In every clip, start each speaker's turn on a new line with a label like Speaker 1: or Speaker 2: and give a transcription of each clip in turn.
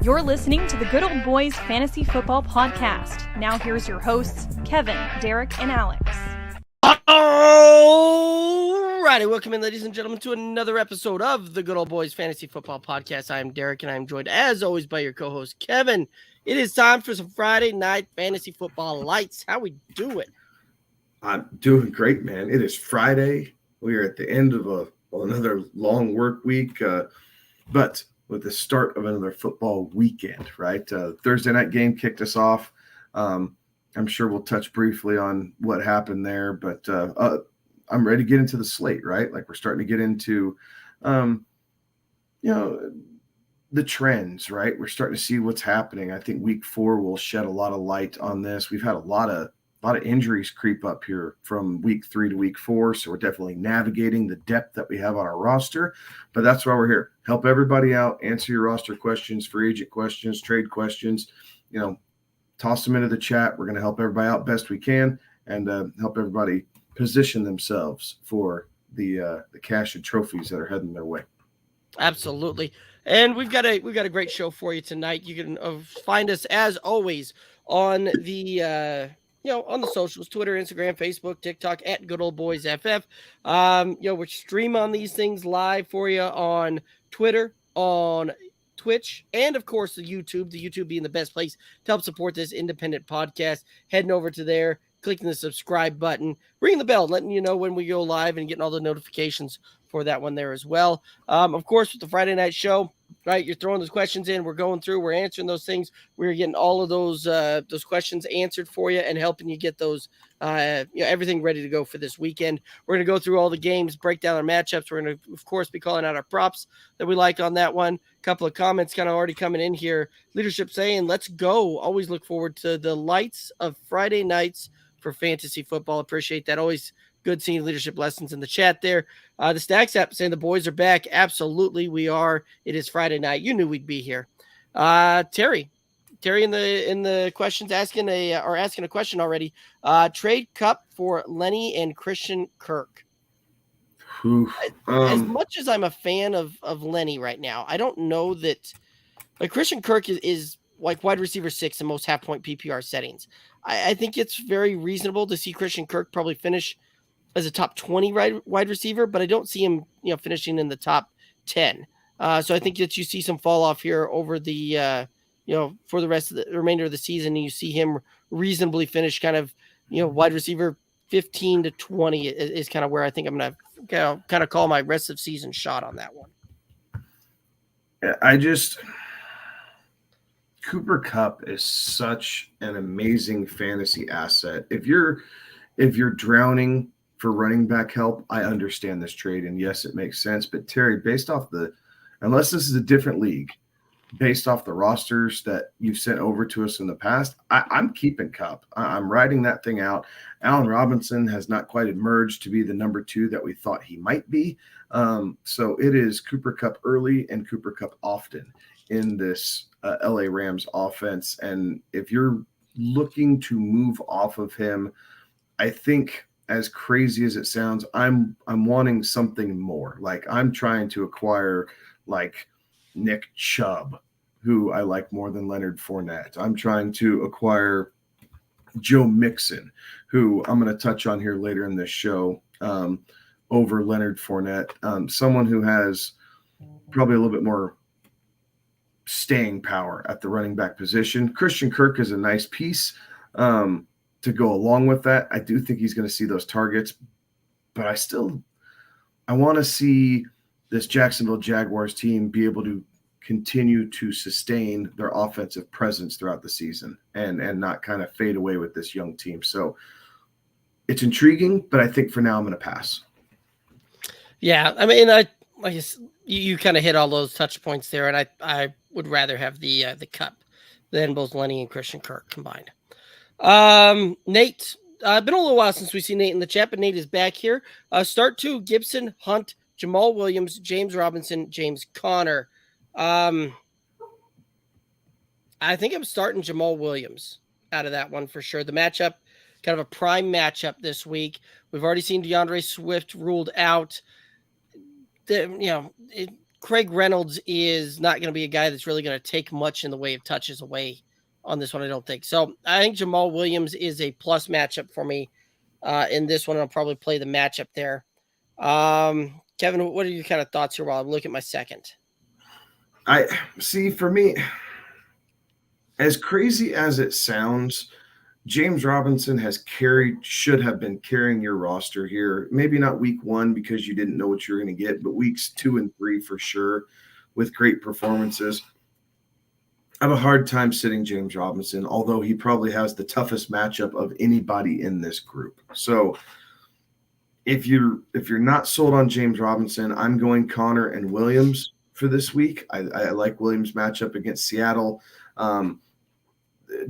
Speaker 1: You're listening to the Good Old Boys Fantasy Football Podcast. Now here's your hosts, Kevin, Derek, and Alex.
Speaker 2: All righty, welcome in, ladies and gentlemen, to another episode of the Good Old Boys Fantasy Football Podcast. I am Derek, and I am joined, as always, by your co-host, Kevin. It is time for some Friday night fantasy football lights. How we doing?
Speaker 3: I'm doing great, man. It is Friday. We are at the end of another long work week, but with the start of another football weekend, right? Thursday night game kicked us off. I'm sure we'll touch briefly on what happened there, but I'm ready to get into the slate, right? Like we're starting to get into, the trends, right? We're starting to see what's happening. I think week 4 will shed a lot of light on this. We've had a lot of injuries creep up here from week 3 to week 4. So we're definitely navigating the depth that we have on our roster, but that's why we're here. Help everybody out, answer your roster questions, free agent questions, trade questions, toss them into the chat. We're going to help everybody out best we can and help everybody position themselves for the cash and trophies that are heading their way.
Speaker 2: Absolutely. And we've got a great show for you tonight. You can find us as always on the on the socials, Twitter, Instagram, Facebook, TikTok at Good Old Boys FF. We stream on these things live for you on Twitter, on Twitch, and of course the YouTube being the best place to help support this independent podcast. Heading over to there, clicking the subscribe button, ringing the bell, letting you know when we go live and getting all the notifications for that one there as well. Of course, with the Friday night show, right, you're throwing those questions in, we're going through, we're answering those things, we're getting all of those questions answered for you and helping you get those everything ready to go for this weekend. We're going to go through all the games, break down our matchups. We're going to, of course, be calling out our props that we like on that one. A couple of comments kind of already coming in here. Leadership saying, let's go. Always look forward to the lights of Friday nights for fantasy football. Appreciate that. Always good seeing leadership lessons in the chat there. The Stacks app saying the boys are back. Absolutely, we are. It is Friday night. You knew we'd be here. Terry in the questions asking a question already. Trade Cup for Lenny and Christian Kirk. As much as I'm a fan of Lenny right now, I don't know that Christian Kirk is like wide receiver 6 in most half point PPR settings. I think it's very reasonable to see Christian Kirk probably finish as a top 20 wide receiver, but I don't see him, finishing in the top 10. So I think that you see some fall off here over the, for the rest of the remainder of the season. And you see him reasonably finish kind of, wide receiver 15 to 20 is kind of where I think I'm going to kind of call my rest of season shot on that one.
Speaker 3: Cooper Kupp is such an amazing fantasy asset. If you're drowning for running back help, I understand this trade, and yes, it makes sense. But Terry, unless this is a different league, based off the rosters that you've sent over to us in the past, I'm keeping Kupp. I'm riding that thing out. Allen Robinson has not quite emerged to be the number 2 that we thought he might be. So it is Cooper Kupp early and Cooper Kupp often in this LA Rams offense. And if you're looking to move off of him, I think, as crazy as it sounds, I'm wanting something more. Like I'm trying to acquire like Nick Chubb, who I like more than Leonard Fournette. I'm trying to acquire Joe Mixon, who I'm going to touch on here later in this show, over Leonard Fournette. Someone who has probably a little bit more staying power at the running back position. Christian Kirk is a nice piece to go along with that. I do think he's going to see those targets, but I want to see this Jacksonville Jaguars team be able to continue to sustain their offensive presence throughout the season and not kind of fade away with this young team. So it's intriguing, but I think for now I'm going to pass.
Speaker 2: Yeah. I mean, you kind of hit all those touch points there, and I would rather have the Cup than both Lenny and Christian Kirk combined. Nate, been a little while since we see Nate in the chat, but Nate is back here. Start 2, Gibson, Hunt, Jamal Williams, James Robinson, James Conner. I think I'm starting Jamal Williams out of that one for sure. The matchup, kind of a prime matchup this week. We've already seen DeAndre Swift ruled out. Craig Reynolds is not going to be a guy that's really going to take much in the way of touches away on this one, I don't think. So I think Jamal Williams is a plus matchup for me in this one. I'll probably play the matchup there. Kevin, what are your kind of thoughts here while I'm looking at my second?
Speaker 3: I see, for me, as crazy as it sounds, James Robinson should have been carrying your roster here. Maybe not week 1 because you didn't know what you were going to get, but weeks 2 and 3 for sure with great performances. I have a hard time sitting James Robinson, although he probably has the toughest matchup of anybody in this group. So if you're not sold on James Robinson, I'm going Connor and Williams for this week. I like Williams' matchup against Seattle.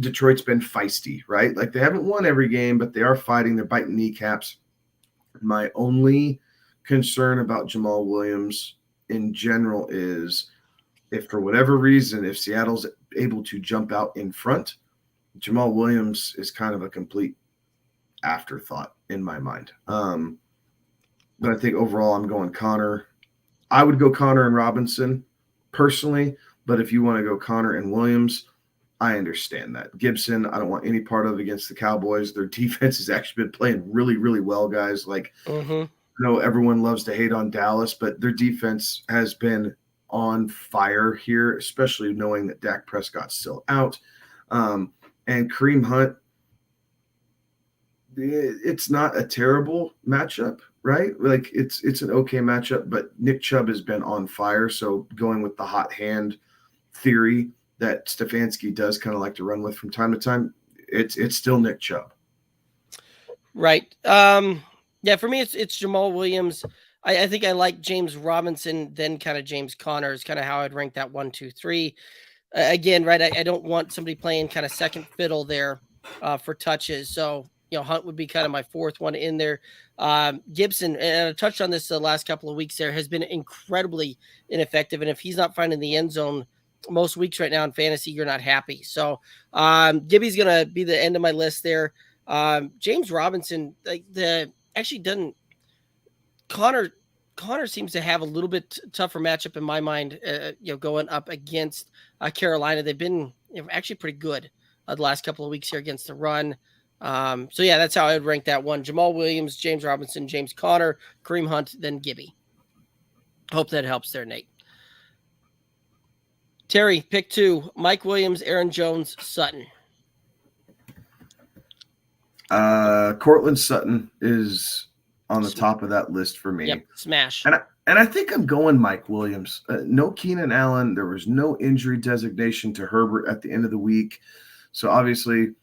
Speaker 3: Detroit's been feisty, right? Like, they haven't won every game, but they are fighting. They're biting kneecaps. My only concern about Jamal Williams in general is if for whatever reason, if Seattle's able to jump out in front, Jamal Williams is kind of a complete afterthought in my mind. But I think overall I'm going Connor. I would go Connor and Robinson personally, but if you want to go Connor and Williams, I understand that. Gibson, I don't want any part of against the Cowboys. Their defense has actually been playing really, really well, guys. Like, I know everyone loves to hate on Dallas, but their defense has been on fire here, especially knowing that Dak Prescott's still out. And Kareem Hunt, it's not a terrible matchup, right? Like, it's an okay matchup, but Nick Chubb has been on fire. So going with the hot hand theory that Stefanski does kind of like to run with from time to time, it's still Nick Chubb.
Speaker 2: Right. Yeah, for me, it's Jamal Williams. I think I like James Robinson, then kind of James Conner is kind of how I'd rank that 1, 2, 3. Again, right, I don't want somebody playing kind of second fiddle there for touches. So, Hunt would be kind of my fourth one in there. Gibson, and I touched on this the last couple of weeks there, has been incredibly ineffective. And if he's not finding the end zone most weeks right now in fantasy, you're not happy. So Gibby's going to be the end of my list there. James Robinson, Connor seems to have a little bit tougher matchup in my mind, going up against Carolina. They've been actually pretty good the last couple of weeks here against the run. So yeah, that's how I would rank that one. Jamal Williams, James Robinson, James Conner, Kareem Hunt, then Gibby. Hope that helps there, Nate. Terry, pick 2, Mike Williams, Aaron Jones, Sutton.
Speaker 3: Cortland Sutton is on the top of that list for me.
Speaker 2: Yep, smash.
Speaker 3: And I think I'm going Mike Williams. No Keenan Allen. There was no injury designation to Herbert at the end of the week. So obviously,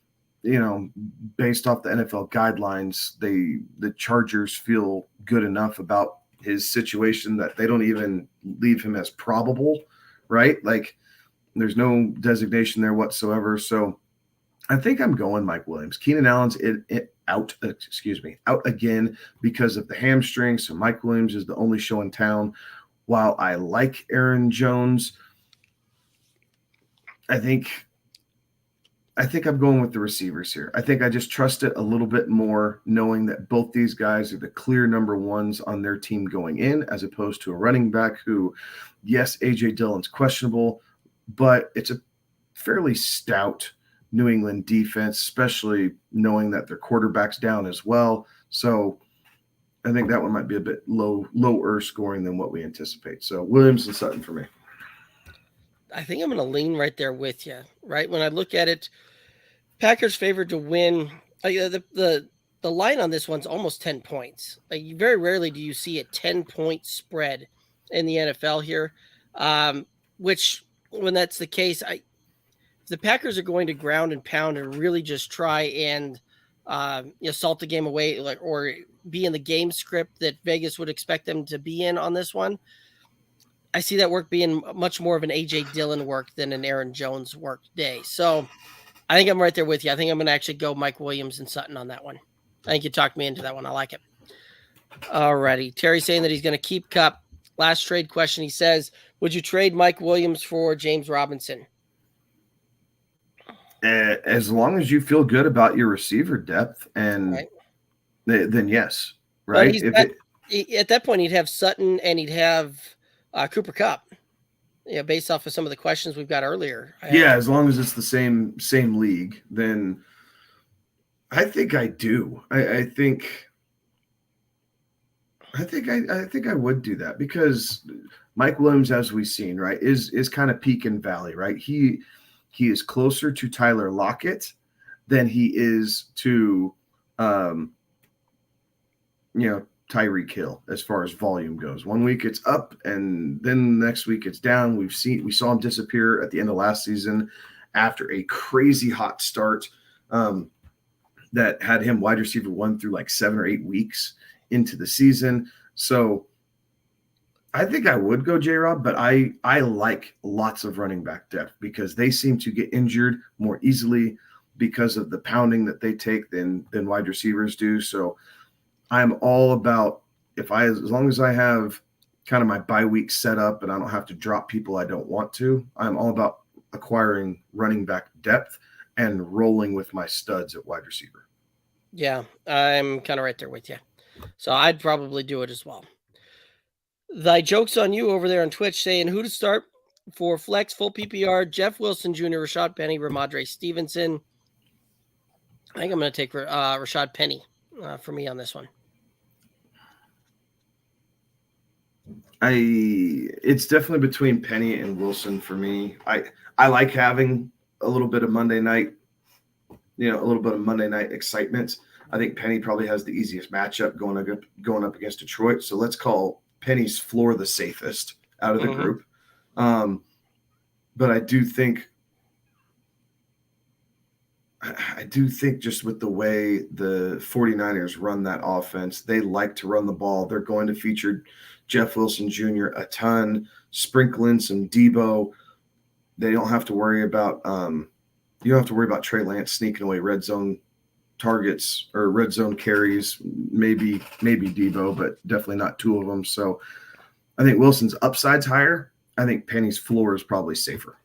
Speaker 3: based off the NFL guidelines, the Chargers feel good enough about his situation that they don't even leave him as probable, right? Like, there's no designation there whatsoever. So I think I'm going Mike Williams. Keenan Allen's out again because of the hamstring. So Mike Williams is the only show in town. While I like Aaron Jones, I think I'm going with the receivers here. I think I just trust it a little bit more, knowing that both these guys are the clear number ones on their team going in, as opposed to a running back who, yes, A.J. Dillon's questionable, but it's a fairly stout New England defense, especially knowing that their quarterback's down as well. So I think that one might be a bit lower scoring than what we anticipate. So Williams and Sutton for me.
Speaker 2: I think I'm going to lean right there with you, right? When I look at it, Packers favored to win. The line on this one's almost 10 points. Very rarely do you see a 10-point spread in the NFL here, which when that's the case, the Packers are going to ground and pound and really just try and salt the game away, or be in the game script that Vegas would expect them to be in on this one. I see that work being much more of an A.J. Dillon work than an Aaron Jones work day. So I think I'm right there with you. I think I'm going to actually go Mike Williams and Sutton on that one. I think you talked me into that one. I like it. All righty. Terry saying that he's going to keep Kupp. Last trade question. He says, would you trade Mike Williams for James Robinson?
Speaker 3: As long as you feel good about your receiver depth, and
Speaker 2: right.
Speaker 3: Then yes, right?
Speaker 2: At that point, he'd have Sutton and he'd have Cooper Kupp. Based off of some of the questions we've got earlier.
Speaker 3: Yeah, as long as it's the same league, then I think I do. I think I would do that because Mike Williams, as we've seen, right, is kind of peak and valley, right? He is closer to Tyler Lockett than he is to Tyreek Hill as far as volume goes. One week it's up, and then the next week it's down. We saw him disappear at the end of last season after a crazy hot start that had him wide receiver 1 through like 7 or 8 weeks into the season. So I think I would go J-Rob, but I like lots of running back depth because they seem to get injured more easily because of the pounding that they take than wide receivers do. So I'm all about as long as I have kind of my bye week set up and I don't have to drop people I don't want to, I'm all about acquiring running back depth and rolling with my studs at wide receiver.
Speaker 2: Yeah, I'm kind of right there with you. So I'd probably do it as well. Thy joke's on you over there on Twitch saying who to start for flex, full PPR, Jeff Wilson Jr., Rashad Penny, Ramondre Stevenson. I think I'm going to take Rashad Penny for me on this one.
Speaker 3: It's definitely between Penny and Wilson for me. I like having a little bit of Monday night, excitement. I think Penny probably has the easiest matchup going up against Detroit. So let's call Penny's floor the safest out of the group. But I do think just with the way the 49ers run that offense, they like to run the ball. They're going to feature Jeff Wilson Jr. a ton, sprinkle in some Debo. They don't have to worry about Trey Lance sneaking away red zone targets or red zone carries, maybe Debo, but definitely not 2 of them. So I think Wilson's upside's higher. I think Penny's floor is probably safer.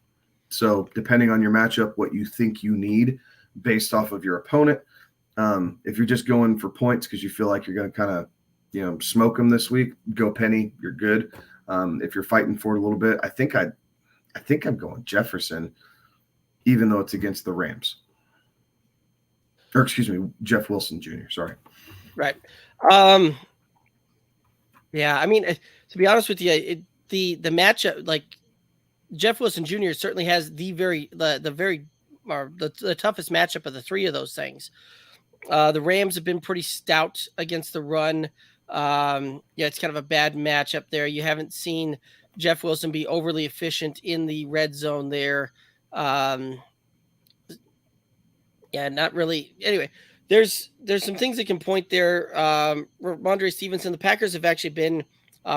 Speaker 3: So depending on your matchup, what you think you need based off of your opponent, if you're just going for points because you feel like you're going to kind of smoke them this week, go Penny, you're good. If you're fighting for it a little bit, I think I'm going Jefferson, even though it's against the Rams. Or excuse me, Jeff Wilson Jr. Sorry.
Speaker 2: Right. Yeah, I mean, to be honest with you, the matchup, like Jeff Wilson Jr. certainly has the toughest matchup of the 3 of those things. The Rams have been pretty stout against the run. It's kind of a bad matchup there. You haven't seen Jeff Wilson be overly efficient in the red zone there. Not really. Anyway, there's some things that can point there. Ramondre Stevenson, the Packers have actually been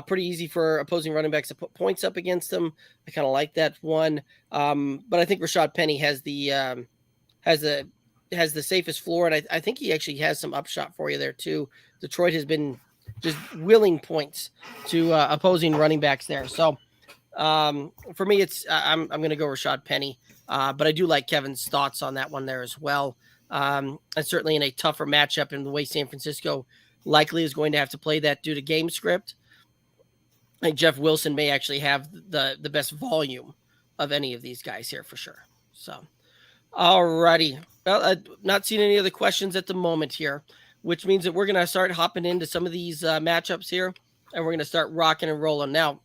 Speaker 2: pretty easy for opposing running backs to put points up against them. I kind of like that one. But I think Rashad Penny has the safest floor, and I think he actually has some upshot for you there too. Detroit has been just willing points to opposing running backs there. So for me, I'm going to go Rashad Penny. But I do like Kevin's thoughts on that one there as well. And certainly in a tougher matchup in the way San Francisco likely is going to have to play that due to game script. I think Jeff Wilson may actually have the best volume of any of these guys here for sure. So, all righty. Well, I'm not seeing any other questions at the moment here, which means that we're going to start hopping into some of these matchups here, and we're going to start rocking and rolling. Now,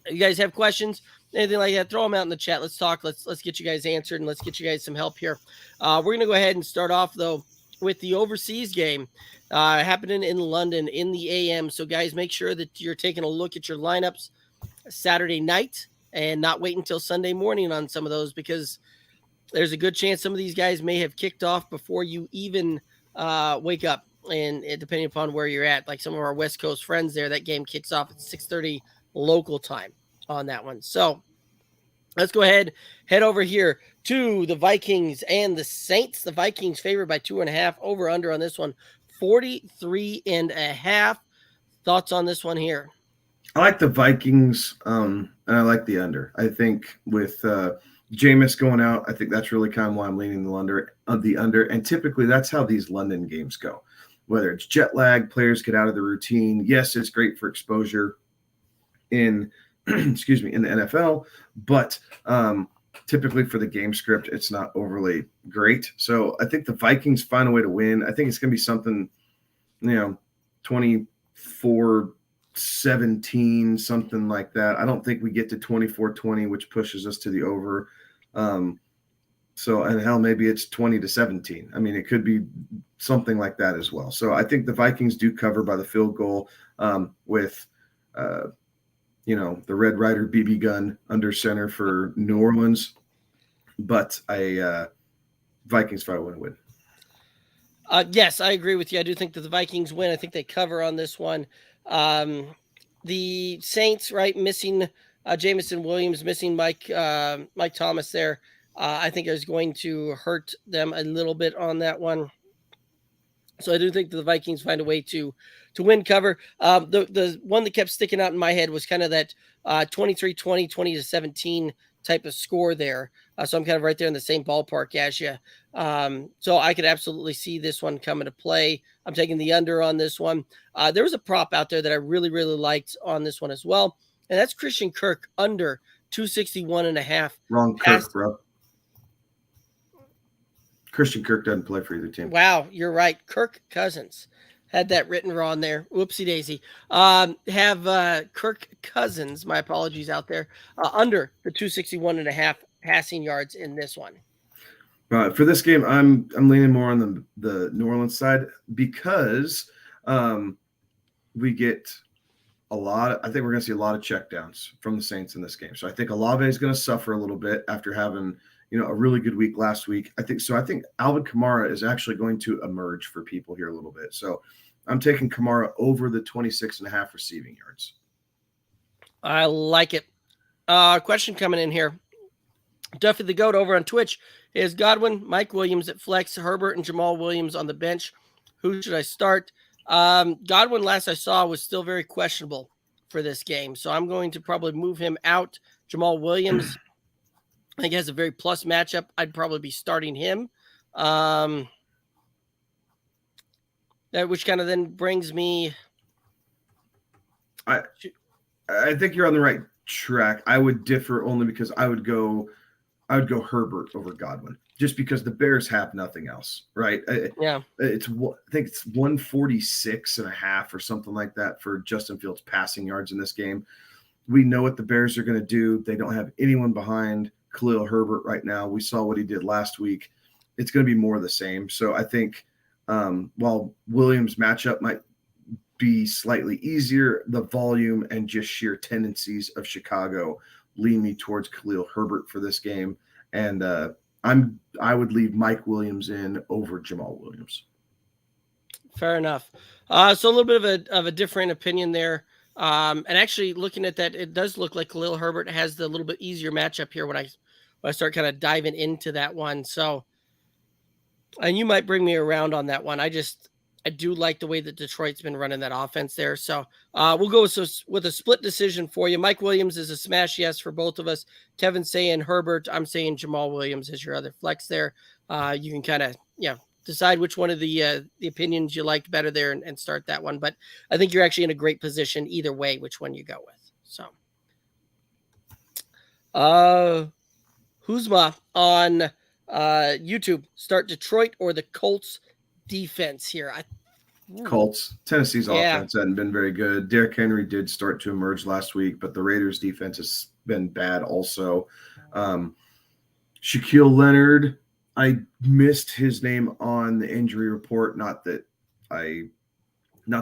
Speaker 2: if you guys have questions, anything like that, throw them out in the chat. Let's talk. Let's get you guys answered, and let's get you guys some help here. We're going to go ahead and start off, though, with the overseas game happening in London in the AM. So, guys, make sure that you're taking a look at your lineups Saturday night and not wait until Sunday morning on some of those, because there's a good chance some of these guys may have kicked off before you even wake up. And depending upon where you're at, like some of our West Coast friends there, that game kicks off at 6:30 local time on that one. So let's go ahead, head over here to the Vikings and the Saints. The Vikings favored by 2.5, over under on this one, 43.5. Thoughts on this one here?
Speaker 3: I like the Vikings, and I like the under. I think with Jameis going out, I think that's really kind of why I'm leaning the under. And typically that's how these London games go. Whether it's jet lag, players get out of the routine. Yes, it's great for exposure. in excuse me, in the NFL, but typically for the game script, it's not overly great. So I think the Vikings find a way to win. I think it's going to be something, 24-17, something like that. I don't think we get to 24-20, which pushes us to the over. And hell, maybe it's 20-17. I mean, it could be something like that as well. So I think the Vikings do cover by the field goal with the Red Ryder BB gun under center for New Orleans, but Vikings probably want to win.
Speaker 2: Yes, I agree with you. I do think that the Vikings win. I think they cover on this one. The Saints, right, missing Jameson Williams, missing Mike Thomas there, I think is going to hurt them a little bit on that one. So I do think that the Vikings find a way to win cover. The one that kept sticking out in my head was kind of that 23-20, 20-17 type of score there. So I'm kind of right there in the same ballpark as you. So I could absolutely see this one come into play. I'm taking the under on this one. There was a prop out there that I really, really liked on this one as well. And that's Christian Kirk under 261.5.
Speaker 3: Wrong Kirk, bro. Christian Kirk doesn't play for either team.
Speaker 2: Wow, you're right. Kirk Cousins. Had that written wrong there. Whoopsie daisy. Have Kirk Cousins, my apologies out there, under the 261.5 passing yards in this one.
Speaker 3: For this game, I'm leaning more on the New Orleans side because we get a lot. I think we're going to see a lot of checkdowns from the Saints in this game. So I think Olave is going to suffer a little bit after having a really good week last week. I think Alvin Kamara is actually going to emerge for people here a little bit. So I'm taking Kamara over the 26.5 receiving yards.
Speaker 2: I like it. Question coming in here. Duffy the Goat over on Twitch is Godwin, Mike Williams at flex, Herbert and Jamal Williams on the bench. Who should I start? Godwin, last I saw, was still very questionable for this game. So I'm going to probably move him out. Jamal Williams, I think, has a very plus matchup. I'd probably be starting him. Which kind of then brings me.
Speaker 3: I think you're on the right track. I would differ only because I would go Herbert over Godwin, just because the Bears have nothing else, right?
Speaker 2: Yeah.
Speaker 3: I think it's 146.5 or something like that for Justin Fields passing yards in this game. We know what the Bears are going to do. They don't have anyone behind Khalil Herbert right now. We saw what he did last week. It's going to be more of the same. So I think while Williams' matchup might be slightly easier, the volume and just sheer tendencies of Chicago lean me towards Khalil Herbert for this game. And I would leave Mike Williams in over Jamal Williams.
Speaker 2: Fair enough. So a little bit of a different opinion there. And actually looking at that, it does look like Khalil Herbert has the little bit easier matchup here when I start kind of diving into that one. So, and you might bring me around on that one. I do like the way that Detroit's been running that offense there. So we'll go with a split decision for you. Mike Williams is a smash yes for both of us. Kevin's saying Herbert. I'm saying Jamal Williams is your other flex there. You can kind of, decide which one of the opinions you liked better there and start that one. But I think you're actually in a great position either way, which one you go with. So, Huzma on YouTube, start Detroit or the Colts defense here.
Speaker 3: Colts. Tennessee's offense hadn't been very good. Derrick Henry did start to emerge last week, but the Raiders defense has been bad also. Shaquille Leonard, I missed his name on the injury report. Not that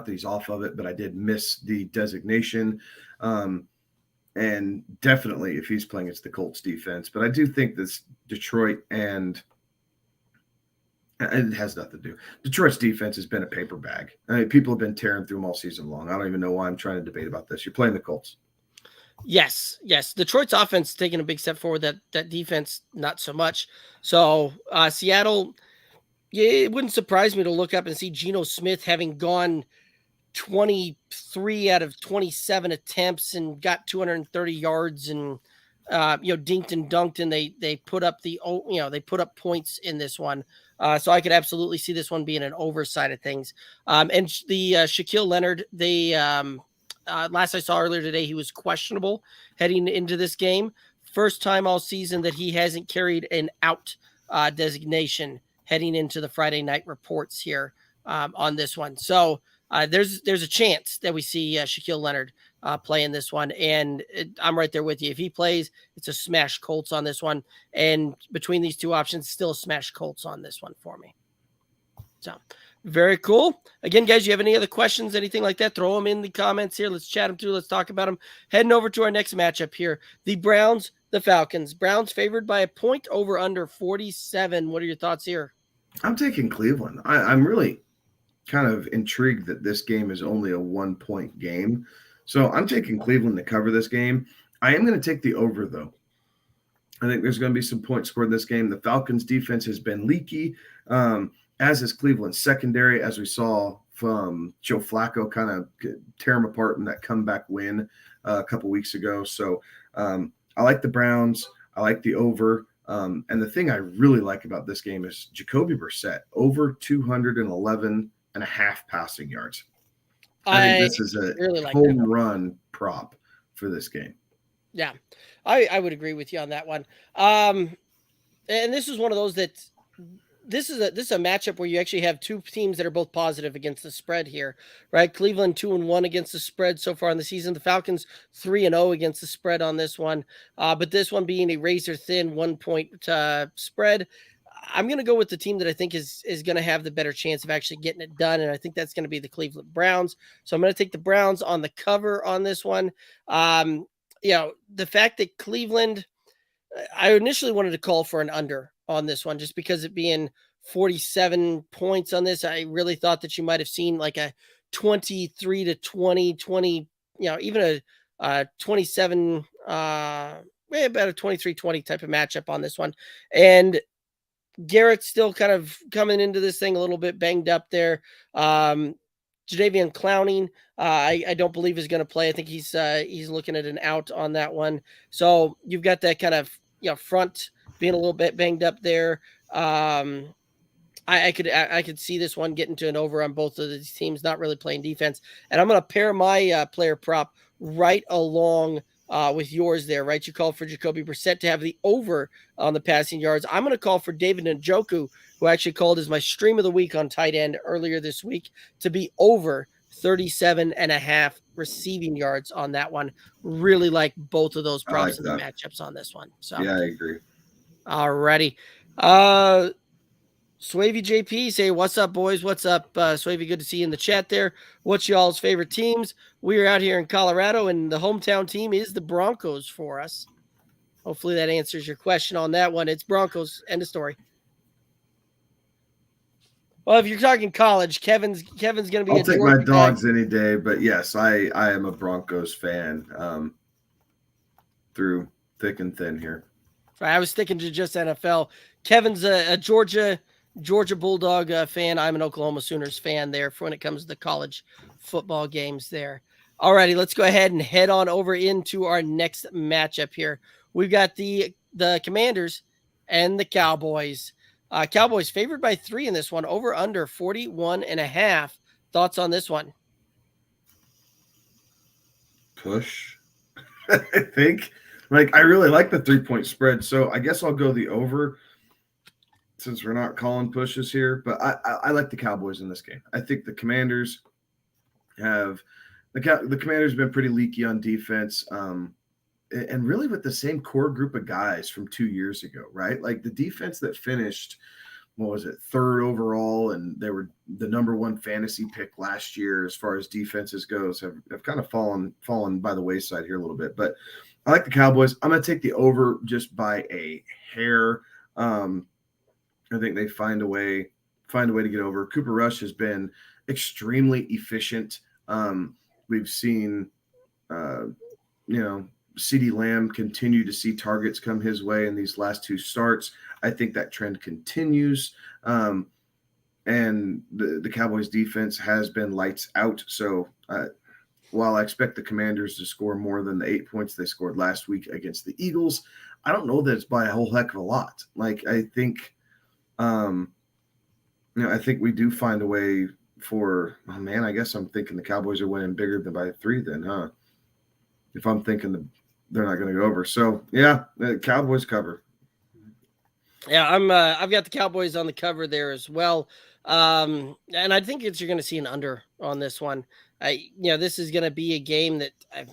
Speaker 3: he's off of it, but I did miss the designation. And definitely if he's playing, it's the Colts defense. But I do think this Detroit, and it has nothing to do. Detroit's defense has been a paper bag. I mean, people have been tearing through them all season long. I don't even know why I'm trying to debate about this. You're playing the Colts.
Speaker 2: Yes. Detroit's offense taking a big step forward. That defense, not so much. So Seattle, it wouldn't surprise me to look up and see Geno Smith having gone 23 out of 27 attempts and got 230 yards and dinked and dunked, and they put up they put up points in this one. So I could absolutely see this one being an oversight of things. And the Shaquille Leonard, last I saw earlier today, he was questionable heading into this game. First time all season that he hasn't carried an out designation heading into the Friday night reports here on this one. So there's a chance that we see Shaquille Leonard play in this one. And I'm right there with you. If he plays, it's a smash Colts on this one. And between these two options, still a smash Colts on this one for me. So very cool. Again, guys, you have any other questions, anything like that, throw them in the comments here. Let's chat them through. Let's talk about them. Heading over to our next matchup here. The Browns, the Falcons. Browns favored by a point, over under 47. What are your thoughts here?
Speaker 3: I'm taking Cleveland. I'm really kind of intrigued that this game is only a 1-point game. So I'm taking Cleveland to cover this game. I am going to take the over, though. I think there's going to be some points scored in this game. The Falcons' defense has been leaky, as is Cleveland's secondary, as we saw from Joe Flacco kind of tear them apart in that comeback win a couple weeks ago. So I like the Browns. I like the over. And the thing I really like about this game is Jacoby Brissett, over 211 and a half passing yards. I think this is a really home run prop for this game.
Speaker 2: Yeah, I would agree with you on that one. And this is one of those that this is a matchup where you actually have two teams that are both positive against the spread here, right? Cleveland 2-1 against the spread so far in the season. The Falcons 3-0 against the spread on this one. But this one being a razor thin 1-point spread, I'm going to go with the team that I think is going to have the better chance of actually getting it done. And I think that's going to be the Cleveland Browns. So I'm going to take the Browns on the cover on this one. The fact that Cleveland, I initially wanted to call for an under on this one, just because it being 47 points on this. I really thought that you might have seen like a 23-20, 20, even a 27, about a 23-20 type of matchup on this one. And Garrett's still kind of coming into this thing a little bit banged up there. Jadeveon Clowney, I don't believe is going to play. I think he's looking at an out on that one. So you've got that kind of front being a little bit banged up there. I could see this one getting to an over on both of these teams not really playing defense. And I'm going to pair my player prop right along with yours there, right? You called for Jacoby Brissett to have the over on the passing yards. I'm going to call for David Njoku, who actually called as my stream of the week on tight end earlier this week, to be over 37.5 receiving yards on that one. Really like both of those props and the matchups on this one. So
Speaker 3: yeah, I agree.
Speaker 2: Alrighty. Swavey JP say, what's up, boys? What's up? Swavey, good to see you in the chat there. What's y'all's favorite teams? We are out here in Colorado, and the hometown team is the Broncos for us. Hopefully that answers your question on that one. It's Broncos. End of story. Well, if you're talking college, Kevin's going to be.
Speaker 3: I'll take my dogs any day, but yes, I am a Broncos fan through thick and thin here.
Speaker 2: I was sticking to just NFL. Kevin's a Georgia Bulldog fan. I'm an Oklahoma Sooners fan there for when it comes to the college football games there. All righty, let's go ahead and head on over into our next matchup here. We've got the Commanders and the Cowboys. Cowboys favored by 3 in this one, over under 41.5. Thoughts on this one?
Speaker 3: Push, I think. I really like the 3-point spread, so I guess I'll go the over since we're not calling pushes here. But I like the Cowboys in this game. I think the Commanders have the Commanders have been pretty leaky on defense, and really with the same core group of guys from 2 years ago, right? Like the defense that finished, what was it, 3rd overall, and they were the number 1 fantasy pick last year as far as defenses goes, have kind of fallen by the wayside here a little bit. But I like the Cowboys. I'm going to take the over just by a hair. I think they find a way to get over. Cooper Rush has been extremely efficient. We've seen, CeeDee Lamb continue to see targets come his way in these last 2 starts. I think that trend continues. And the Cowboys defense has been lights out. So while I expect the Commanders to score more than the 8 points they scored last week against the Eagles, I don't know that it's by a whole heck of a lot. I think we do find a way for, oh man, I guess I'm thinking the Cowboys are winning bigger than by 3 then, huh? If I'm thinking they're not going to go over. So, yeah, the Cowboys cover.
Speaker 2: Yeah, I've got the Cowboys on the cover there as well. And I think you're going to see an under on this one. This is going to be a game that I'm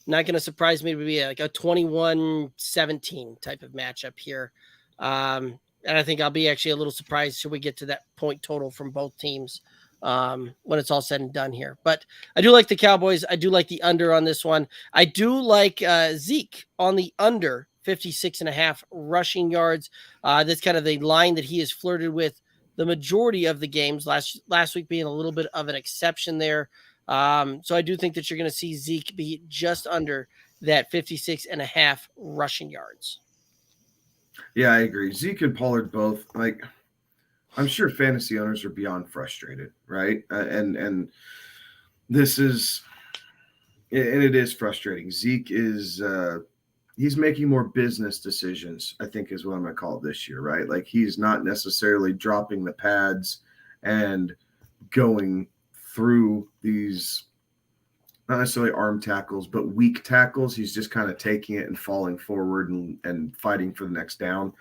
Speaker 2: not going to surprise me to be like a 21-17 type of matchup here. And I think I'll be actually a little surprised should we get to that point total from both teams when it's all said and done here. But I do like the Cowboys. I do like the under on this one. I do like Zeke on the under 56.5 rushing yards. That's kind of the line that he has flirted with the majority of the games, last week being a little bit of an exception there. So I do think that you're going to see Zeke be just under that 56.5 rushing yards.
Speaker 3: Yeah, I agree. Zeke and Pollard both, like, I'm sure fantasy owners are beyond frustrated, right? And this is, and it is frustrating. Zeke is, he's making more business decisions, I think is what I'm going to call it this year, right? Like, he's not necessarily dropping the pads and going through these, not necessarily arm tackles, but weak tackles. He's just kind of taking it and falling forward and fighting for the next down.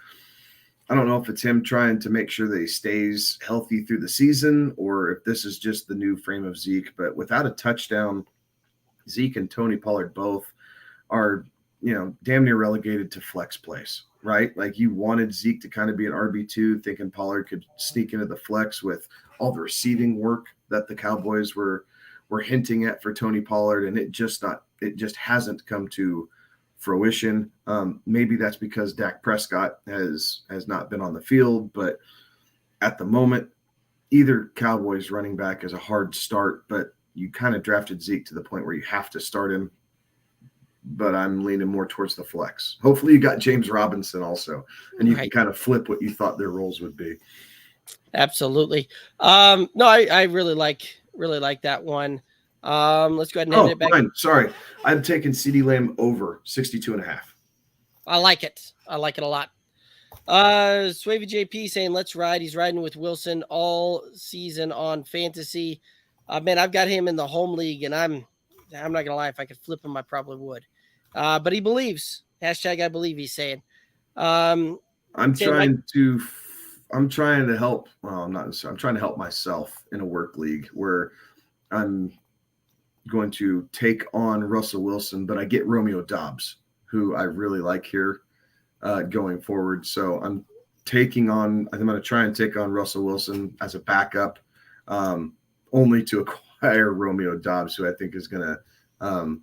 Speaker 3: I don't know if it's him trying to make sure that he stays healthy through the season or if this is just the new frame of Zeke. But without a touchdown, Zeke and Tony Pollard both are, damn near relegated to flex place, right? Like, you wanted Zeke to kind of be an RB2, thinking Pollard could sneak into the flex with all the receiving work that the Cowboys were hinting at for Tony Pollard, and it just hasn't come to fruition. Maybe that's because Dak Prescott has not been on the field, but at the moment, either Cowboys running back is a hard start, but you kind of drafted Zeke to the point where you have to start him. But I'm leaning more towards the flex. Hopefully you got James Robinson also, and you can kind of flip what you thought their roles would be.
Speaker 2: Absolutely. No, I really like that one. Let's go ahead and hand it back.
Speaker 3: Fine. Sorry. I'm taking CeeDee Lamb over 62.5.
Speaker 2: I like it. I like it a lot. Swavy JP saying, let's ride. He's riding with Wilson all season on fantasy. Man, I've got him in the home league, and I'm not going to lie. If I could flip him, I probably would. But he believes. Hashtag I believe, he's saying. I'm trying
Speaker 3: to help. Well, I'm not. I'm trying to help myself in a work league where I'm going to take on Russell Wilson, but I get Romeo Doubs, who I really like here going forward. So I'm going to try and take on Russell Wilson as a backup, only to acquire Romeo Doubs, who I think is going to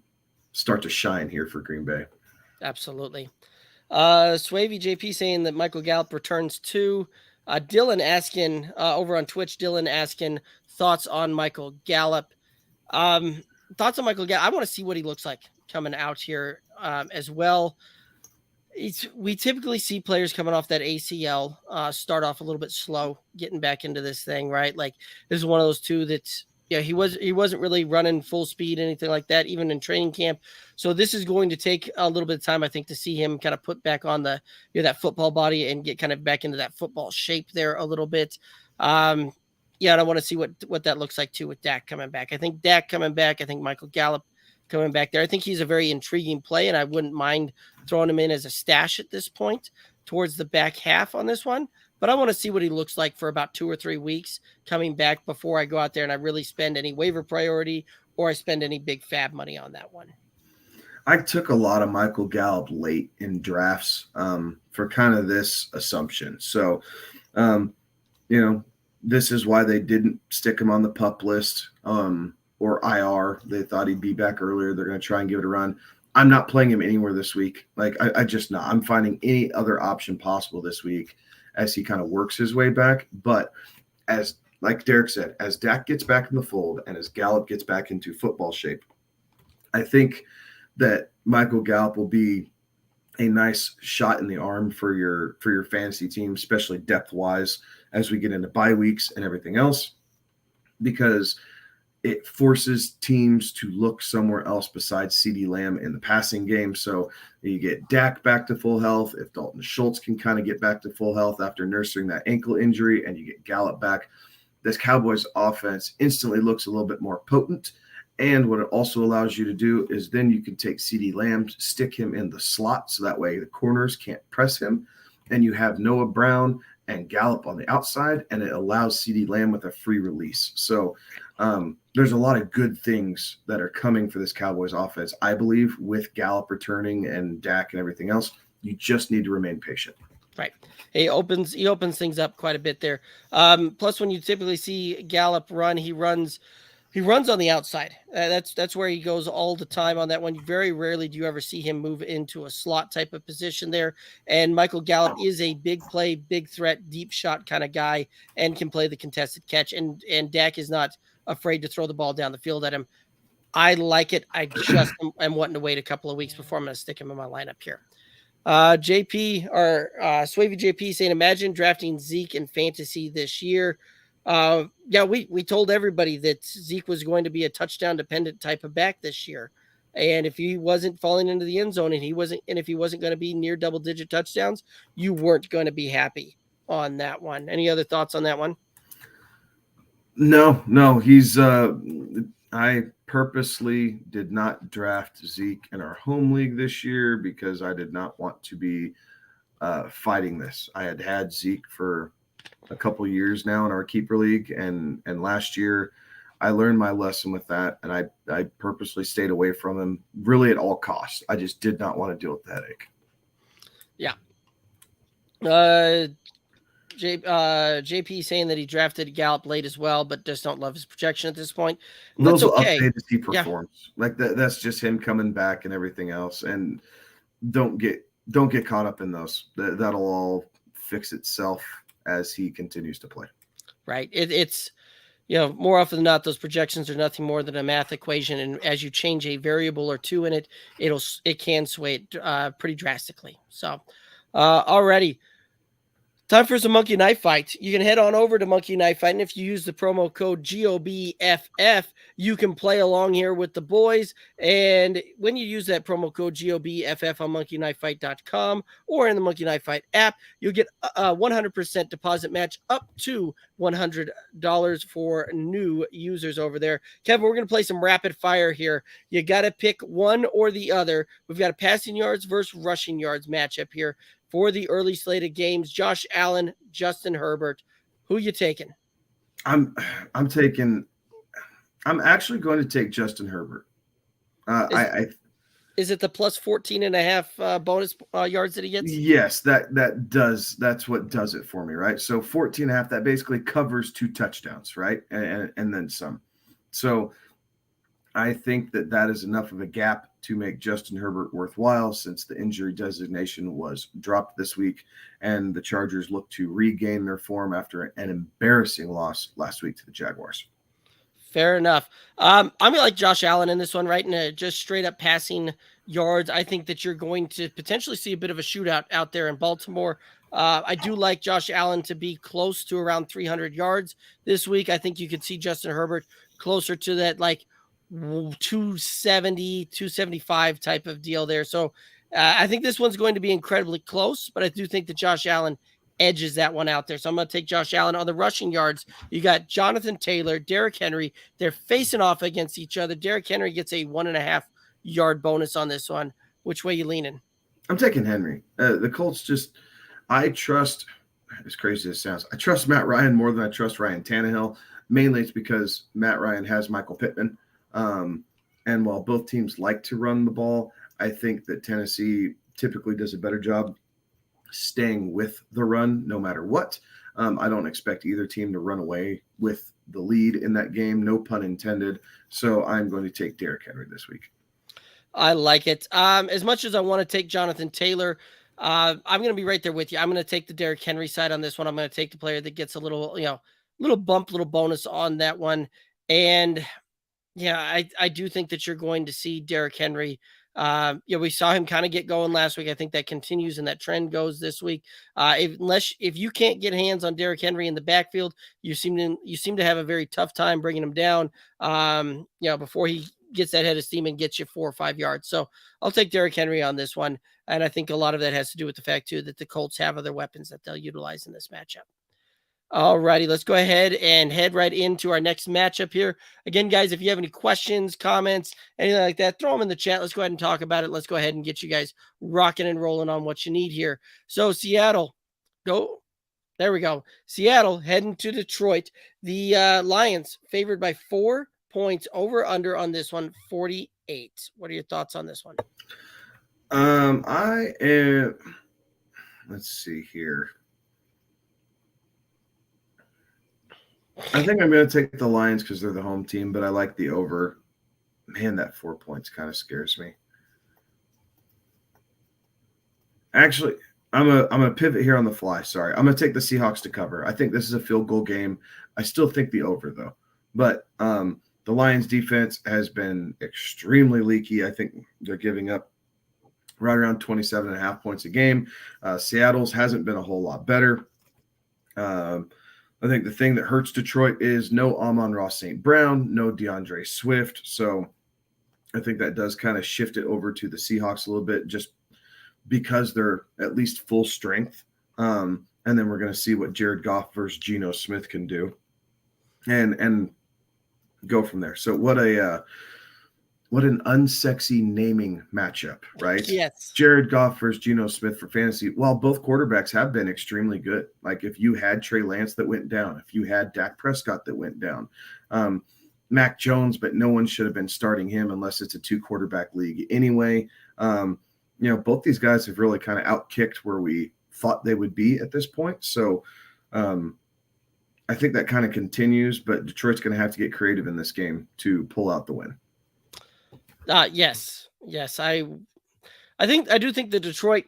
Speaker 3: start to shine here for Green Bay.
Speaker 2: Absolutely. Swavy JP saying that Michael Gallup returns too. Dylan asking over on Twitch, thoughts on Michael Gallup. Thoughts on Michael Gallup. I want to see what he looks like coming out here as well. We typically see players coming off that ACL start off a little bit slow, getting back into this thing, right? Like, this is one of those two that's, he wasn't really running full speed, anything like that, even in training camp. So this is going to take a little bit of time, I think, to see him kind of put back on the, that football body and get kind of back into that football shape there a little bit. And I want to see what that looks like too with Dak coming back. I think Dak coming back. I think Michael Gallup coming back there. I think he's a very intriguing play, and I wouldn't mind throwing him in as a stash at this point towards the back half on this one. But I want to see what he looks like for about 2 or 3 weeks coming back before I go out there and I really spend any waiver priority or I spend any big fab money on that one.
Speaker 3: I took a lot of Michael Gallup late in drafts for kind of this assumption. So, this is why they didn't stick him on the PUP list or IR. They thought he'd be back earlier. They're going to try and give it a run. I'm not playing him anywhere this week. Like, I just not. I'm finding any other option possible this week as he kind of works his way back. But as like Derek said, as Dak gets back in the fold and as Gallup gets back into football shape, I think that Michael Gallup will be a nice shot in the arm for your fantasy team, especially depth-wise as we get into bye weeks and everything else, because it forces teams to look somewhere else besides CeeDee Lamb in the passing game. So you get Dak back to full health. If Dalton Schultz can kind of get back to full health after nursing that ankle injury and you get Gallup back, this Cowboys offense instantly looks a little bit more potent. And what it also allows you to do is then you can take CeeDee Lamb, stick him in the slot, so that way the corners can't press him. And you have Noah Brown and Gallup on the outside, and it allows CeeDee Lamb with a free release. So there's a lot of good things that are coming for this Cowboys offense, I believe, with Gallup returning and Dak and everything else. You just need to remain patient.
Speaker 2: Right. He opens things up quite a bit there. Plus, when you typically see Gallup run, he runs on the outside. That's where he goes all the time on that one. Very rarely do you ever see him move into a slot type of position there. And Michael Gallup is a big play, big threat, deep shot kind of guy and can play the contested catch. And Dak is not afraid to throw the ball down the field at him. I like it. I just am wanting to wait a couple of weeks before I'm going to stick him in my lineup here. JP or Swavy JP saying, imagine drafting Zeke in fantasy this year. Yeah, we told everybody that Zeke was going to be a touchdown dependent type of back this year. And if he wasn't falling into the end zone and if he wasn't going to be near double digit touchdowns, you weren't going to be happy on that one. Any other thoughts on that one?
Speaker 3: No, he's I purposely did not draft Zeke in our home league this year because I did not want to be fighting this. I had Zeke for a couple years now in our keeper league, and last year I learned my lesson with that, and I purposely stayed away from him really at all costs. I just did not want to deal with the headache.
Speaker 2: Yeah. JP saying that he drafted Gallup late as well, but just don't love his projection at this point.
Speaker 3: Those will update as he performs. Yeah. Like that's just him coming back and everything else. And don't get caught up in those. That'll all fix itself as he continues to play.
Speaker 2: Right. It's more often than not, those projections are nothing more than a math equation, and as you change a variable or two in it, it can sway it pretty drastically. So, already. Time for some Monkey Knife Fight. You can head on over to Monkey Knife Fight, and if you use the promo code GOBFF, you can play along here with the boys. And when you use that promo code GOBFF on monkeyknifefight.com or in the Monkey Knife Fight app, you'll get a 100% deposit match up to $100 for new users over there. Kevin, we're going to play some rapid fire here. You got to pick one or the other. We've got a passing yards versus rushing yards matchup here for the early slated games. Josh Allen, Justin Herbert. Who you taking?
Speaker 3: I'm actually going to take Justin Herbert.
Speaker 2: Is it the plus 14.5 bonus yards that he gets?
Speaker 3: Yes, that's what does it for me, right? So 14.5, that basically covers 2 touchdowns, right? And then some. So I think that is enough of a gap to make Justin Herbert worthwhile, since the injury designation was dropped this week and the Chargers look to regain their form after an embarrassing loss last week to the Jaguars.
Speaker 2: Fair enough. I'm going to like Josh Allen in this one, right? And just straight up passing yards. I think that you're going to potentially see a bit of a shootout out there in Baltimore. I do like Josh Allen to be close to around 300 yards this week. I think you could see Justin Herbert closer to that, like 270, 275 type of deal there. So I think this one's going to be incredibly close, but I do think that Josh Allen edges that one out there. So I'm going to take Josh Allen. On the rushing yards, you got Jonathan Taylor, Derrick Henry. They're facing off against each other. Derrick Henry gets a 1.5 yard bonus on this one. Which way you leaning?
Speaker 3: I'm taking Henry. The Colts I trust, as crazy as it sounds, I trust Matt Ryan more than I trust Ryan Tannehill. Mainly it's because Matt Ryan has Michael Pittman. And while both teams like to run the ball, I think that Tennessee typically does a better job staying with the run no matter what. I don't expect either team to run away with the lead in that game, no pun intended. So I'm going to take Derrick Henry this week. I
Speaker 2: like it. As much as I want to take Jonathan Taylor, I'm going to be right there with you. I'm going to take the Derrick Henry side on this one. I'm going to take the player that gets a little bump, little bonus on that one. And yeah, I do think that you're going to see Derrick Henry. We saw him kind of get going last week. I think that continues and that trend goes this week. If you can't get hands on Derrick Henry in the backfield, you seem to have a very tough time bringing him down. Before he gets that head of steam and gets you 4 or 5 yards. So I'll take Derrick Henry on this one, and I think a lot of that has to do with the fact too that the Colts have other weapons that they'll utilize in this matchup. All righty, let's go ahead and head right into our next matchup here. Again, guys, if you have any questions, comments, anything like that, throw them in the chat. Let's go ahead and talk about it. Let's go ahead and get you guys rocking and rolling on what you need here. So Seattle, go. There we go. Seattle heading to Detroit. The Lions favored by 4 points, over under on this one, 48. What are your thoughts on this one?
Speaker 3: I am. Let's see here. I think I'm going to take the Lions because they're the home team, but I like the over. Man, that 4 points kind of scares me. Actually, I'm a pivot here on the fly. Sorry. I'm going to take the Seahawks to cover. I think this is a field goal game. I still think the over, though. But the Lions defense has been extremely leaky. I think they're giving up right around 27.5 points a game. Seattle's hasn't been a whole lot better. I think the thing that hurts Detroit is no Amon-Ra St. Brown, no DeAndre Swift. So I think that does kind of shift it over to the Seahawks a little bit just because they're at least full strength. And then we're going to see what Jared Goff versus Geno Smith can do and go from there. So what an unsexy naming matchup, right?
Speaker 2: Yes.
Speaker 3: Jared Goff versus Geno Smith for fantasy. While both quarterbacks have been extremely good. Like if you had Trey Lance that went down, if you had Dak Prescott that went down, Mac Jones, but no one should have been starting him unless it's a 2-quarterback league anyway. Both these guys have really kind of outkicked where we thought they would be at this point. So I think that kind of continues, but Detroit's going to have to get creative in this game to pull out the win.
Speaker 2: Yes. I do think the Detroit,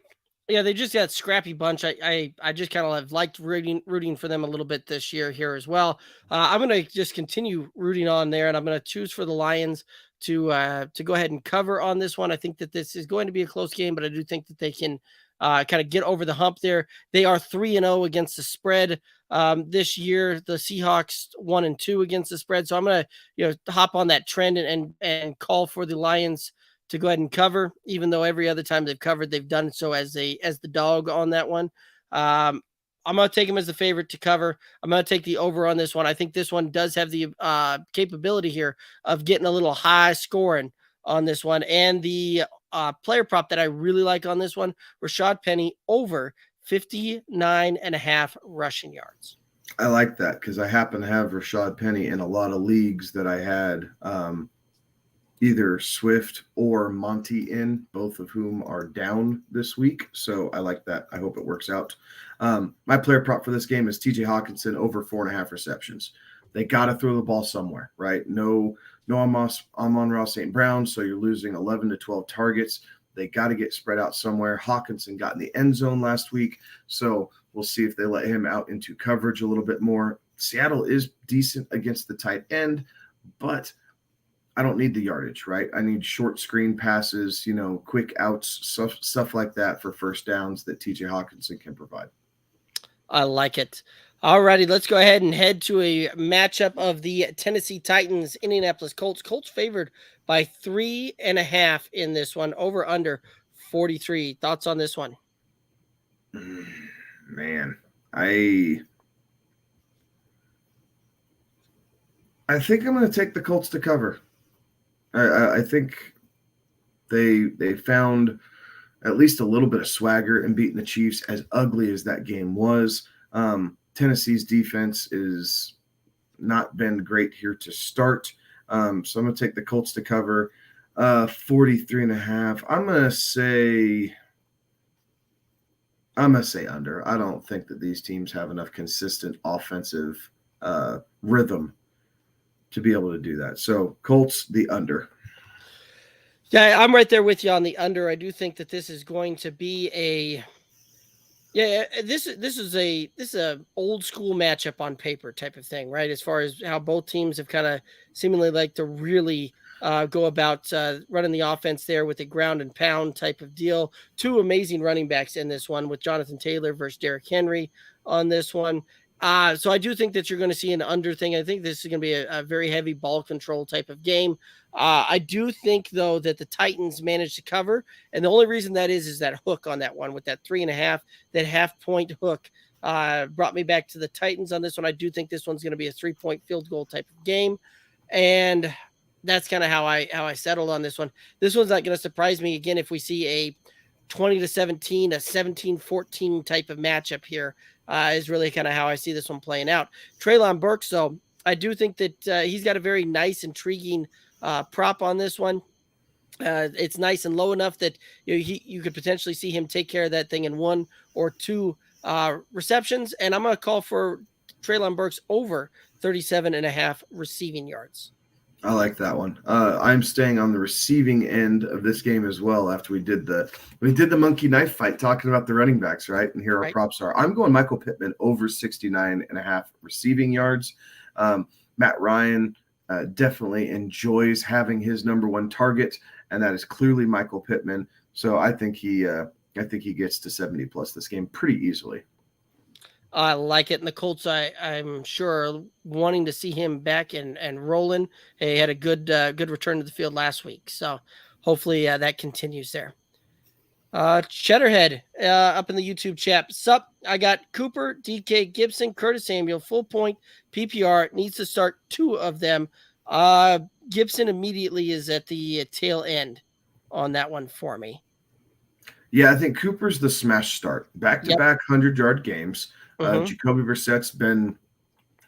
Speaker 2: they just got scrappy bunch. I just kind of have liked rooting for them a little bit this year here as well. I'm going to just continue rooting on there, and I'm going to choose for the Lions to go ahead and cover on this one. I think that this is going to be a close game, but I do think that they can kind of get over the hump there. They are 3-0 against the spread this year. The Seahawks 1-2 against the spread. So I'm going to hop on that trend and call for the Lions to go ahead and cover, even though every other time they've covered, they've done so as the dog on that one. I'm going to take them as the favorite to cover. I'm going to take the over on this one. I think this one does have the capability here of getting a little high scoring on this one. And the player prop that I really like on this one, Rashad Penny over 59.5 rushing yards.
Speaker 3: I like that because I happen to have Rashad Penny in a lot of leagues that I had either Swift or Monty in, both of whom are down this week. So I like that. I hope it works out. My player prop for this game is TJ Hawkinson over 4.5 receptions. They got to throw the ball somewhere, right? No Amon-Ra St. Brown, so you're losing 11 to 12 targets. They got to get spread out somewhere. Hawkinson got in the end zone last week, so we'll see if they let him out into coverage a little bit more. Seattle is decent against the tight end, but I don't need the yardage, right? I need short screen passes, quick outs, stuff like that for first downs that TJ Hawkinson can provide.
Speaker 2: I like it. All righty, let's go ahead and head to a matchup of the Tennessee Titans, Indianapolis Colts. Colts favored by 3.5 in this one, over under 43. Thoughts on this one?
Speaker 3: Man, I think I'm going to take the Colts to cover. I think they found at least a little bit of swagger in beating the Chiefs, as ugly as that game was. Tennessee's defense is not been great here to start. So I'm going to take the Colts to cover 43.5. I'm going to say under. I don't think that these teams have enough consistent offensive rhythm to be able to do that. So Colts, the under.
Speaker 2: Yeah, I'm right there with you on the under. I do think that this is going to be this is a old school matchup on paper type of thing, right? As far as how both teams have kind of seemingly like to really go about running the offense there with a ground and pound type of deal. Two amazing running backs in this one with Jonathan Taylor versus Derrick Henry on this one. So I do think that you're going to see an under thing. I think this is going to be a very heavy ball control type of game. I do think, though, that the Titans managed to cover. And the only reason that is that hook on that one with that 3.5, that half-point hook brought me back to the Titans on this one. I do think this one's going to be a 3-point field goal type of game. And that's kind of how I settled on this one. This one's not going to surprise me again if we see a 20-17, a 17-14 type of matchup here. Is really kind of how I see this one playing out. Treylon Burks, though, I do think that he's got a very nice, intriguing prop on this one. It's nice and low enough that you could potentially see him take care of that thing in 1 or 2 receptions. And I'm going to call for Treylon Burks over 37.5 receiving yards.
Speaker 3: I like that one. I'm staying on the receiving end of this game as well. After we did the monkey knife fight, talking about the running backs, right? And here our props are. I'm going Michael Pittman over 69.5 receiving yards. Matt Ryan definitely enjoys having his number one target, and that is clearly Michael Pittman. So I think he gets to 70 plus this game pretty easily.
Speaker 2: I like it. And the Colts, I'm sure, wanting to see him back and rolling. He had a good return to the field last week. So hopefully that continues there. Cheddarhead up in the YouTube chat. Sup, I got Cooper, DK, Gibson, Curtis Samuel, full point, PPR. Needs to start 2 of them. Gibson immediately is at the tail end on that one for me.
Speaker 3: Yeah, I think Cooper's the smash start. Back-to-back 100-yard games. Jacoby Brissett's been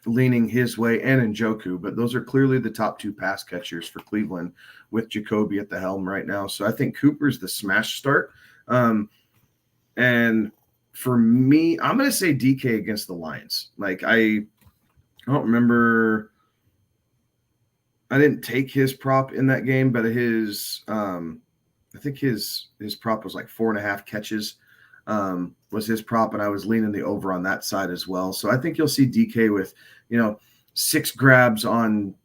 Speaker 3: leaning his way, and Njoku, but those are clearly the top 2 pass catchers for Cleveland with Jacoby at the helm right now. So I think Cooper's the smash start. And for me, I'm going to say DK against the Lions. Like I don't remember. I didn't take his prop in that game, but his I think his prop was like 4.5 catches. Was his prop, and I was leaning the over on that side as well. So I think you'll see DK with, 6 grabs on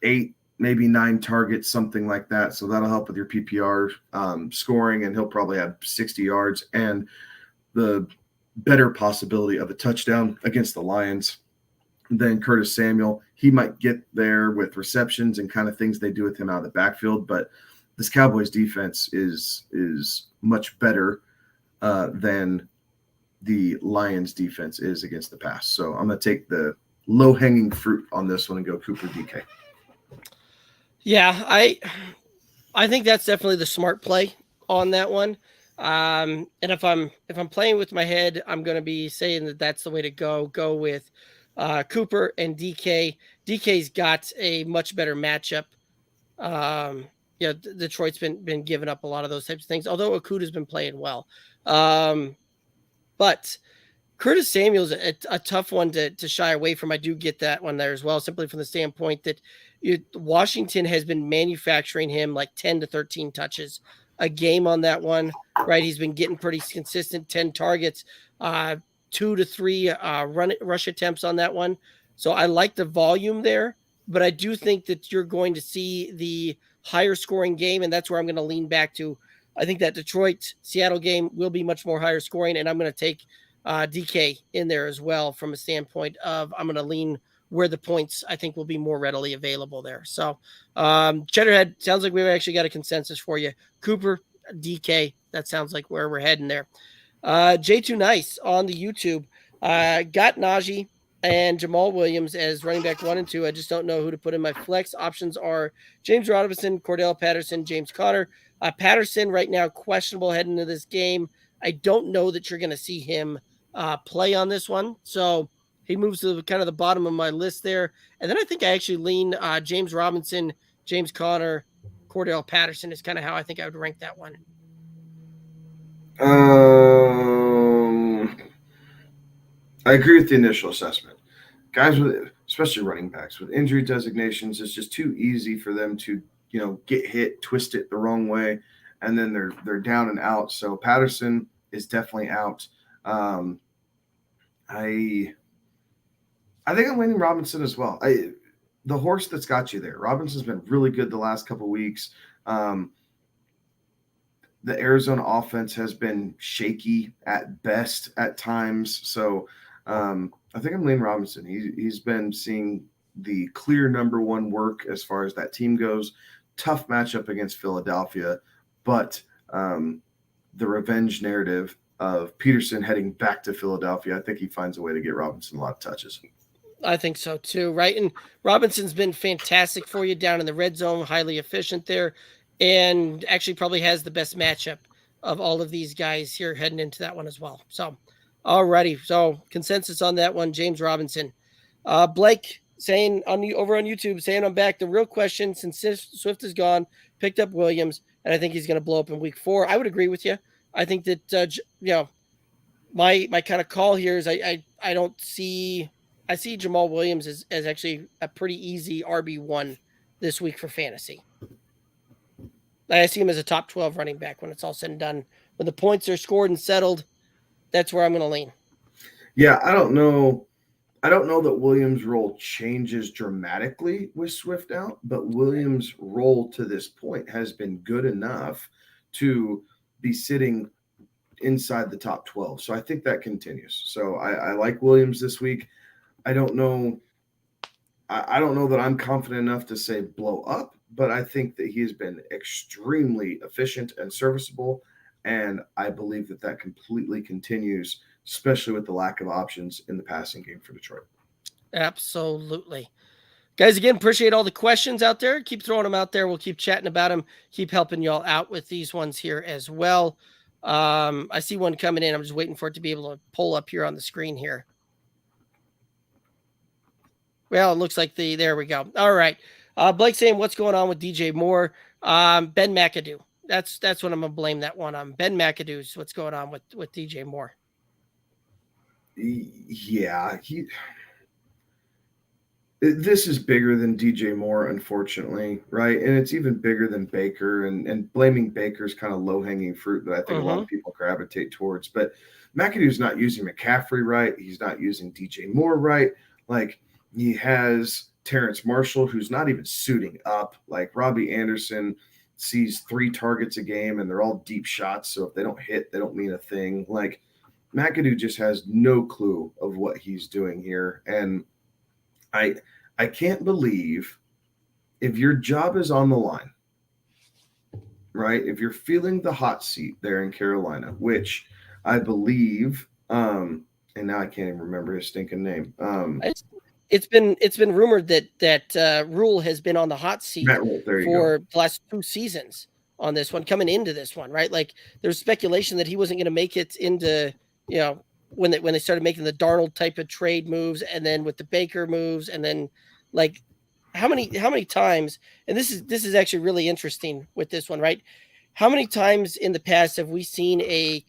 Speaker 3: 8, maybe 9 targets, something like that. So that'll help with your PPR scoring, and he'll probably have 60 yards and the better possibility of a touchdown against the Lions than Curtis Samuel. He might get there with receptions and kind of things they do with him out of the backfield, but this Cowboys defense is much better than the Lions defense is against the pass. So I'm going to take the low-hanging fruit on this one and go Cooper DK.
Speaker 2: Yeah, I think that's definitely the smart play on that one. And if I'm playing with my head, I'm going to be saying that that's the way to go. Go with Cooper and DK. DK's got a much better matchup. Detroit's been giving up a lot of those types of things, although Okuda's been playing well. But Curtis Samuel's a tough one to shy away from. I do get that one there as well, simply from the standpoint that Washington has been manufacturing him like 10 to 13 touches a game on that one, right? He's been getting pretty consistent 10 targets, 2 to 3 rush attempts on that one. So I like the volume there, but I do think that you're going to see the higher scoring game, and that's where I'm going to lean back to. I think that Detroit-Seattle game will be much more higher scoring, and I'm going to take DK in there as well from a standpoint of I'm going to lean where the points I think will be more readily available there. So Cheddarhead, sounds like we've actually got a consensus for you. Cooper, DK, that sounds like where we're heading there. J2 Nice on the YouTube got Najee and Jamal Williams as running back 1 and 2. I just don't know who to put in my flex. Options are James Robinson, Cordell Patterson, James Conner. Patterson right now questionable heading into this game. I don't know that you're going to see him play on this one. So he moves to kind of the bottom of my list there. And then I think I actually lean James Robinson, James Conner, Cordell Patterson is kind of how I think I would rank that one.
Speaker 3: I agree with the initial assessment. Guys with, especially running backs with injury designations, it's just too easy for them to, get hit, twist it the wrong way, and then they're down and out. So Patterson is definitely out. I think I'm leaning Robinson as well. The horse that's got you there. Robinson's been really good the last couple of weeks. The Arizona offense has been shaky at best at times. So I think I'm leaning Robinson. He's been seeing the clear number one work as far as that team goes. Tough matchup against Philadelphia, but the revenge narrative of Peterson heading back to Philadelphia, I think he finds a way to get Robinson a lot of touches.
Speaker 2: I think so too, right? And Robinson's been fantastic for you down in the red zone, highly efficient there, and actually probably has the best matchup of all of these guys here heading into that one as well. So, alrighty. So consensus on that one, James Robinson. Blake saying over on YouTube, saying I'm back. The real question, since Swift is gone, picked up Williams, and I think he's going to blow up in week 4. I would agree with you. I think that my kind of call here is I see Jamal Williams as actually a pretty easy RB1 this week for fantasy. I see him as a top 12 running back when it's all said and done. When the points are scored and settled, that's where I'm going to lean.
Speaker 3: Yeah, I don't know that Williams' role changes dramatically with Swift out, but Williams' role to this point has been good enough to be sitting inside the top 12. So I think that continues. So I like Williams this week. I don't know that I'm confident enough to say blow up, but I think that he has been extremely efficient and serviceable, and I believe that completely continues, especially with the lack of options in the passing game for Detroit.
Speaker 2: Absolutely. Guys, again, appreciate all the questions out there. Keep throwing them out there. We'll keep chatting about them, keep helping y'all out with these ones here as well. I see one coming in. I'm just waiting for it to be able to pull up here on the screen here. Well, it looks like there we go. All right. Blake saying, what's going on with DJ Moore? Ben McAdoo. That's what I'm going to blame that one on. Ben McAdoo's what's going on with DJ Moore.
Speaker 3: Yeah. This is bigger than DJ Moore, unfortunately, right? And it's even bigger than Baker, and blaming Baker is kind of low-hanging fruit that I think a lot of people gravitate towards. But McAdoo's not using McCaffrey right. He's not using DJ Moore right. Like, he has Terrence Marshall, who's not even suiting up. Like, Robbie Anderson sees 3 targets a game, and they're all deep shots. So if they don't hit, they don't mean a thing. Like, McAdoo just has no clue of what he's doing here. And I can't believe, if your job is on the line, right? If you're feeling the hot seat there in Carolina, which I believe, and now I can't even remember his stinking name.
Speaker 2: It's been rumored that Rule has been on the hot seat for the last 2 seasons on this one, coming into this one, right? Like, there's speculation that he wasn't going to make it into, when they started making the Darnold type of trade moves, and then with the Baker moves, and then like how many times, and this is actually really interesting with this one, right? How many times in the past have we seen a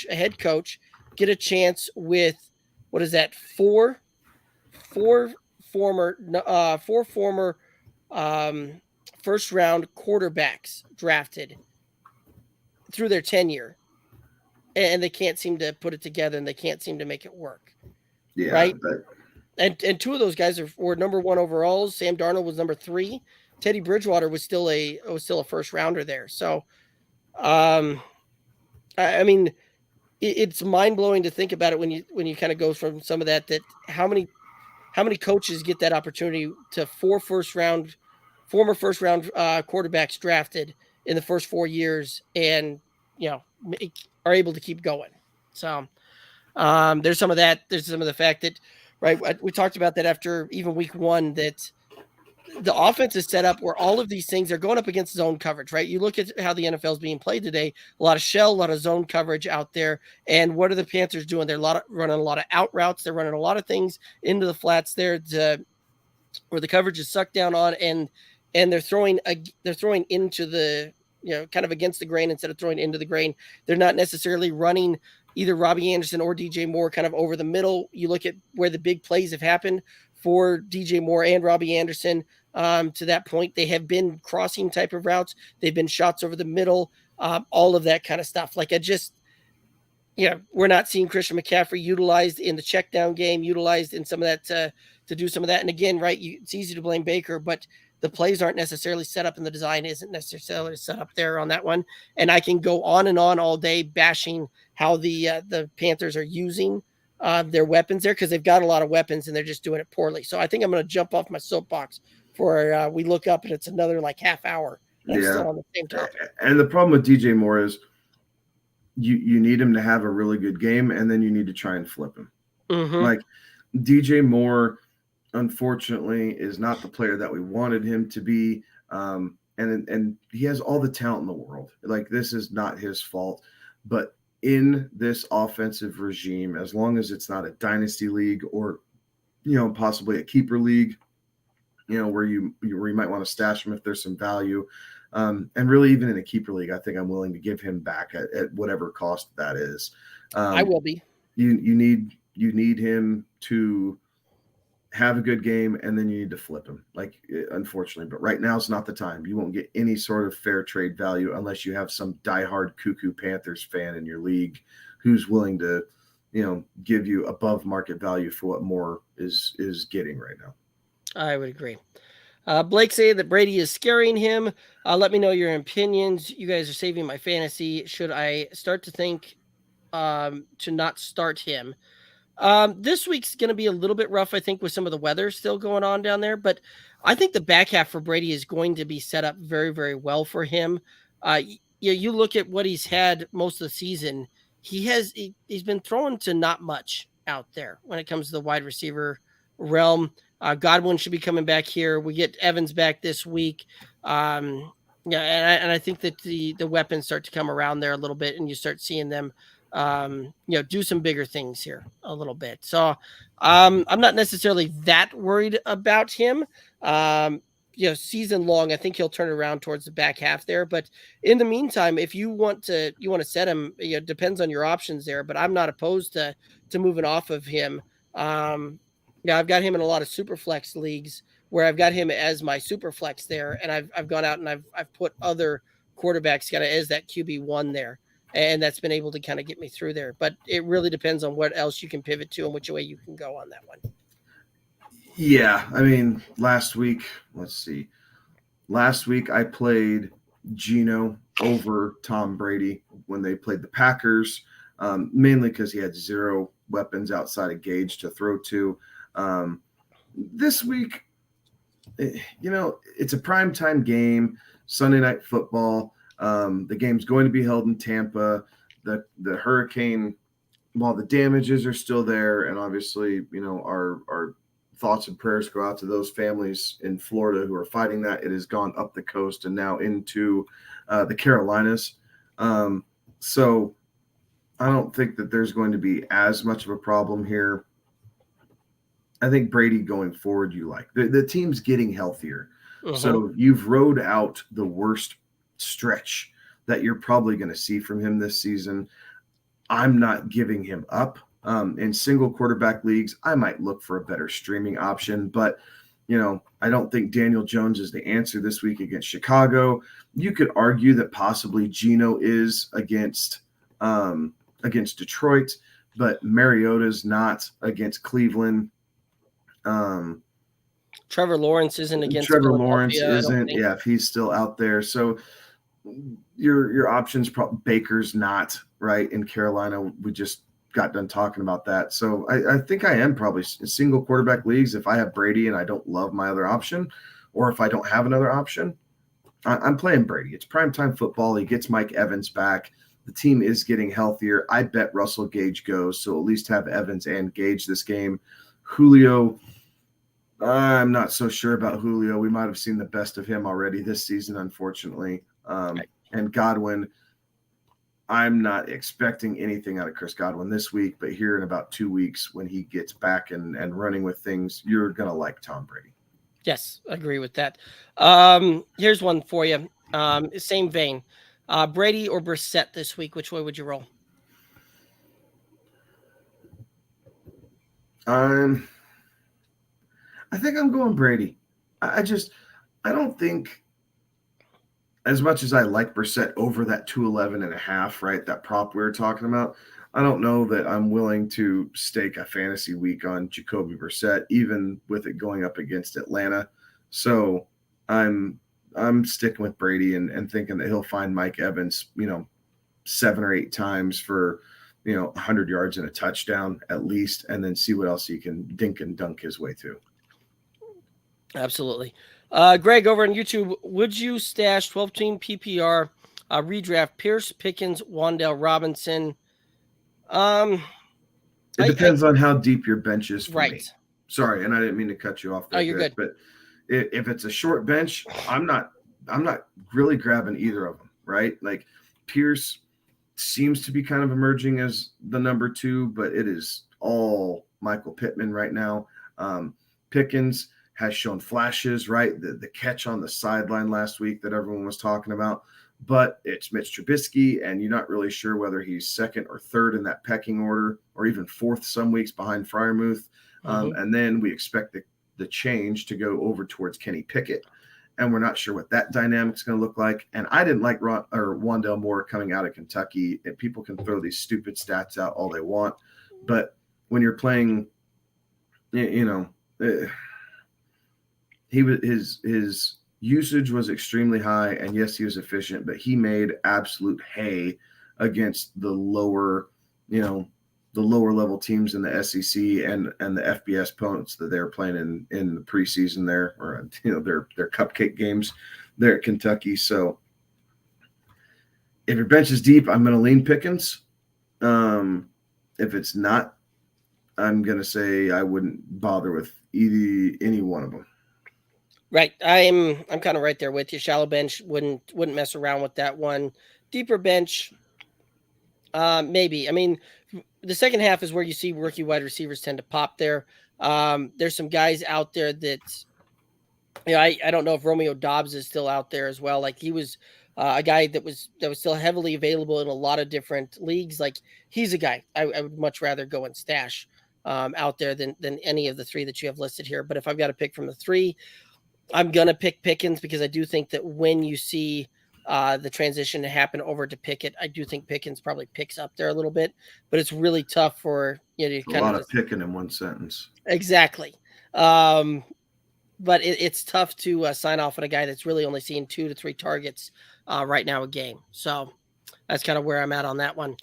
Speaker 2: head coach get a chance with, what is that, four former first round quarterbacks drafted through their tenure, and they can't seem to put it together, and they can't seem to make it work. Yeah, right. And 2 of those guys were number 1 overalls. Sam Darnold was number 3. Teddy Bridgewater was still a first rounder there. So, I mean, it's mind blowing to think about it when you kind of go from some of that how many coaches get that opportunity to 4 former first round quarterbacks drafted in the first 4 years, and are able to keep going. So there's some of that. There's some of the fact that, right, we talked about that after even week 1, that the offense is set up where all of these things are going up against zone coverage, right? You look at how the NFL is being played today, a lot of shell, a lot of zone coverage out there. And what are the Panthers doing? They're running a lot of out routes. They're running a lot of things into the flats there where the coverage is sucked down on, and they're throwing into the, kind of against the grain instead of throwing into the grain. They're not necessarily running either Robbie Anderson or DJ Moore kind of over the middle. You look at where the big plays have happened for DJ Moore and Robbie Anderson. To that point, they have been crossing type of routes. They've been shots over the middle, all of that kind of stuff. Like, we're not seeing Christian McCaffrey utilized in the check down game, utilized in some of that to do some of that. And again, right, it's easy to blame Baker, but the plays aren't necessarily set up, and the design isn't necessarily set up there on that one. And I can go on and on all day bashing how the Panthers are using their weapons there, because they've got a lot of weapons and they're just doing it poorly. So I think I'm going to jump off my soapbox for we look up and it's another like half hour. And I'm still on the same topic.
Speaker 3: And the problem with DJ Moore is you need him to have a really good game, and then you need to try and flip him.
Speaker 2: Mm-hmm.
Speaker 3: Like DJ Moore, unfortunately, is not the player that we wanted him to be. And he has all the talent in the world. Like, this is not his fault. But in this offensive regime, as long as it's not a dynasty league or, possibly a keeper league, where you might want to stash him if there's some value. And really, even in a keeper league, I think I'm willing to give him back at whatever cost that is.
Speaker 2: I will be.
Speaker 3: You need him to have a good game, and then you need to flip him, unfortunately. But right now is not the time. You won't get any sort of fair trade value unless you have some diehard Cuckoo Panthers fan in your league who's willing to, give you above market value for what Moore is getting right now. I
Speaker 2: would agree. Blake saying that Brady is scaring him. Let me know your opinions. You guys are saving my fantasy. Should I start to think to not start him? This week's going to be a little bit rough, I think, with some of the weather still going on down there. But I think the back half for Brady is going to be set up very, very well for him. You look at what he's had most of the season. He's been thrown to not much out there when it comes to the wide receiver realm. Godwin should be coming back here. We get Evans back this week. And I think that the weapons start to come around there a little bit, and you start seeing them do some bigger things here a little bit. So I'm not necessarily that worried about him. Season long, I think he'll turn around towards the back half there. But in the meantime, if you want to set him, it depends on your options there. But I'm not opposed to moving off of him. I've got him in a lot of super flex leagues where I've got him as my super flex there, and I've gone out and I've put other quarterbacks kind of as that QB1 there. And that's been able to kind of get me through there. But it really depends on what else you can pivot to and which way you can go on that one.
Speaker 3: Yeah. I mean, last week I played Geno over Tom Brady when they played the Packers, mainly because he had zero weapons outside of Gage to throw to. This week, it's a primetime game, Sunday Night Football. The game's going to be held in Tampa. The hurricane, while the damages are still there, and obviously, our thoughts and prayers go out to those families in Florida who are fighting that. It has gone up the coast and now into the Carolinas. So I don't think that there's going to be as much of a problem here. I think Brady going forward, the team's getting healthier. Uh-huh. So you've rode out the worst stretch that you're probably going to see from him this season. I'm not giving him up. In single quarterback leagues, I might look for a better streaming option, but I don't think Daniel Jones is the answer this week against Chicago. You could argue that possibly Geno is against Detroit, but Mariota's not against Cleveland.
Speaker 2: Trevor Lawrence isn't against
Speaker 3: Trevor Lawrence isn't. Yeah, if he's still out there. So your options, Baker's not right in Carolina. We just got done talking about that. So I think I am probably single quarterback leagues. If I have Brady and I don't love my other option, or if I don't have another option, I'm playing Brady. It's primetime football. He gets Mike Evans back. The team is getting healthier. I bet Russell Gage goes, so at least have Evans and Gage this game. Julio, I'm not so sure about Julio. We might have seen the best of him already this season, unfortunately. And Godwin, I'm not expecting anything out of Chris Godwin this week, but here in about 2 weeks when he gets back and running with things, you're going to like Tom Brady.
Speaker 2: Yes, I agree with that. Here's one for you. Same vein. Brady or Brissett this week, which way would you roll?
Speaker 3: I think I'm going Brady. I don't think, as much as I like Brissett over that 211.5, right, that prop we were talking about, I don't know that I'm willing to stake a fantasy week on Jacoby Brissett, even with it going up against Atlanta. So I'm sticking with Brady and thinking that he'll find Mike Evans, 7 or 8 times for, 100 yards and a touchdown at least, and then see what else he can dink and dunk his way through.
Speaker 2: Absolutely. Greg over on YouTube, would you stash 12-team PPR Redraft Pierce, Pickens, Wan'Dale Robinson.
Speaker 3: It depends on how deep your bench is for
Speaker 2: right.
Speaker 3: me. Sorry, and I didn't mean to cut you off there.
Speaker 2: Oh, you're good.
Speaker 3: But if it's a short bench, I'm not really grabbing either of them, right? Like Pierce seems to be kind of emerging as the number 2, but it is all Michael Pittman right now. Pickens has shown flashes, right? The catch on the sideline last week that everyone was talking about, but it's Mitch Trubisky, and you're not really sure whether he's second or third in that pecking order, or even fourth some weeks behind Freiermuth. And then we expect the change to go over towards Kenny Pickett, and we're not sure what that dynamic's going to look like. And I didn't like Wandale Moore coming out of Kentucky. And people can throw these stupid stats out all they want, but when you're playing, his usage was extremely high, and yes, he was efficient, but he made absolute hay against the lower level teams in the SEC and the FBS opponents that they're playing in the preseason there, or their cupcake games there at Kentucky. So if your bench is deep, I'm going to lean Pickens. If it's not, I'm going to say I wouldn't bother with any one of them.
Speaker 2: Right. I'm kind of right there with you. Shallow bench wouldn't mess around with that one. Deeper bench, maybe. I mean, the second half is where you see rookie wide receivers tend to pop there. There's some guys out there that, I don't know if Romeo Doubs is still out there as well. Like he was a guy that was still heavily available in a lot of different leagues. Like he's a guy I would much rather go and stash out there than any of the 3 that you have listed here. But if I've got to pick from the 3, I'm going to pick Pickens, because I do think that when you see the transition to happen over to Pickett, I do think Pickens probably picks up there a little bit, but it's really tough for to
Speaker 3: kind of picking in one sentence.
Speaker 2: Exactly. But it's tough to sign off on a guy that's really only seeing 2 to 3 targets right now a game. So that's kind of where I'm at on that one.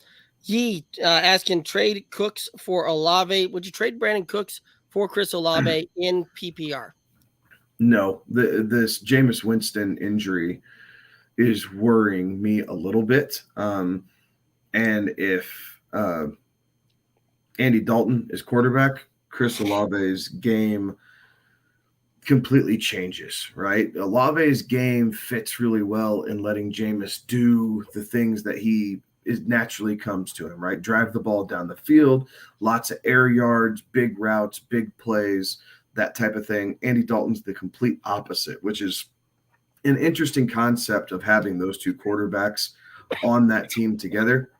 Speaker 2: Yee asking, trade Cooks for Olave. Would you trade Brandon Cooks for Chris Olave in PPR?
Speaker 3: No, this Jameis Winston injury is worrying me a little bit. And if Andy Dalton is quarterback, Chris Olave's game completely changes, right? Olave's game fits really well in letting Jameis do the things that he naturally comes to him, right? Drive the ball down the field, lots of air yards, big routes, big plays, that type of thing. Andy Dalton's the complete opposite, which is an interesting concept of having those 2 quarterbacks on that team together.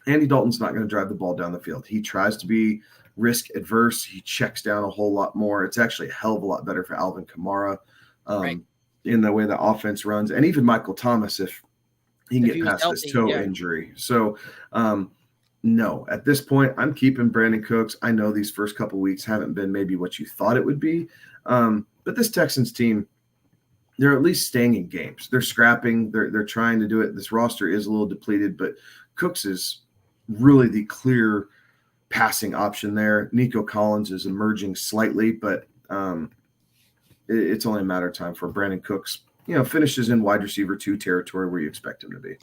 Speaker 3: Andy Dalton's not going to drive the ball down the field. He tries to be risk adverse. He checks down a whole lot more. It's actually a hell of a lot better for Alvin Kamara in the way the offense runs. And even Michael Thomas, if he can get past this toe injury. So, no, at this point, I'm keeping Brandon Cooks. I know these first couple weeks haven't been maybe what you thought it would be. But this Texans team, they're at least staying in games. They're scrapping. They're trying to do it. This roster is a little depleted, but Cooks is really the clear passing option there. Nico Collins is emerging slightly, but it's only a matter of time for Brandon Cooks, finishes in wide receiver 2 territory where you expect him to be.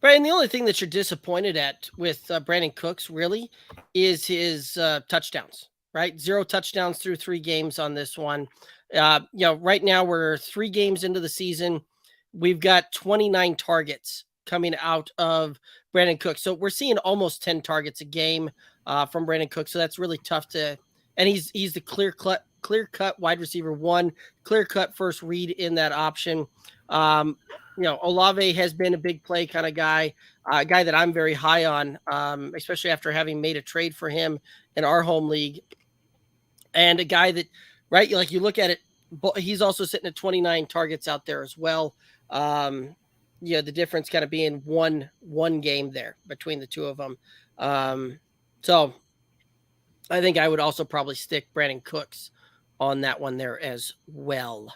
Speaker 2: Right, and the only thing that you're disappointed at with Brandon Cooks really is his touchdowns, right? 0 touchdowns through 3 games on this one. Right now we're 3 games into the season. We've got 29 targets coming out of Brandon Cooks. So we're seeing almost 10 targets a game from Brandon Cooks. So that's really tough and he's the clear-cut wide receiver 1, clear-cut first read in that option. Olave has been a big play kind of guy, a guy that I'm very high on, especially after having made a trade for him in our home league. And a guy that, right, like you look at it, he's also sitting at 29 targets out there as well. The difference kind of being one game there between the 2 of them. So I think I would also probably stick Brandon Cooks on that one there as well.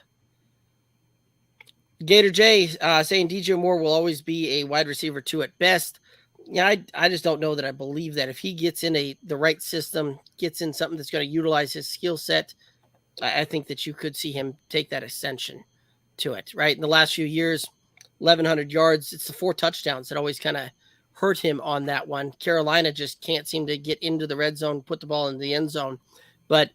Speaker 2: Gator J saying DJ Moore will always be a wide receiver 2 at best. Yeah, I just don't know that I believe that. If he gets in the right system, gets in something that's going to utilize his skill set, I think that you could see him take that ascension to it, right? In the last few years, 1,100 yards. It's the 4 touchdowns that always kind of hurt him on that one. Carolina just can't seem to get into the red zone, put the ball in the end zone. But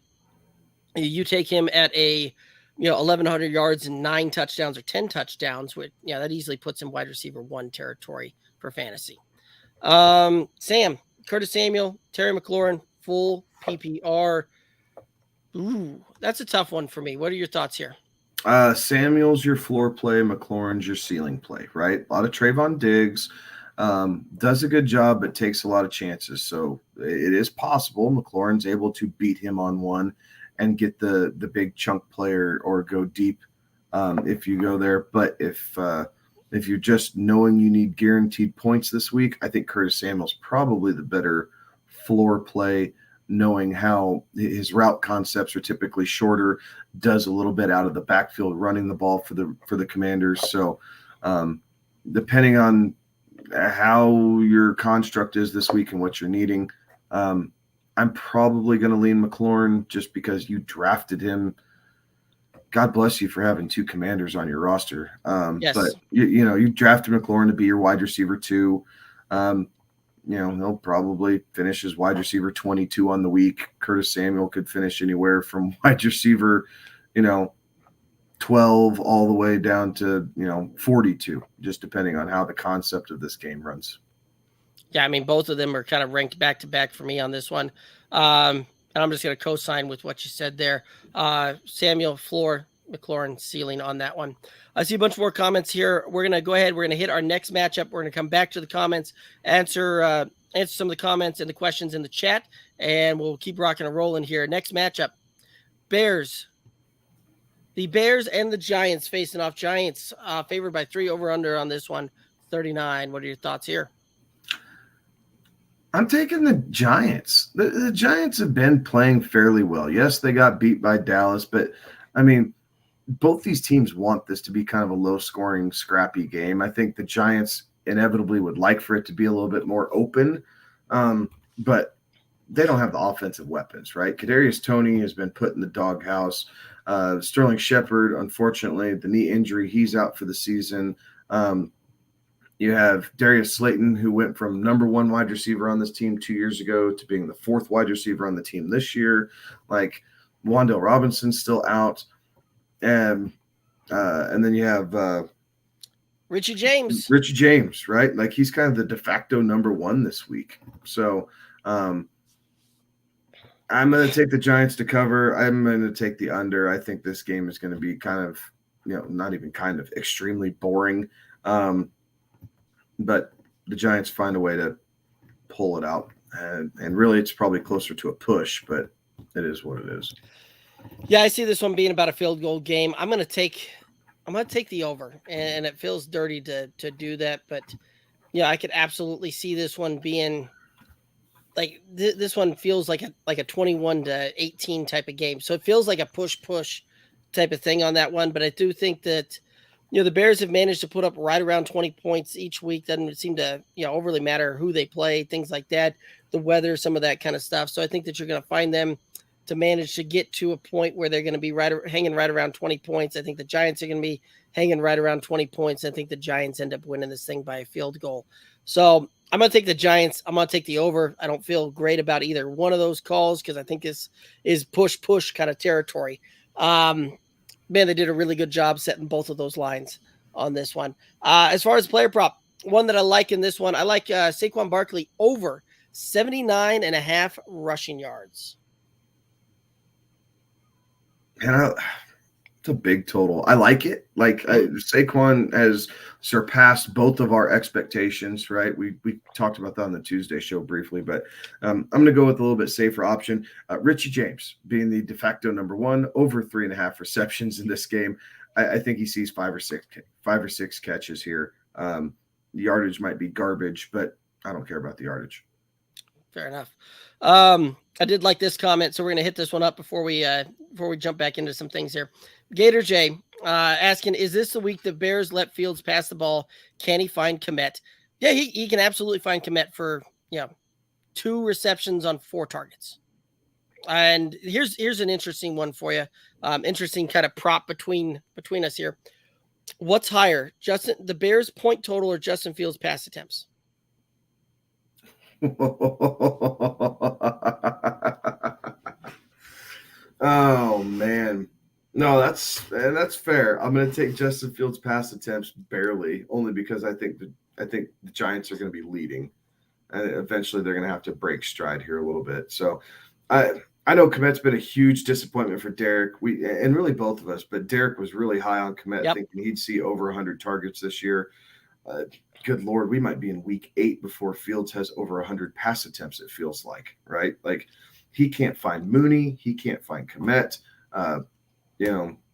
Speaker 2: you take him at a 1,100 yards and 9 touchdowns or 10 touchdowns, which that easily puts him wide receiver 1 territory for fantasy. Sam, Curtis Samuel, Terry McLaurin, full PPR. Ooh, that's a tough one for me. What are your thoughts here?
Speaker 3: Samuel's your floor play, McLaurin's your ceiling play, right? A lot of Trayvon Diggs. Does a good job, but takes a lot of chances. So it is possible McLaurin's able to beat him on one and get the big chunk player or go deep if you go there. But if you're just knowing you need guaranteed points this week, I think Curtis Samuel's probably the better floor play, knowing how his route concepts are typically shorter, does a little bit out of the backfield running the ball for the Commanders. So depending on how your construct is this week and what you're needing, I'm probably going to lean McLaurin just because you drafted him. God bless you for having 2 Commanders on your roster.
Speaker 2: Yes.
Speaker 3: But you drafted McLaurin to be your wide receiver 2. He'll probably finish as wide receiver 22 on the week. Curtis Samuel could finish anywhere from wide receiver, 12 all the way down to, 42, just depending on how the concept of this game runs.
Speaker 2: Yeah, I mean, both of them are kind of ranked back-to-back for me on this one. And I'm just going to co-sign with what you said there. Samuel, floor, McLaurin, ceiling on that one. I see a bunch more comments here. We're going to go ahead. We're going to hit our next matchup. We're going to come back to the comments, answer some of the comments and the questions in the chat, and we'll keep rocking and rolling here. Next matchup, Bears. The Bears and the Giants facing off. Giants favored by 3, over/under on this one, 39. What are your thoughts here?
Speaker 3: I'm taking the Giants. The Giants have been playing fairly well. Yes, they got beat by Dallas, but I mean, both these teams want this to be kind of a low-scoring, scrappy game. I think the Giants inevitably would like for it to be a little bit more open, but they don't have the offensive weapons, right? Kadarius Toney has been put in the doghouse. Sterling Shepard, unfortunately, the knee injury, he's out for the season. You have Darius Slayton, who went from number 1 wide receiver on this team 2 years ago to being the 4th wide receiver on the team this year. Like, Wan'Dale Robinson's still out. And then you have
Speaker 2: Richie James.
Speaker 3: Richie James, right? Like, he's kind of the de facto number 1 this week. So I'm going to take the Giants to cover. I'm going to take the under. I think this game is going to be kind of, not even kind of, extremely boring. But the Giants find a way to pull it out. And really, it's probably closer to a push, but it is what it is.
Speaker 2: Yeah, I see this one being about a field goal game. I'm going to take the over, and it feels dirty to do that. But, I could absolutely see this one being like this one feels like a 21-18 type of game. So it feels like a push type of thing on that one. But I do think that, the Bears have managed to put up right around 20 points each week. Doesn't seem to, overly matter who they play, things like that, the weather, some of that kind of stuff. So I think that you're going to find them to manage to get to a point where they're going to be hanging right around 20 points. I think the Giants are going to be hanging right around 20 points. I think the Giants end up winning this thing by a field goal. So I'm going to take the Giants. I'm going to take the over. I don't feel great about either one of those calls because I think this is push kind of territory. Man, they did a really good job setting both of those lines on this one. As far as player prop, one that I like in this one, I like Saquon Barkley over 79.5 rushing yards.
Speaker 3: And it's a big total. I like it. Like Saquon has surpassed both of our expectations, right? We talked about that on the Tuesday show briefly, but I'm going to go with a little bit safer option. Richie James being the de facto number 1, over 3.5 receptions in this game. I think he sees 5 or 6 catches here. The yardage might be garbage, but I don't care about the yardage.
Speaker 2: Fair enough. I did like this comment, so we're going to hit this one up before we jump back into some things here. Gator J asking, is this the week the Bears let Fields pass the ball? Can he find Kmet? Yeah, he can absolutely find Kmet for 2 receptions on 4 targets. And here's an interesting one for you. Interesting kind of prop between us here. What's higher, the Bears point total or Justin Fields pass attempts?
Speaker 3: Oh man, no, that's fair. I'm going to take Justin Fields pass attempts barely, only because I think the Giants are going to be leading, and eventually they're going to have to break stride here a little bit. So, I know Kmet's been a huge disappointment for Derek. And really both of us, but Derek was really high on Kmet, thinking he'd see over 100 targets this year. Good Lord, we might be in week 8 before Fields has over 100 pass attempts. It feels like, right? Like he can't find Mooney, he can't find Kmet.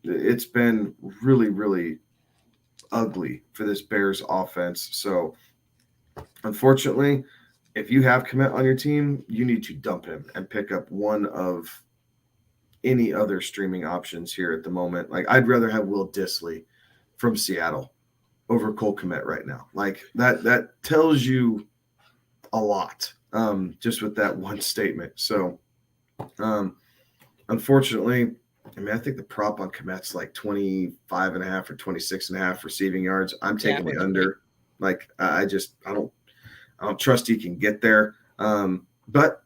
Speaker 3: It's been really, really ugly for this Bears offense. So, unfortunately, if you have Kmet on your team, you need to dump him and pick up one of any other streaming options here at the moment. Like I'd rather have Will Dissly from Seattle over Cole Kmet right now. Like that tells you a lot, just with that one statement. So, unfortunately, I think the prop on Kmet's like 25.5 or 26.5 receiving yards. I'm taking the under. Like I don't trust he can get there. But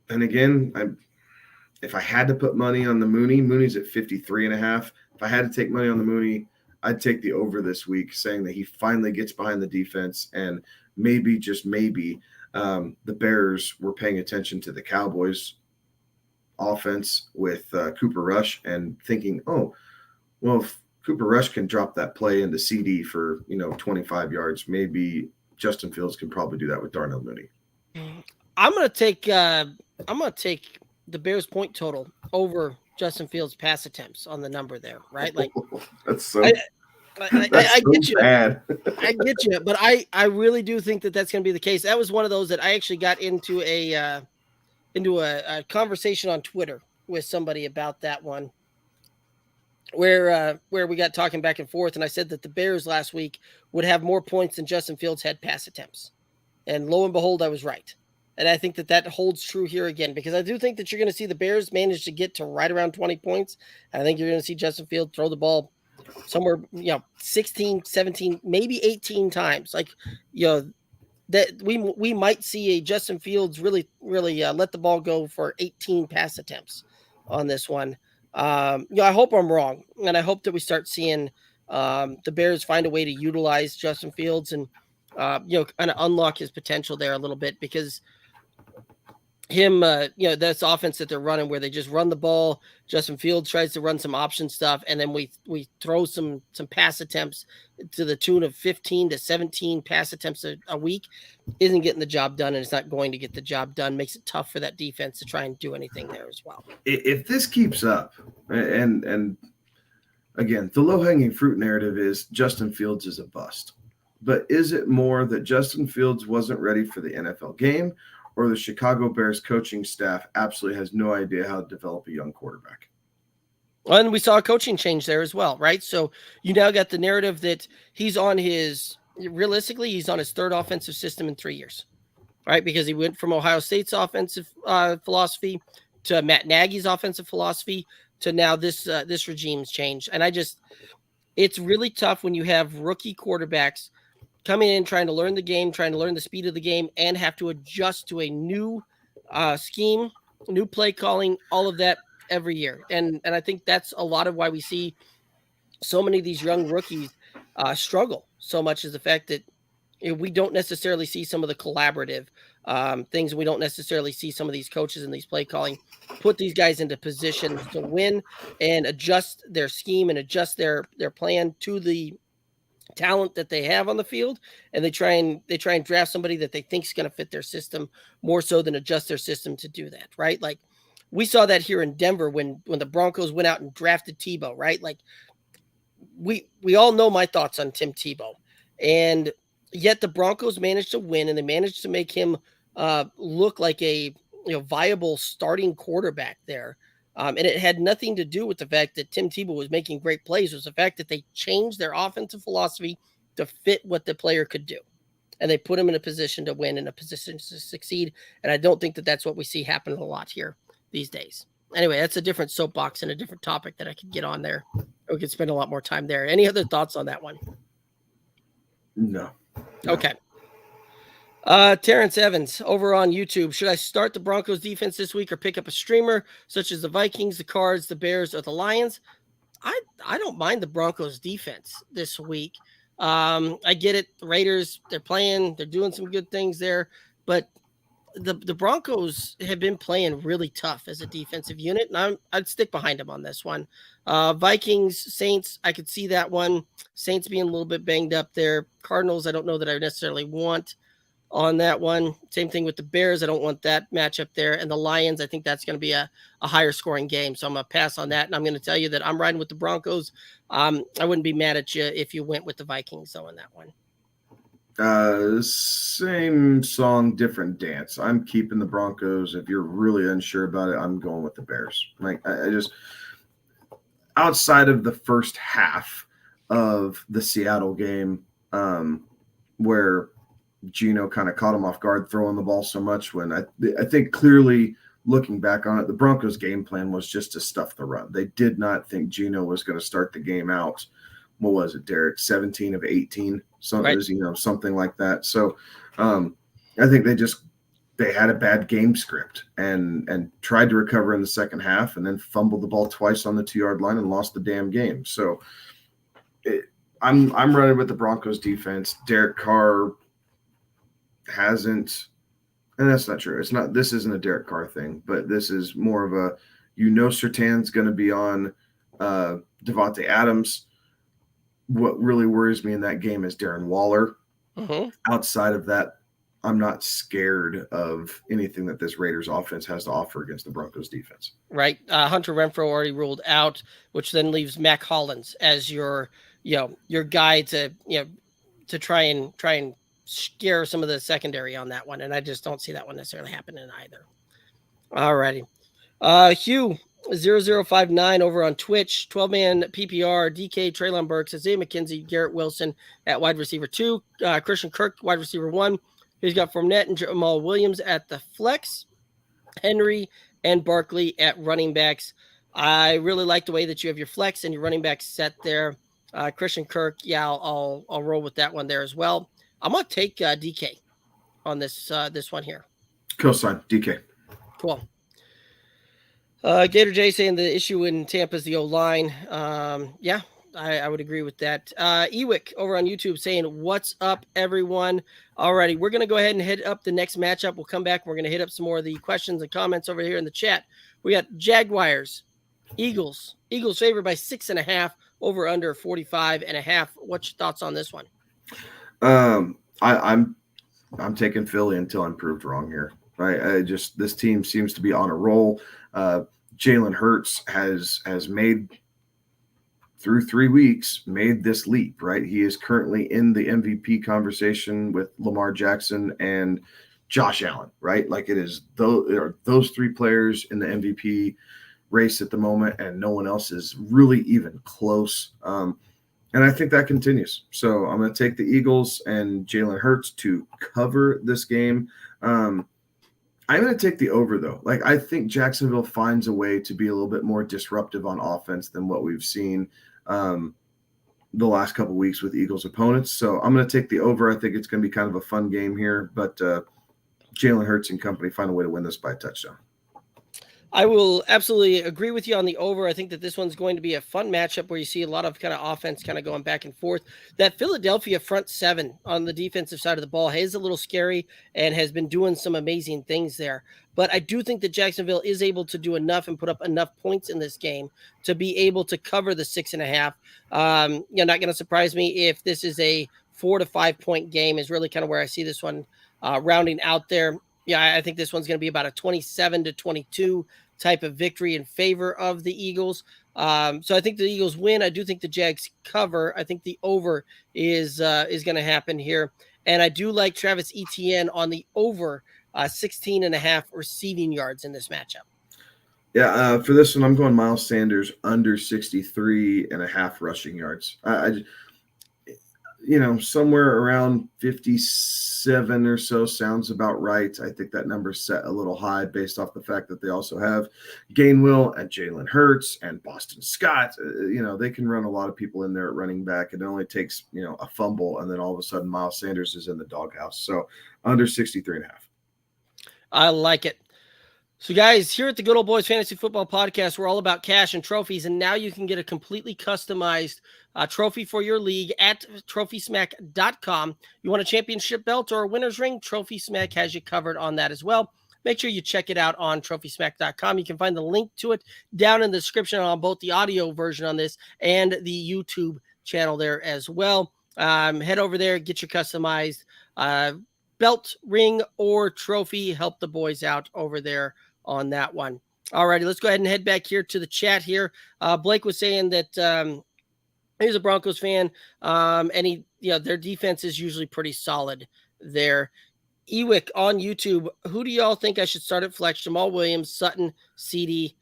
Speaker 3: then again, if I had to put money on the Mooney's at 53.5. If I had to take money on the Mooney, I'd take the over this week, saying that he finally gets behind the defense, and maybe, just maybe, the Bears were paying attention to the Cowboys offense with Cooper Rush and thinking, oh, well, if Cooper Rush can drop that play into CD for 25 yards, maybe Justin Fields can probably do that with Darnell Mooney.
Speaker 2: I'm gonna take the Bears point total over Justin Fields pass attempts on the number there, right? Like
Speaker 3: that's so.
Speaker 2: I get you.
Speaker 3: Bad.
Speaker 2: I get you, but I really do think that that's going to be the case. That was one of those that I actually got into a conversation on Twitter with somebody about that one, where we got talking back and forth, and I said that the Bears last week would have more points than Justin Fields had pass attempts, and lo and behold, I was right. And I think that holds true here again, because I do think that you're going to see the Bears manage to get to right around 20 points. I think you're going to see Justin Fields throw the ball somewhere, 16, 17, maybe 18 times. Like, that we might see a Justin Fields really, really let the ball go for 18 pass attempts on this one. I hope I'm wrong, and I hope that we start seeing the Bears find a way to utilize Justin Fields and kind of unlock his potential there a little bit, because him, that's offense that they're running where they just run the ball. Justin Fields tries to run some option stuff, and then we throw some pass attempts to the tune of 15 to 17 pass attempts a week. Isn't getting the job done, and it's not going to get the job done. Makes it tough for that defense to try and do anything there as well.
Speaker 3: If this keeps up, and again, the low-hanging fruit narrative is Justin Fields is a bust. But is it more that Justin Fields wasn't ready for the NFL game, or the Chicago Bears coaching staff absolutely has no idea how to develop a young quarterback?
Speaker 2: And we saw a coaching change there as well, right? So you now got the narrative that he's on his third offensive system in 3 years, right? Because he went from Ohio State's offensive philosophy to Matt Nagy's offensive philosophy to now this regime's changed. And it's really tough when you have rookie quarterbacks coming in, trying to learn the game, trying to learn the speed of the game, and have to adjust to a new scheme, new play calling, all of that every year. And I think that's a lot of why we see so many of these young rookies struggle so much, is the fact that we don't necessarily see some of the collaborative things. We don't necessarily see some of these coaches and these play calling put these guys into positions to win and adjust their scheme and adjust their plan to the talent that they have on the field, and they try and draft somebody that they think is going to fit their system more so than adjust their system to do that, right? Like we saw that here in Denver when the Broncos went out and drafted Tebow, right? Like we all know my thoughts on Tim Tebow, and yet the Broncos managed to win, and they managed to make him look like a viable starting quarterback there. And it had nothing to do with the fact that Tim Tebow was making great plays. It was the fact that they changed their offensive philosophy to fit what the player could do. And they put him in a position to win, in a position to succeed. And I don't think that that's what we see happen a lot here these days. Anyway, that's a different soapbox and a different topic that I could get on there we could spend a lot more time there. Any other thoughts on that one?
Speaker 3: No.
Speaker 2: Okay. Terrence Evans over on YouTube. Should I start the Broncos defense this week or pick up a streamer such as the Vikings, the Cards, the Bears, or the Lions? I don't mind the Broncos defense this week. I get it. The Raiders, they're doing some good things there, but the Broncos have been playing really tough as a defensive unit, and I'd stick behind them on this one. Vikings, Saints, I could see that one. Saints being a little bit banged up there. Cardinals, I don't know that I necessarily want on that one. Same thing with the Bears. I don't want that matchup there. And the Lions, I think that's going to be a higher scoring game. So I'm going to pass on that. And I'm going to tell you that I'm riding with the Broncos. I wouldn't be mad at you if you went with the Vikings though in that one.
Speaker 3: Same song, different dance. I'm keeping the Broncos. If you're really unsure about it, I'm going with the Bears. Like I just, outside of the first half of the Seattle game, where Geno kind of caught him off guard throwing the ball so much, when I think clearly looking back on it, the Broncos game plan was just to stuff the run. They did not think Geno was going to start the game out. What was it, Derek? 17 of 18, something, right. Something like that. So I think they had a bad game script and tried to recover in the second half and then fumbled the ball twice on the 2-yard line and lost the damn game. So I'm running with the Broncos defense. Derek Carr hasn't, and that's not true. This isn't a Derek Carr thing, but this is more of a, Surtain's going to be on Devontae Adams. What really worries me in that game is Darren Waller. Mm-hmm. Outside of that, I'm not scared of anything that this Raiders offense has to offer against the Broncos defense.
Speaker 2: Right. Hunter Renfrow already ruled out, which then leaves Mac Hollins as your guy to try and scare some of the secondary on that one. And I just don't see that one necessarily happening either. All righty. Hugh 0059 over on Twitch, 12-man PPR, DK, Treylon Burks, Isaiah McKenzie, Garrett Wilson at wide receiver 2, Christian Kirk, wide receiver 1. He's got Fournette and Jamal Williams at the flex, Henry and Barkley at running backs. I really like the way that you have your flex and your running backs set there. Christian Kirk, I'll roll with that one there as well. I'm going to take DK on this one here.
Speaker 3: Cosign, DK.
Speaker 2: Cool. Gator J saying the issue in Tampa is the O-line. I would agree with that. Ewick over on YouTube saying, what's up, everyone? Alrighty, we're going to go ahead and hit up the next matchup. We'll come back. We're going to hit up some more of the questions and comments over here in the chat. We got Jaguars, Eagles. Eagles favored by 6.5, over under 45.5. What's your thoughts on this one?
Speaker 3: I'm taking Philly until I'm proved wrong here. Right? This team seems to be on a roll. Jalen Hurts has made through 3 weeks made this leap. Right, he is currently in the MVP conversation with Lamar Jackson and Josh Allen. Right, like it is those 3 players in the MVP race at the moment, and no one else is really even close. And I think that continues. So I'm going to take the Eagles and Jalen Hurts to cover this game. I'm going to take the over, though. Like, I think Jacksonville finds a way to be a little bit more disruptive on offense than what we've seen the last couple of weeks with Eagles opponents. So I'm going to take the over. I think it's going to be kind of a fun game here. But Jalen Hurts and company find a way to win this by a touchdown.
Speaker 2: I will absolutely agree with you on the over. I think that this one's going to be a fun matchup where you see a lot of kind of offense kind of going back and forth. That Philadelphia front 7 on the defensive side of the ball is a little scary and has been doing some amazing things there. But I do think that Jacksonville is able to do enough and put up enough points in this game to be able to cover the 6.5. Not going to surprise me if this is a 4 to 5 point game is really kind of where I see this one rounding out there. Yeah, I think this one's going to be about a 27 to 22 type of victory in favor of the Eagles. So I think the Eagles win. I do think the Jags cover. I think the over is going to happen here. And I do like Travis Etienne on the over 16.5 receiving yards in this matchup.
Speaker 3: Yeah, for this one, I'm going Miles Sanders under 63.5 rushing yards. somewhere around 57 or so sounds about right. I think that number's set a little high based off the fact that they also have Gainwell and Jalen Hurts and Boston Scott. They can run a lot of people in there at running back. It only takes, a fumble, and then all of a sudden Miles Sanders is in the doghouse. So under 63.5.
Speaker 2: I like it. So, guys, here at the Good Old Boys Fantasy Football Podcast, we're all about cash and trophies, and now you can get a completely customized trophy for your league at TrophySmack.com. You want a championship belt or a winner's ring? Trophy Smack has you covered on that as well. Make sure you check it out on TrophySmack.com. You can find the link to it down in the description on both the audio version on this and the YouTube channel there as well. Head over there, get your customized belt, ring, or trophy. Help the boys out over there on that one. All righty, let's go ahead and head back here to the chat here. Blake was saying that he's a Broncos fan, and their defense is usually pretty solid there. Ewick on YouTube, who do y'all think I should start at flex? Jamal Williams, Sutton, CD.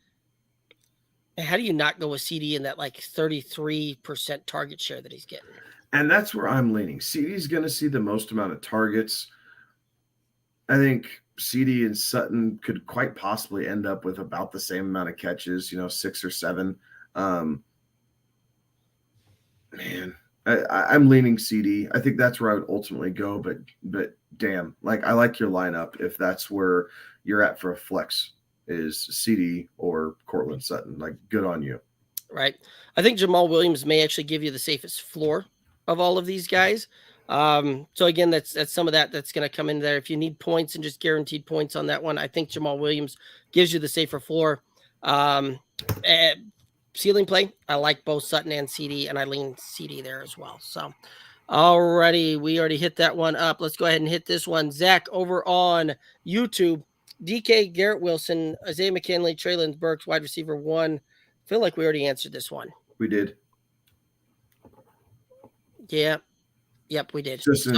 Speaker 2: How do you not go with CD in that 33% target share that he's getting?
Speaker 3: And that's where I'm leaning. CD's going to see the most amount of targets. I think CD and Sutton could quite possibly end up with about the same amount of catches, 6 or 7. I'm leaning CD. I think that's where I would ultimately go, but damn, I like your lineup if that's where you're at for a flex is CD or Cortland Sutton. Good on you.
Speaker 2: Right. I think Jamal Williams may actually give you the safest floor of all of these guys. So again, that's some of that's going to come in there. If you need points and just guaranteed points on that one, I think Jamal Williams gives you the safer floor. Ceiling play, I like both Sutton and CD, and I lean CD there as well. So, alrighty, we already hit that one up. Let's go ahead and hit this one. Zach over on YouTube, DK, Garrett Wilson, Isaiah McKinley, Traylon Burks, wide receiver 1. I feel like we already answered this one.
Speaker 3: We did.
Speaker 2: Yeah. Yep, we did.
Speaker 3: Just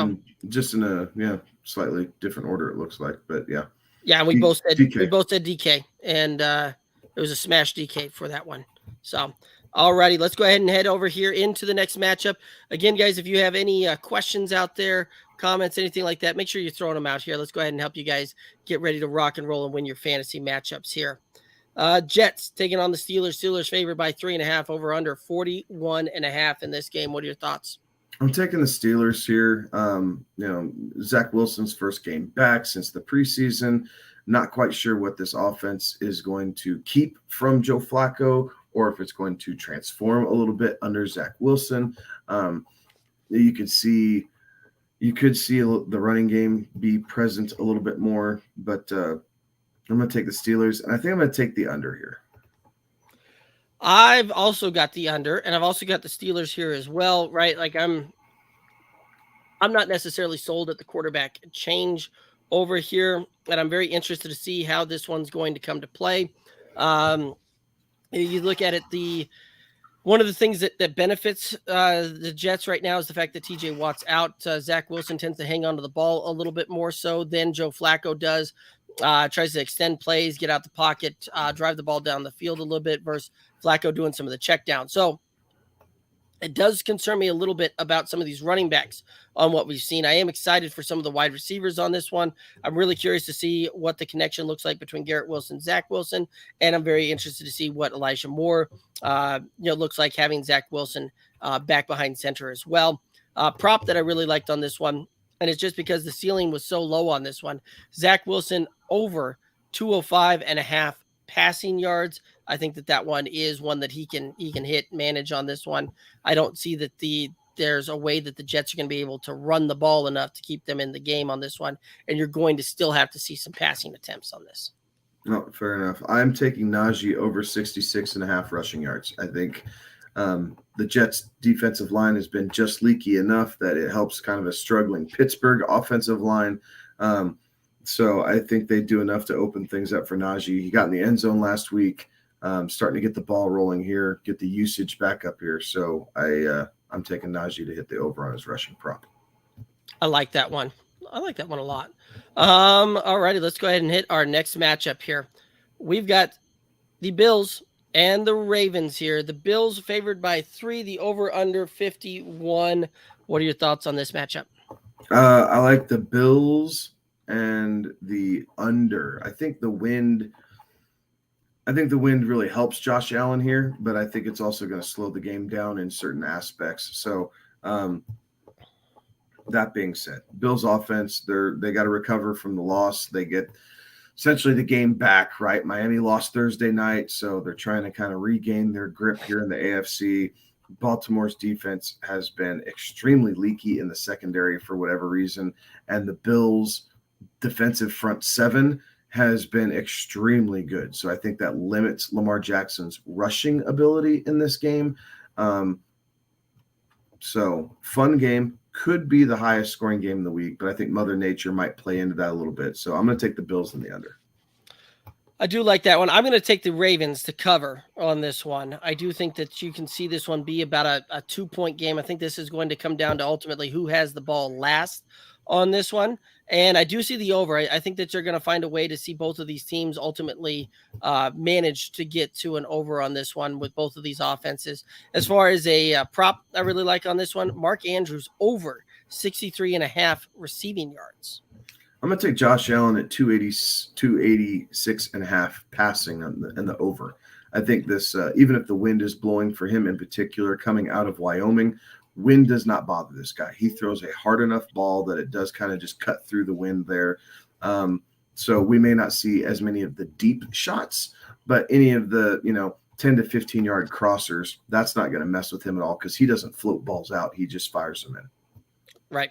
Speaker 3: in a slightly different order, it looks like, but yeah.
Speaker 2: Yeah, and we both said DK, and it was a smash DK for that one. So, all righty, let's go ahead and head over here into the next matchup. Again, guys, if you have any questions out there, comments, anything like that, make sure you're throwing them out here. Let's go ahead and help you guys get ready to rock and roll and win your fantasy matchups here. Jets taking on the Steelers. Steelers favored by 3.5, over under 41.5 in this game. What are your thoughts?
Speaker 3: I'm taking the Steelers here. Zach Wilson's first game back since the preseason. Not quite sure what this offense is going to keep from Joe Flacco or if it's going to transform a little bit under Zach Wilson. You could see the running game be present a little bit more, but I'm going to take the Steelers, and I think I'm going to take the under here.
Speaker 2: I've also got the under, and I've also got the Steelers here as well, right? I'm not necessarily sold at the quarterback change over here, and I'm very interested to see how this one's going to come to play. You look at it, one of the things that benefits the Jets right now is the fact that TJ Watt's out. Zach Wilson tends to hang on to the ball a little bit more so than Joe Flacco does. Tries to extend plays, get out the pocket, drive the ball down the field a little bit versus Flacco doing some of the check down. So it does concern me a little bit about some of these running backs on what we've seen. I am excited for some of the wide receivers on this one. I'm really curious to see what the connection looks like between Garrett Wilson and Zach Wilson. And I'm very interested to see what Elijah Moore, looks like having Zach Wilson back behind center as well. Prop that I really liked on this one, and it's just because the ceiling was so low on this one. Zach Wilson over 205.5 passing yards. I think that one is one that he can manage on this one. I don't see that there's a way that the Jets are going to be able to run the ball enough to keep them in the game on this one. And you're going to still have to see some passing attempts on this.
Speaker 3: No, fair enough. I'm taking Najee over 66.5 rushing yards. I think the Jets defensive line has been just leaky enough that it helps kind of a struggling Pittsburgh offensive line. So I think they do enough to open things up for Najee. He got in the end zone last week, starting to get the ball rolling here, get the usage back up here. So I'm taking Najee to hit the over on his rushing prop.
Speaker 2: I like that one. I like that one a lot. All righty, let's go ahead and hit our next matchup here. We've got the Bills And the Ravens here. The Bills favored by 3, the over under 51. What are your thoughts on this matchup?
Speaker 3: I like the Bills and the under. I think the wind really helps Josh Allen here, but I think it's also going to slow the game down in certain aspects. So, that being said, Bills offense, they got to recover from the loss. They get essentially the game back, right? Miami lost Thursday night, so they're trying to kind of regain their grip here in the AFC. Baltimore's defense has been extremely leaky in the secondary for whatever reason, and the Bills' defensive front seven has been extremely good. So I think that limits Lamar Jackson's rushing ability in this game. So fun game. Could be the highest scoring game of the week, but I think Mother Nature might play into that a little bit. So I'm going to take the Bills in the under.
Speaker 2: I do like that one. I'm going to take the Ravens to cover on this one. I do think that you can see this one be about a 2-point game. I think this is going to come down to ultimately who has the ball last on this one. And I do see the over. I think that you're going to find a way to see both of these teams ultimately manage to get to an over on this one with both of these offenses. As far as a prop I really like on this one, Mark Andrews over 63.5 receiving yards.
Speaker 3: I'm going to take Josh Allen at 286.5 passing and the over. I think this, even if the wind is blowing for him in particular, coming out of Wyoming, wind does not bother this guy. He throws a hard enough ball that it does kind of just cut through the wind there. So we may not see as many of the deep shots, but any of the, 10 to 15 yard crossers, that's not going to mess with him at all because he doesn't float balls out. He just fires them in.
Speaker 2: Right.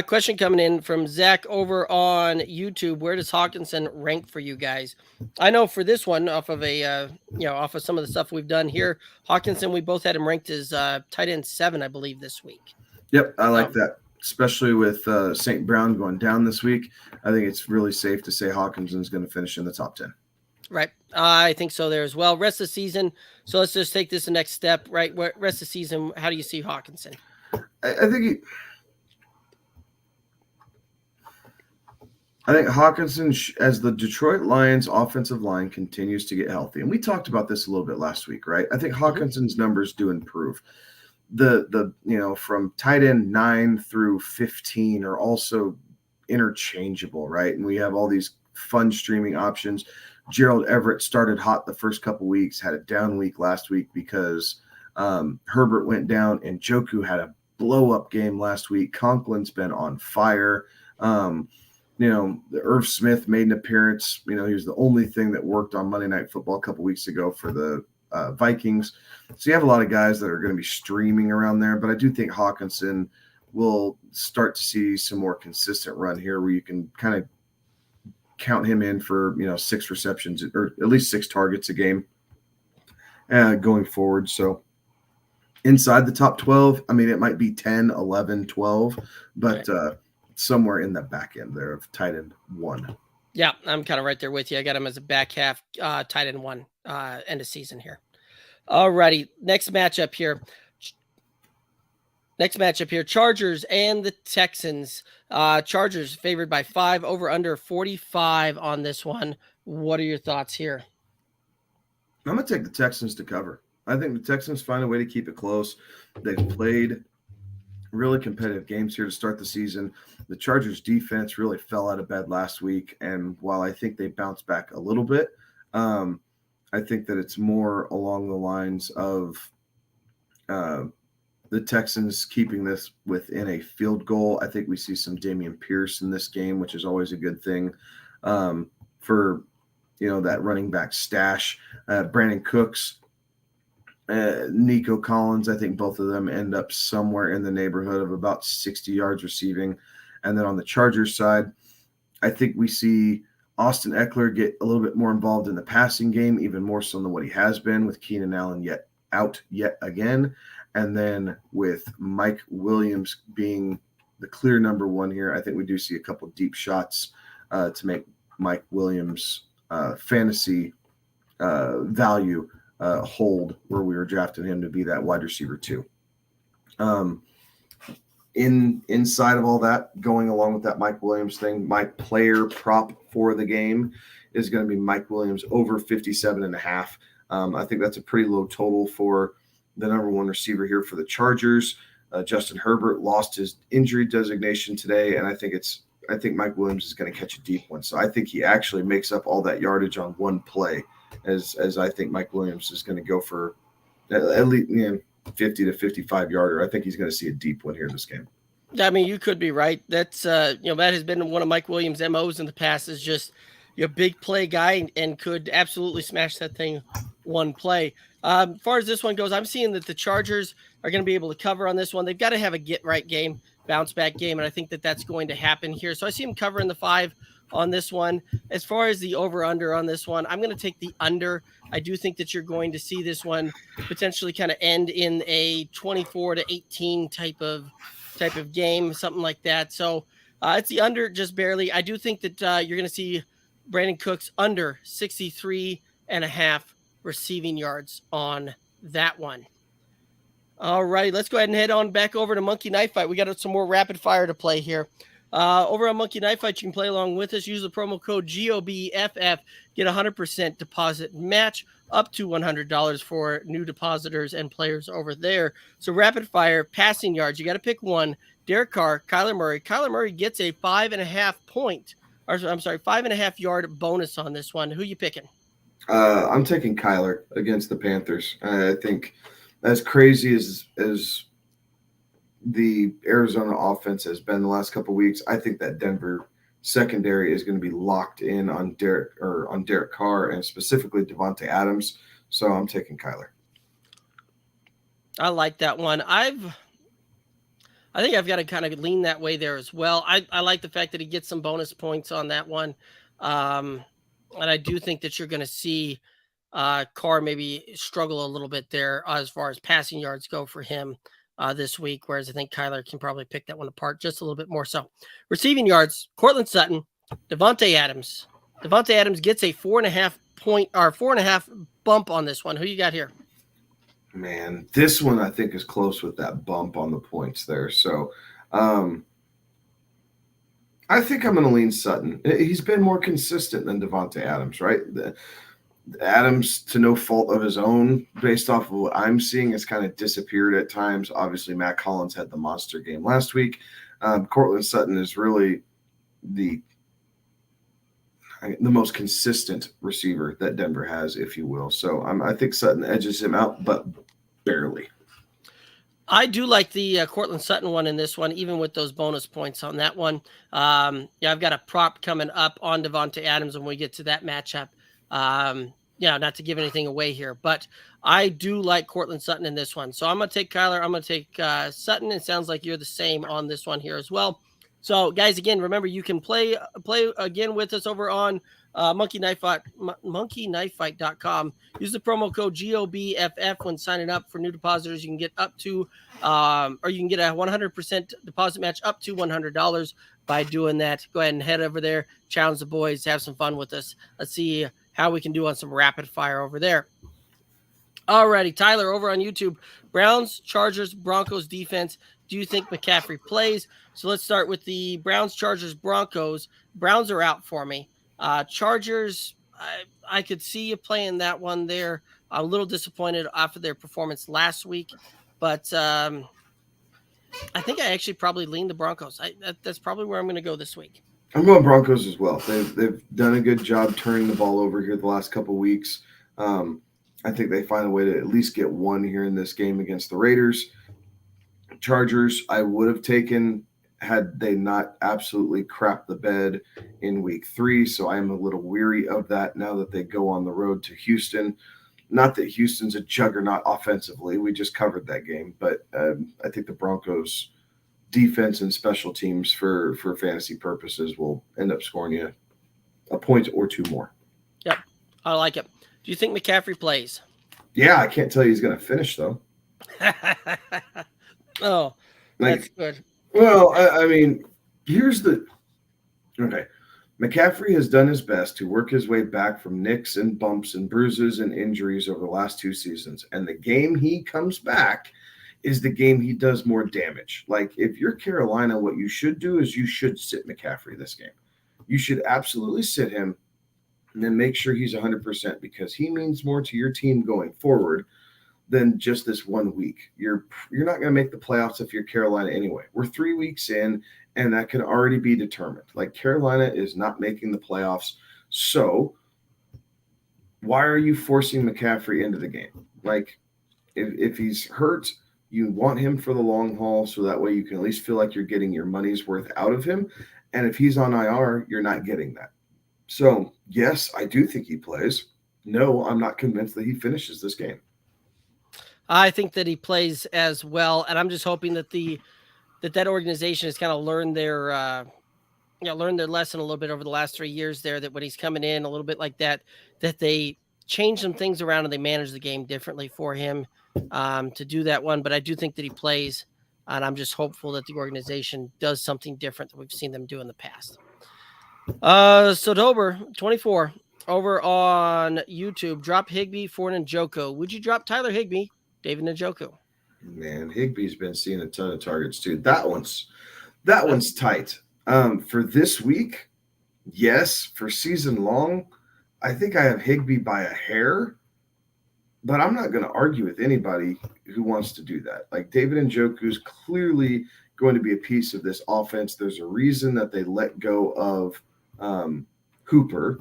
Speaker 2: Question coming in from Zach over on YouTube. Where does Hawkinson rank for you guys? I know for this one, off of off of some of the stuff we've done here, Hawkinson, we both had him ranked as tight end 7, I believe, this week.
Speaker 3: Yep, I like that, especially with St. Brown going down this week. I think it's really safe to say Hawkinson is going to finish in the top 10.
Speaker 2: Right. I think so there as well. Rest of the season. So let's just take this the next step, right? Rest of the season, how do you see Hawkinson?
Speaker 3: I think Hawkinson, as the Detroit Lions offensive line continues to get healthy, and we talked about this a little bit last week, right? I think Hawkinson's numbers do improve. The from tight end 9 through 15 are also interchangeable, right? And we have all these fun streaming options. Gerald Everett started hot the first couple weeks, had a down week last week because Herbert went down, and Njoku had a blow-up game last week. Conklin's been on fire. The Irv Smith made an appearance. He was the only thing that worked on Monday Night Football a couple weeks ago for the Vikings. So you have a lot of guys that are going to be streaming around there, but I do think Hawkinson will start to see some more consistent run here where you can kind of count him in for, 6 receptions or at least 6 targets a game going forward. So inside the top 12, it might be 10, 11, 12, but somewhere in the back end there of tight end 1.
Speaker 2: Yeah, I'm kind of right there with you. I got him as a back half tight end 1 end of season here. All righty. Next matchup here. Chargers and the Texans. Chargers favored by 5, over under 45 on this one. What are your thoughts here?
Speaker 3: I'm going to take the Texans to cover. I think the Texans find a way to keep it close. They've played really competitive games here to start the season. The Chargers defense really fell out of bed last week. And while I think they bounced back a little bit, I think that it's more along the lines of the Texans keeping this within a field goal. I think we see some Dameon Pierce in this game, which is always a good thing for, that running back stash. Brandon Cooks, Nico Collins, I think both of them end up somewhere in the neighborhood of about 60 yards receiving. And then on the Chargers side, I think we see Austin Eckler get a little bit more involved in the passing game, even more so than what he has been, with Keenan Allen out yet again. And then with Mike Williams being the clear number 1 here, I think we do see a couple deep shots to make Mike Williams' fantasy value hold where we were drafting him to be that wide receiver 2. Inside of all that, going along with that Mike Williams thing, my player prop for the game is going to be Mike Williams over 57.5. I think that's a pretty low total for the number one receiver here for the Chargers. Justin Herbert lost his injury designation today, and I think Mike Williams is going to catch a deep one. So I think he actually makes up all that yardage on one play, as I think Mike Williams is going to go for at least 50 to 55 yarder. I think he's going to see a deep one here in this game.
Speaker 2: I mean, you could be right. That's that has been one of Mike Williams' MOs in the past, is just your big play guy and could absolutely smash that thing one play. As far as this one goes, I'm seeing that the Chargers are going to be able to cover on this one. They've got to have a get-right game, bounce-back game, and I think that that's going to happen here. So I see them covering the 5 on this one. As far as the over-under on this one, I'm going to take the under. I do think that you're going to see this one potentially kind of end in a 24-18 type of game, something like that. So it's the under just barely. I do think that you're going to see Brandon Cooks under 63.5 receiving yards on that one. All right, let's go ahead and head on back over to Monkey Knife Fight. We got some more rapid fire to play here. Over on Monkey Knife Fight, you can play along with us. Use the promo code GOBFF. Get 100% deposit match up to $100 for new depositors and players over there. So rapid fire, passing yards. You got to pick one. Derek Carr, Kyler Murray. Kyler Murray gets a 5.5 yard bonus on this one. Who you picking?
Speaker 3: I'm taking Kyler against the Panthers. I think as crazy as the Arizona offense has been the last couple of weeks, I think that Denver secondary is going to be locked in on Derek Carr and specifically Devontae Adams. So I'm taking Kyler.
Speaker 2: I like that one. I think I've got to kind of lean that way there as well. I like the fact that he gets some bonus points on that one. And I do think that you're going to see Carr maybe struggle a little bit there as far as passing yards go for him this week, whereas I think Kyler can probably pick that one apart just a little bit more so. Receiving yards, Cortland Sutton, Devontae Adams. Devontae Adams gets a 4.5 bump on this one. Who you got here?
Speaker 3: Man, this one I think is close with that bump on the points there. So I think I'm going to lean Sutton. He's been more consistent than Devontae Adams, right? Adams, to no fault of his own, based off of what I'm seeing, has kind of disappeared at times. Obviously, Matt Collins had the monster game last week. Cortland Sutton is really the most consistent receiver that Denver has, if you will. So I think Sutton edges him out, but barely.
Speaker 2: I do like the Cortland Sutton one in this one, even with those bonus points on that one. I've got a prop coming up on Devontae Adams when we get to that matchup. Not to give anything away here, but I do like Cortland Sutton in this one. So I'm going to take Kyler. I'm going to take Sutton. It sounds like you're the same on this one here as well. So guys, again, remember you can play again with us over on Monkey Knife Fight, monkeyknifefight.com. Use the promo code GOBFF when signing up for new depositors. You can get up to, or you can get a 100% deposit match up to $100 by doing that. Go ahead and head over there, challenge the boys, have some fun with us. Let's see how we can do on some rapid fire over there. Alrighty, Tyler, over on YouTube, Browns, Chargers, Broncos defense. Do you think McCaffrey plays? So let's start with the Browns, Chargers, Broncos. Browns are out for me. Chargers, I could see you playing that one there. I'm a little disappointed after their performance last week, but I think I actually probably lean the Broncos. That's probably where I'm going to go this week.
Speaker 3: I'm going Broncos as well. They've done a good job turning the ball over here the last couple of weeks. I think they find a way to at least get one here in this game against the Raiders. Chargers, I would have taken had they not absolutely crapped the bed in week 3. So I am a little weary of that now that they go on the road to Houston. Not that Houston's a juggernaut offensively. We just covered that game. But I think the Broncos defense and special teams for fantasy purposes will end up scoring you a point or two more.
Speaker 2: Yep, I like it. Do you think McCaffrey plays?
Speaker 3: Yeah, I can't tell you he's going to finish, though.
Speaker 2: Oh, that's good.
Speaker 3: Well, I mean, okay. McCaffrey has done his best to work his way back from nicks and bumps and bruises and injuries over the last 2 seasons. And the game he comes back is the game he does more damage. Like, if you're Carolina, what you should do is you should sit McCaffrey this game. You should absolutely sit him and then make sure he's 100% because he means more to your team going forward than just this 1 week. You're not going to make the playoffs if you're Carolina anyway. We're 3 weeks in, and that can already be determined. Like, Carolina is not making the playoffs, so why are you forcing McCaffrey into the game? Like, if he's hurt, you want him for the long haul, so that way you can at least feel like you're getting your money's worth out of him. And if he's on IR, you're not getting that. So, yes, I do think he plays. No, I'm not convinced that he finishes this game.
Speaker 2: I think that he plays as well, and I'm just hoping that that organization has kind of learned their lesson a little bit over the last 3 years there, that when he's coming in a little bit like that they change some things around and they manage the game differently for him to do that one. But I do think that he plays, and I'm just hopeful that the organization does something different than we've seen them do in the past. Sotober 24 over on YouTube. Drop Higbee for Njoku. Would you drop Tyler Higbee, David Njoku?
Speaker 3: Man, Higbee's been seeing a ton of targets too. That one's tight. For this week, yes. For season long, I think I have Higbee by a hair, but I'm not going to argue with anybody who wants to do that. Like, David Njoku is clearly going to be a piece of this offense. There's a reason that they let go of Hooper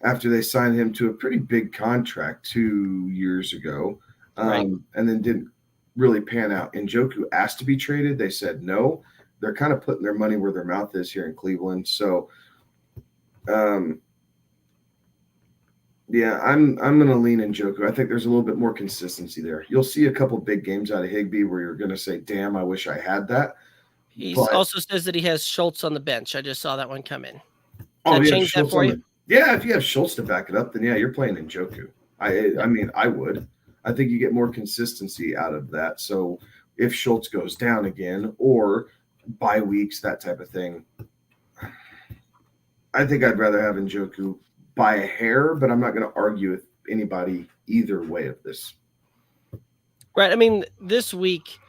Speaker 3: after they signed him to a pretty big contract 2 years ago, and then didn't really pan out. Njoku asked to be traded. They said no. They're kind of putting their money where their mouth is here in Cleveland. So, yeah, I'm going to lean Njoku. I think there's a little bit more consistency there. You'll see a couple big games out of Higbee where you're going to say, damn, I wish I had that.
Speaker 2: He also says that he has Schultz on the bench. I just saw that one come in.
Speaker 3: Change that for you? Yeah, if you have Schultz to back it up, then yeah, you're playing Njoku. I mean, I would. I think you get more consistency out of that. So if Schultz goes down again or bye weeks, that type of thing, I think I'd rather have Njoku by a hair, but I'm not going to argue with anybody either way of this.
Speaker 2: Right. I mean, this week,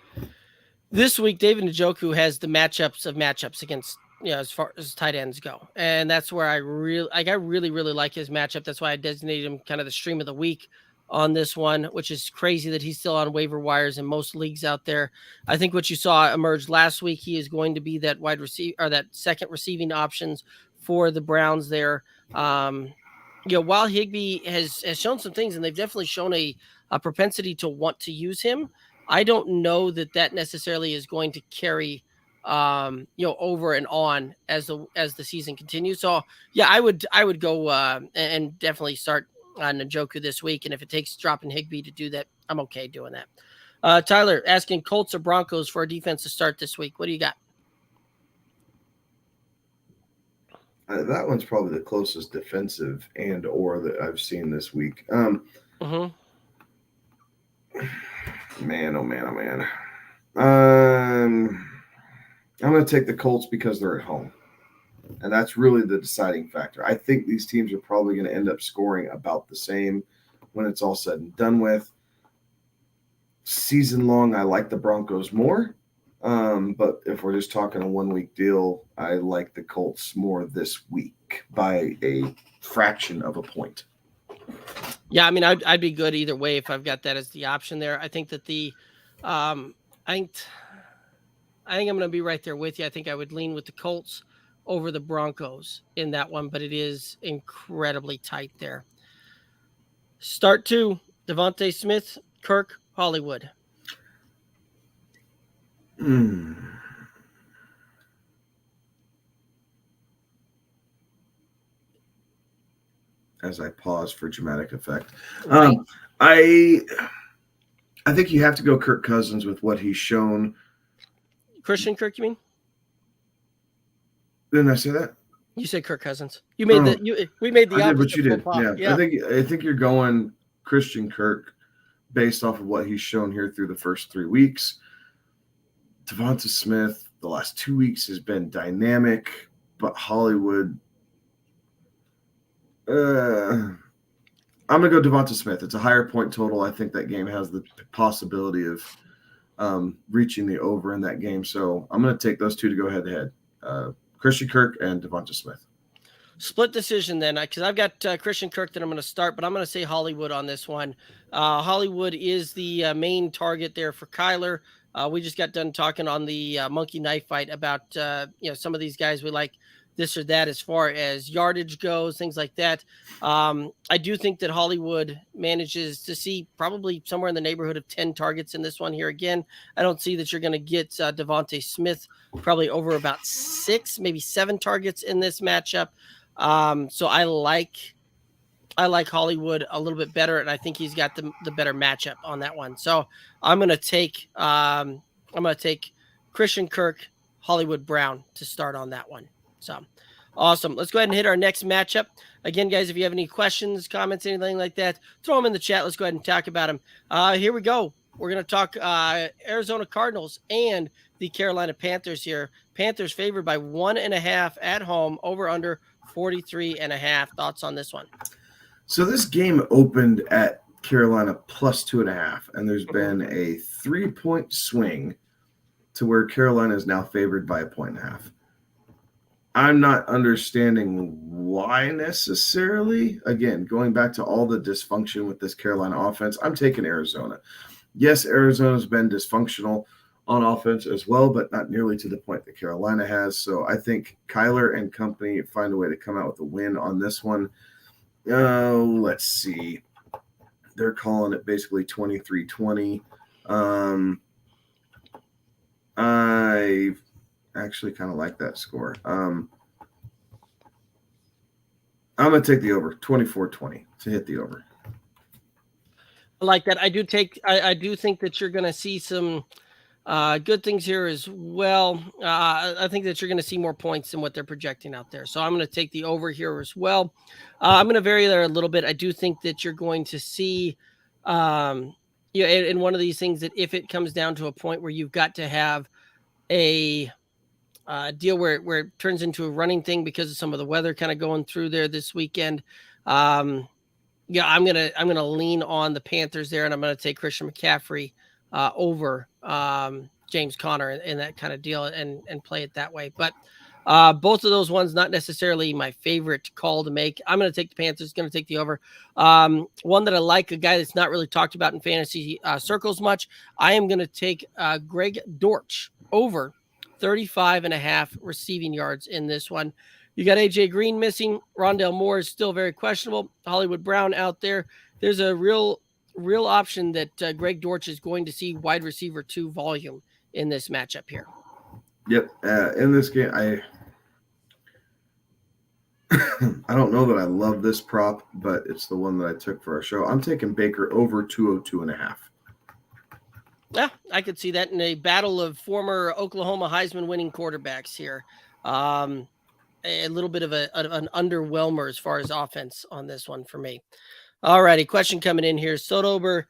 Speaker 2: David Njoku has the matchups against, as far as tight ends go. And that's where I really like his matchup. That's why I designated him kind of the stream of the week on this one, which is crazy that he's still on waiver wires in most leagues out there. I think what you saw emerge last week, he is going to be that wide receiver or that second receiving options for the Browns there. While Higbee has shown some things, and they've definitely shown a propensity to want to use him, I don't know that necessarily is going to carry, over and on as the season continues. So yeah, I would go and definitely start on Njoku this week. And if it takes dropping Higbee to do that, I'm okay doing that. Tyler asking Colts or Broncos for a defense to start this week. What do you got?
Speaker 3: That one's probably the closest defensive and or that I've seen this week. Man, oh man. I'm going to take the Colts because they're at home. And that's really the deciding factor. I think these teams are probably going to end up scoring about the same when it's all said and done with. Season long, I like the Broncos more. But if we're just talking a 1 week deal, I like the Colts more this week by a fraction of a point.
Speaker 2: Yeah, I mean, I'd be good either way if I've got that as the option there. I think that I think I'm going to be right there with you. I think I would lean with the Colts over the Broncos in that one, but it is incredibly tight there. Start 2, Devontae Smith, Kirk, Hollywood.
Speaker 3: As I pause for dramatic effect.
Speaker 2: Right.
Speaker 3: I think you have to go Kirk Cousins with what he's shown.
Speaker 2: Christian Kirk, you mean?
Speaker 3: Didn't I say that?
Speaker 2: You said Kirk Cousins. You made we made the opposite.
Speaker 3: But you did. Yeah. I think you're going Christian Kirk based off of what he's shown here through the first 3 weeks. Devonta Smith, the last 2 weeks has been dynamic, but Hollywood. I'm going to go Devonta Smith. It's a higher point total. I think that game has the possibility of reaching the over in that game. So I'm going to take those two to go head to head. Christian Kirk and Devonta Smith.
Speaker 2: split decision then, because I've got Christian Kirk that I'm going to start, but I'm going to say Hollywood on this one. Hollywood is the main target there for Kyler. We just got done talking on the monkey knife fight about some of these guys we like this or that as far as yardage goes, things like that. I do think that Hollywood manages to see probably somewhere in the neighborhood of 10 targets in this one here. Again, I don't see that you're going to get Devontae Smith probably over about 6, maybe 7 targets in this matchup. So I like Hollywood a little bit better, and I think he's got the better matchup on that one. So I'm going to take Christian Kirk, Hollywood Brown to start on that one. So awesome. Let's go ahead and hit our next matchup. Again, guys, if you have any questions, comments, anything like that, throw them in the chat. Let's go ahead and talk about them. Here we go. We're going to talk Arizona Cardinals and the Carolina Panthers here. Panthers favored by 1.5 at home, over under 43.5. Thoughts on this one?
Speaker 3: So this game opened at Carolina plus 2.5, and there's been a 3-point swing to where Carolina is now favored by 1.5. I'm not understanding why necessarily. Again, going back to all the dysfunction with this Carolina offense, I'm taking Arizona. Yes, Arizona's been dysfunctional on offense as well, but not nearly to the point that Carolina has. So I think Kyler and company find a way to come out with a win on this one. Let's see. They're calling it basically 23-20. I actually kind of like that score. I'm going to take the over, 24-20 to hit the over.
Speaker 2: I like that. I do think that you're going to see some good things here as well. I think that you're going to see more points than what they're projecting out there. So I'm going to take the over here as well. I'm going to vary there a little bit. I do think that you're going to see, in one of these things that if it comes down to a point where you've got to have a deal where it turns into a running thing because of some of the weather kind of going through there this weekend. I'm gonna lean on the Panthers there, and I'm gonna take Christian McCaffrey over James Conner in that kind of deal and play it that way. But both of those ones, not necessarily my favorite call to make. I'm going to take the Panthers, going to take the over. One that I like, a guy that's not really talked about in fantasy circles much. I am going to take Greg Dortch over 35.5 receiving yards in this one. You got AJ Green missing. Rondale Moore is still very questionable. Hollywood Brown out there. There's a real option that Greg Dortch is going to see wide receiver 2 volume in this matchup here.
Speaker 3: Yep. In this game, I don't know that I love this prop, but it's the one that I took for our show. I'm taking Baker over 202.5.
Speaker 2: Yeah, I could see that in a battle of former Oklahoma Heisman winning quarterbacks here. A little bit of an underwhelmer as far as offense on this one for me. All righty, question coming in here. Sotober,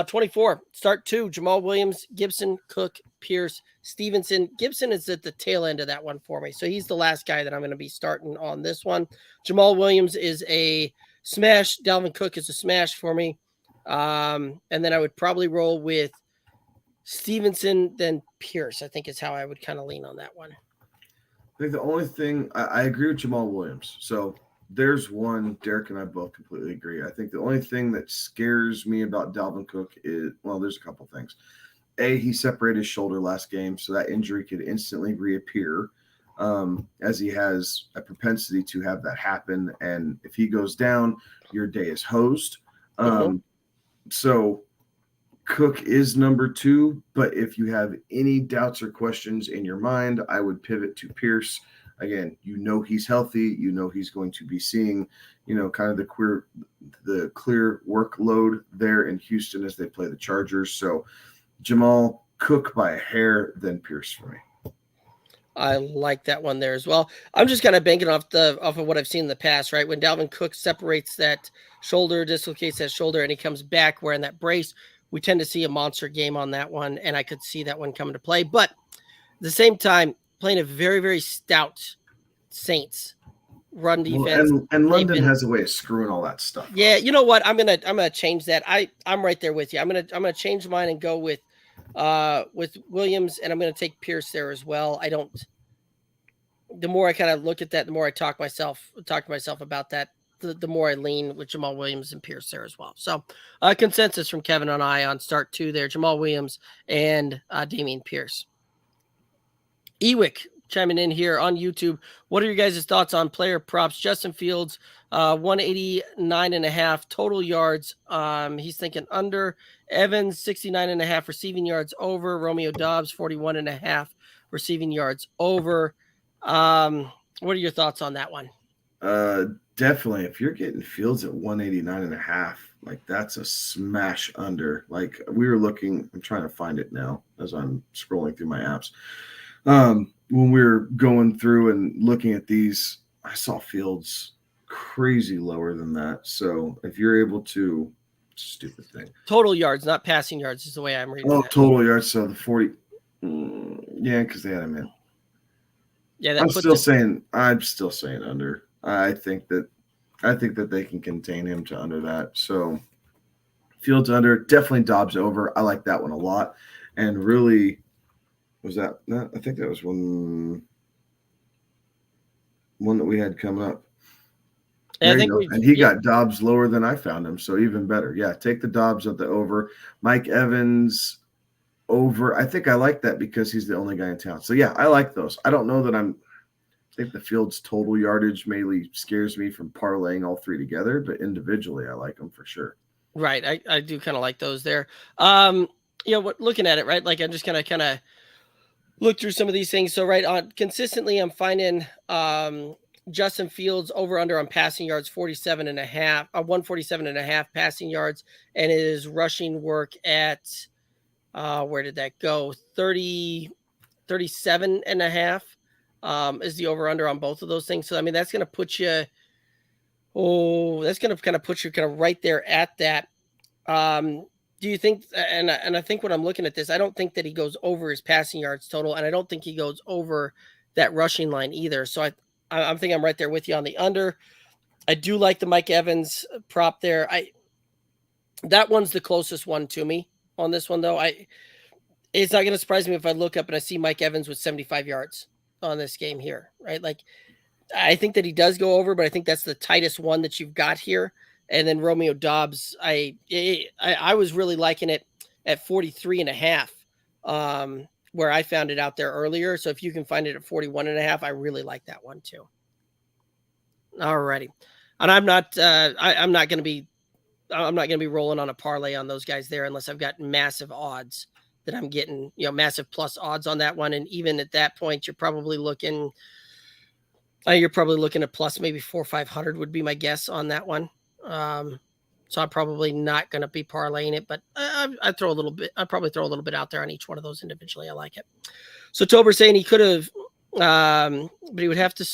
Speaker 2: 24, start 2, Jamal Williams, Gibson, Cook, Pierce, Stevenson. Gibson is at the tail end of that one for me, so he's the last guy that I'm going to be starting on this one. Jamal Williams is a smash. Dalvin Cook is a smash for me. And then I would probably roll with Stevenson, then Pierce, I think is how I would kind of lean on that one.
Speaker 3: I think the only thing I agree with Jamal Williams. So there's one. Derek and I both completely agree. I think the only thing that scares me about Dalvin Cook is, well, there's a couple things. A, he separated his shoulder last game, so that injury could instantly reappear, as he has a propensity to have that happen. And if he goes down, your day is hosed. So Cook is number 2, but if you have any doubts or questions in your mind, I would pivot to Pierce. Again, he's healthy. He's going to be seeing, kind of the clear workload there in Houston as they play the Chargers. So Jamal, Cook by a hair, then Pierce for me.
Speaker 2: I like that one there as well. I'm just kind of banking off of what I've seen in the past, right? When Dalvin Cook separates that shoulder, dislocates that shoulder, and he comes back wearing that brace, we tend to see a monster game on that one, and I could see that one coming to play. But at the same time, playing a very, very stout Saints run defense.
Speaker 3: Well, and London has a way of screwing all that stuff.
Speaker 2: Yeah, you know what? I'm gonna change that. I'm right there with you. I'm gonna change mine and go with Williams, and I'm gonna take Pierce there as well. the more I kind of look at that, the more I talk to myself about that, the more I lean with Jamal Williams and Pierce there as well. So consensus from Kevin and I on start 2 there, Jamal Williams and Dameon Pierce. Ewick chiming in here on YouTube. What are your guys' thoughts on player props? Justin Fields, 189.5 total yards. He's thinking under. Evans, 69.5 receiving yards over. Romeo Doubs, 41.5 receiving yards over. What are your thoughts on that one?
Speaker 3: Definitely. If you're getting Fields at 189.5, like that's a smash under. Like we were looking, I'm trying to find it now as I'm scrolling through my apps. When we were going through and looking at these, I saw Fields crazy lower than that. So if you're able to, stupid thing.
Speaker 2: Total yards, not passing yards, is the way I'm reading.
Speaker 3: Oh, that. Total yards. So the 40. Yeah, because they had him in.
Speaker 2: Yeah,
Speaker 3: I'm still saying under. I think that they can contain him to under that. So Fields under, definitely Doubs over. I like that one a lot. And really, was that? I think that was one that we had coming up.
Speaker 2: Yeah,
Speaker 3: and he got Doubs lower than I found him, so even better. Yeah, take the Doubs at the over. Mike Evans over. I think I like that because he's the only guy in town. So yeah, I like those. I don't know that I think the Fields total yardage mainly scares me from parlaying all three together, but individually I like them for sure.
Speaker 2: Right. I do kind of like those there. Looking at it, right? Like I'm just gonna kind of look through some of these things. So right on consistently, I'm finding Justin Fields over under on passing yards, 147.5 passing yards, and his rushing work at where did that go? 37.5 is the over under on both of those things. So I mean that's gonna put you that's gonna kind of put you kind of right there at that. Do you think, and I think when I'm looking at this, I don't think that he goes over his passing yards total, and I don't think he goes over that rushing line either. So I'm thinking I'm right there with you on the under. I do like the Mike Evans prop there. That one's the closest one to me on this one, though. It's not going to surprise me if I look up and I see Mike Evans with 75 yards on this game here, right? Like, I think that he does go over, but I think that's the tightest one that you've got here. And then Romeo Doubs, I was really liking it at 43.5, where I found it out there earlier. So if you can find it at 41.5, I really like that one too. All righty. And I'm not going to be rolling on a parlay on those guys there unless I've got massive odds that I'm getting, massive plus odds on that one. And even at that point, you're probably looking at plus maybe 400 or 500 would be my guess on that one. So I'm probably not going to be parlaying it, but I'd probably throw a little bit out there on each one of those individually. I like it. So Tober saying he could have, but he would have to,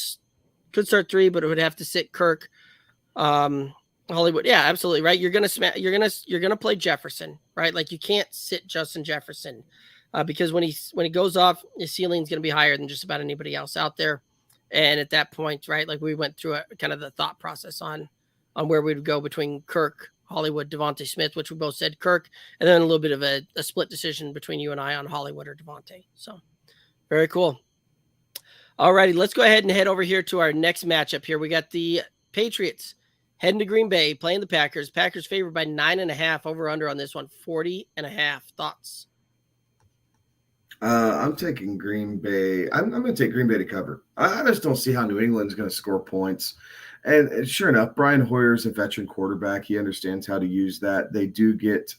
Speaker 2: could start 3, but it would have to sit Kirk, Hollywood. Yeah, absolutely. Right. You're going to play Jefferson, right? Like you can't sit Justin Jefferson, because when he goes off, his ceiling is going to be higher than just about anybody else out there. And at that point, right, like we went through kind of the thought process on where we would go between Kirk, Hollywood, Devontae Smith, which we both said Kirk, and then a little bit of a split decision between you and I on Hollywood or Devontae. So very cool. All righty, let's go ahead and head over here to our next matchup here. We got the Patriots heading to Green Bay, playing the Packers. Packers favored by 9.5, over under on this one, 40.5. Thoughts?
Speaker 3: I'm taking Green Bay. I'm going to take Green Bay to cover. I just don't see how New England's going to score points. And sure enough, Brian Hoyer's a veteran quarterback. He understands how to use that. They do get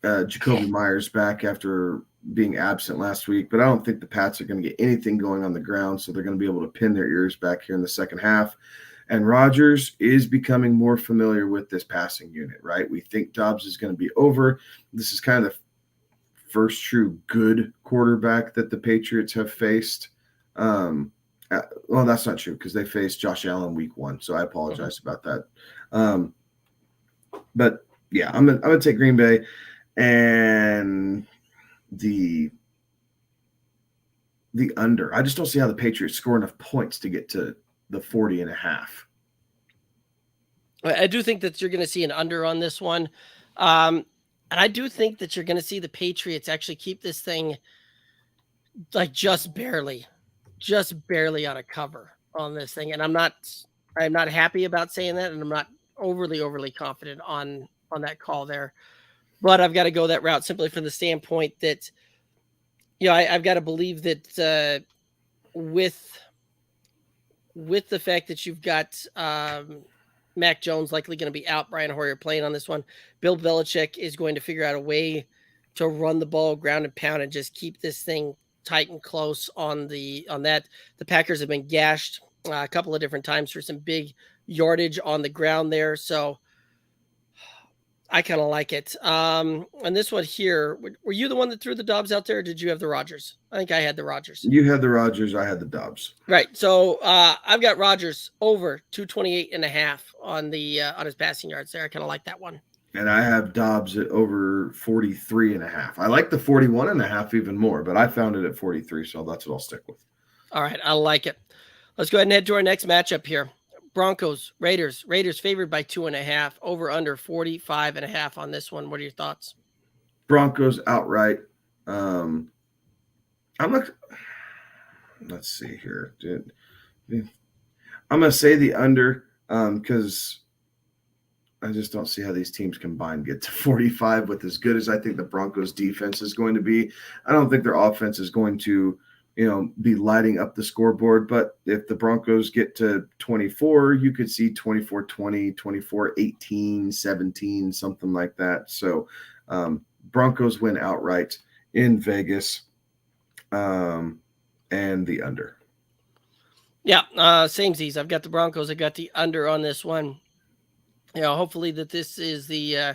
Speaker 3: Jacoby Myers back after being absent last week, but I don't think the Pats are going to get anything going on the ground, so they're going to be able to pin their ears back here in the second half. And Rodgers is becoming more familiar with this passing unit, right? We think Doubs is going to be over. This is kind of the first true good quarterback that the Patriots have faced. Well, that's not true because they faced Josh Allen week 1, so I apologize about that. But yeah, I'm gonna take Green Bay and the under. I just don't see how the Patriots score enough points to get to the 40.5.
Speaker 2: I do think that you're going to see an under on this one. And I do think that you're going to see the Patriots actually keep this thing like just barely on a cover on this thing. And I'm not happy about saying that. And I'm not overly confident on that call there, but I've got to go that route simply from the standpoint that, I've got to believe that with the fact that you've got Mac Jones likely going to be out, Brian Hoyer playing on this one, Bill Belichick is going to figure out a way to run the ball ground and pound and just keep this thing tight and close on that. The Packers have been gashed a couple of different times for some big yardage on the ground there. So I kind of like it. And this one here, were you the one that threw the Dobbs out there, or did you have the Rodgers? I think I had the Rodgers.
Speaker 3: You had the Rodgers. I had the Dobbs.
Speaker 2: Right. So I've got Rodgers over 228.5 on his passing yards there. I kind of like that one.
Speaker 3: And I have Dobbs at over 43.5. I like the 41.5 even more, but I found it at 43, so that's what I'll stick with.
Speaker 2: All right. I like it. Let's go ahead and head to our next matchup here. Broncos, Raiders. Raiders favored by 2.5, over under 45.5 on this one. What are your thoughts?
Speaker 3: Broncos outright. I'm not. Let's see here. I'm going to say the under because I just don't see how these teams combined get to 45 with as good as I think the Broncos defense is going to be. I don't think their offense is going to, be lighting up the scoreboard. But if the Broncos get to 24, you could see 24-20, 24-18, 17, something like that. So Broncos win outright in Vegas and the under.
Speaker 2: Yeah, samesies. I've got the Broncos. I got the under on this one. Hopefully that this is the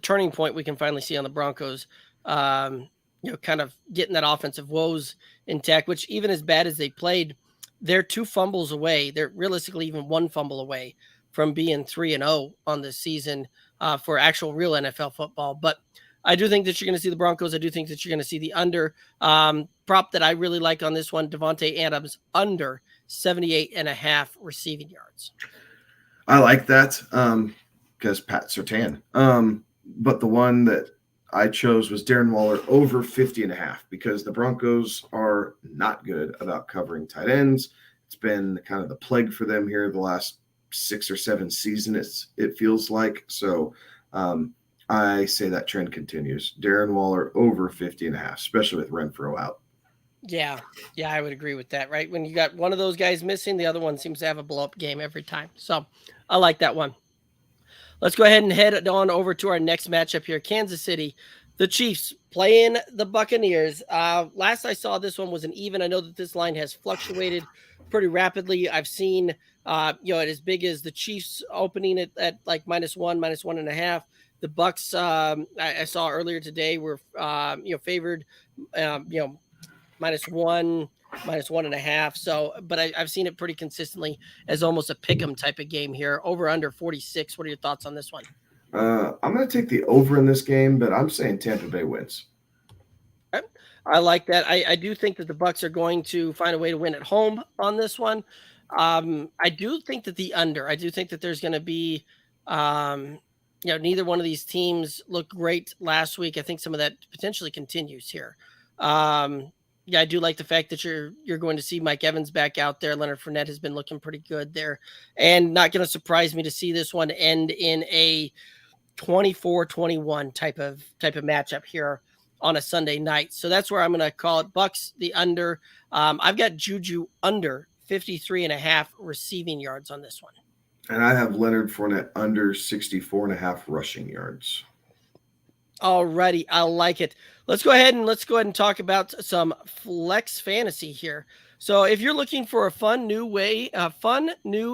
Speaker 2: turning point we can finally see on the Broncos. Kind of getting that offensive woes intact, which even as bad as they played, they're 2 fumbles away. They're realistically even 1 fumble away from being 3-0 on this season for actual real NFL football. But I do think that you're going to see the Broncos. I do think that you're going to see the under. Prop that I really like on this one, Devontae Adams under 78.5 receiving yards.
Speaker 3: I like that because Pat Surtain. But the one that I chose was Darren Waller over 50.5 because the Broncos are not good about covering tight ends. It's been kind of the plague for them here the last 6 or 7 seasons, it feels like. So I say that trend continues. Darren Waller over 50.5, especially with Renfrow out.
Speaker 2: Yeah, I would agree with that, right? When you got one of those guys missing, the other one seems to have a blow-up game every time. So I like that one. Let's go ahead and head on over to our next matchup here. Kansas City, the Chiefs playing the Buccaneers. Last I saw, this one was an even. I know that this line has fluctuated pretty rapidly. I've seen, it as big as the Chiefs opening it at like -1, -1.5. The Bucks, I saw earlier today were, favored, -1, -1.5. So, but I've seen it pretty consistently as almost a pick'em type of game here. Over under 46. What are your thoughts on this one?
Speaker 3: I'm going to take the over in this game, but I'm saying Tampa Bay wins.
Speaker 2: Okay. I like that. I do think that the Bucks are going to find a way to win at home on this one. I do think that the under. I do think that there's going to be, neither one of these teams looked great last week. I think some of that potentially continues here. I do like the fact that you're going to see Mike Evans back out there. Leonard Fournette has been looking pretty good there, and not going to surprise me to see this one end in a 24-21 type of matchup here on a Sunday night. So that's where I'm going to call it Bucks the under. I've got Juju under 53.5 receiving yards on this one.
Speaker 3: And I have Leonard Fournette under 64.5 rushing yards.
Speaker 2: Alrighty, I like it. Let's go ahead and talk about some flex fantasy here. So if you're looking for a fun, new,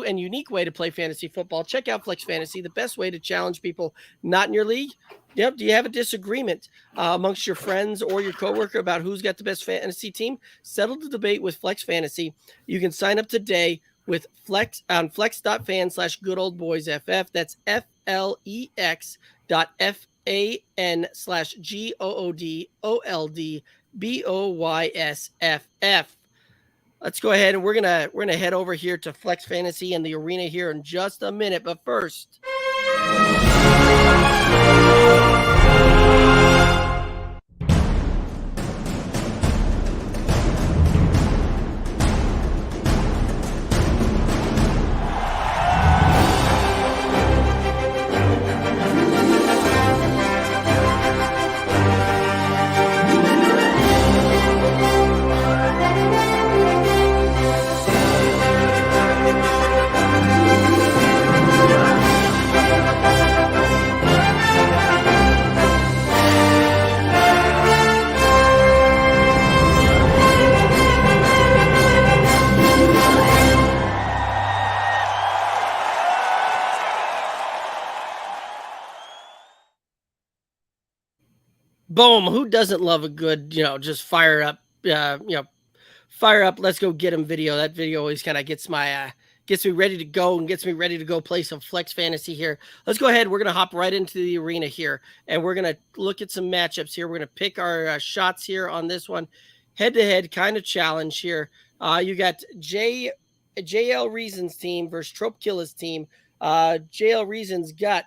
Speaker 2: and unique way to play fantasy football, check out Flex Fantasy, the best way to challenge people not in your league. Yep. Do you have a disagreement amongst your friends or your coworker about who's got the best fantasy team? Settle the debate with Flex Fantasy. You can sign up today with Flex on flex.fan/goodoldboysff. That's FLEX.FAN/GOODOLDBOYSFF. Let's go ahead and we're gonna head over here to Flex Fantasy and the arena here in just a minute. But first, Boom. Who doesn't love a good, just fire up, fire up, let's go get him video. That video always kind of gets me ready to go and gets me ready to go play some flex fantasy here. Let's go ahead. We're going to hop right into the arena here, and we're going to look at some matchups here. We're going to pick our shots here on this one. Head-to-head kind of challenge here. You got JL Reason's team versus Trope Killa's team. JL Reason's got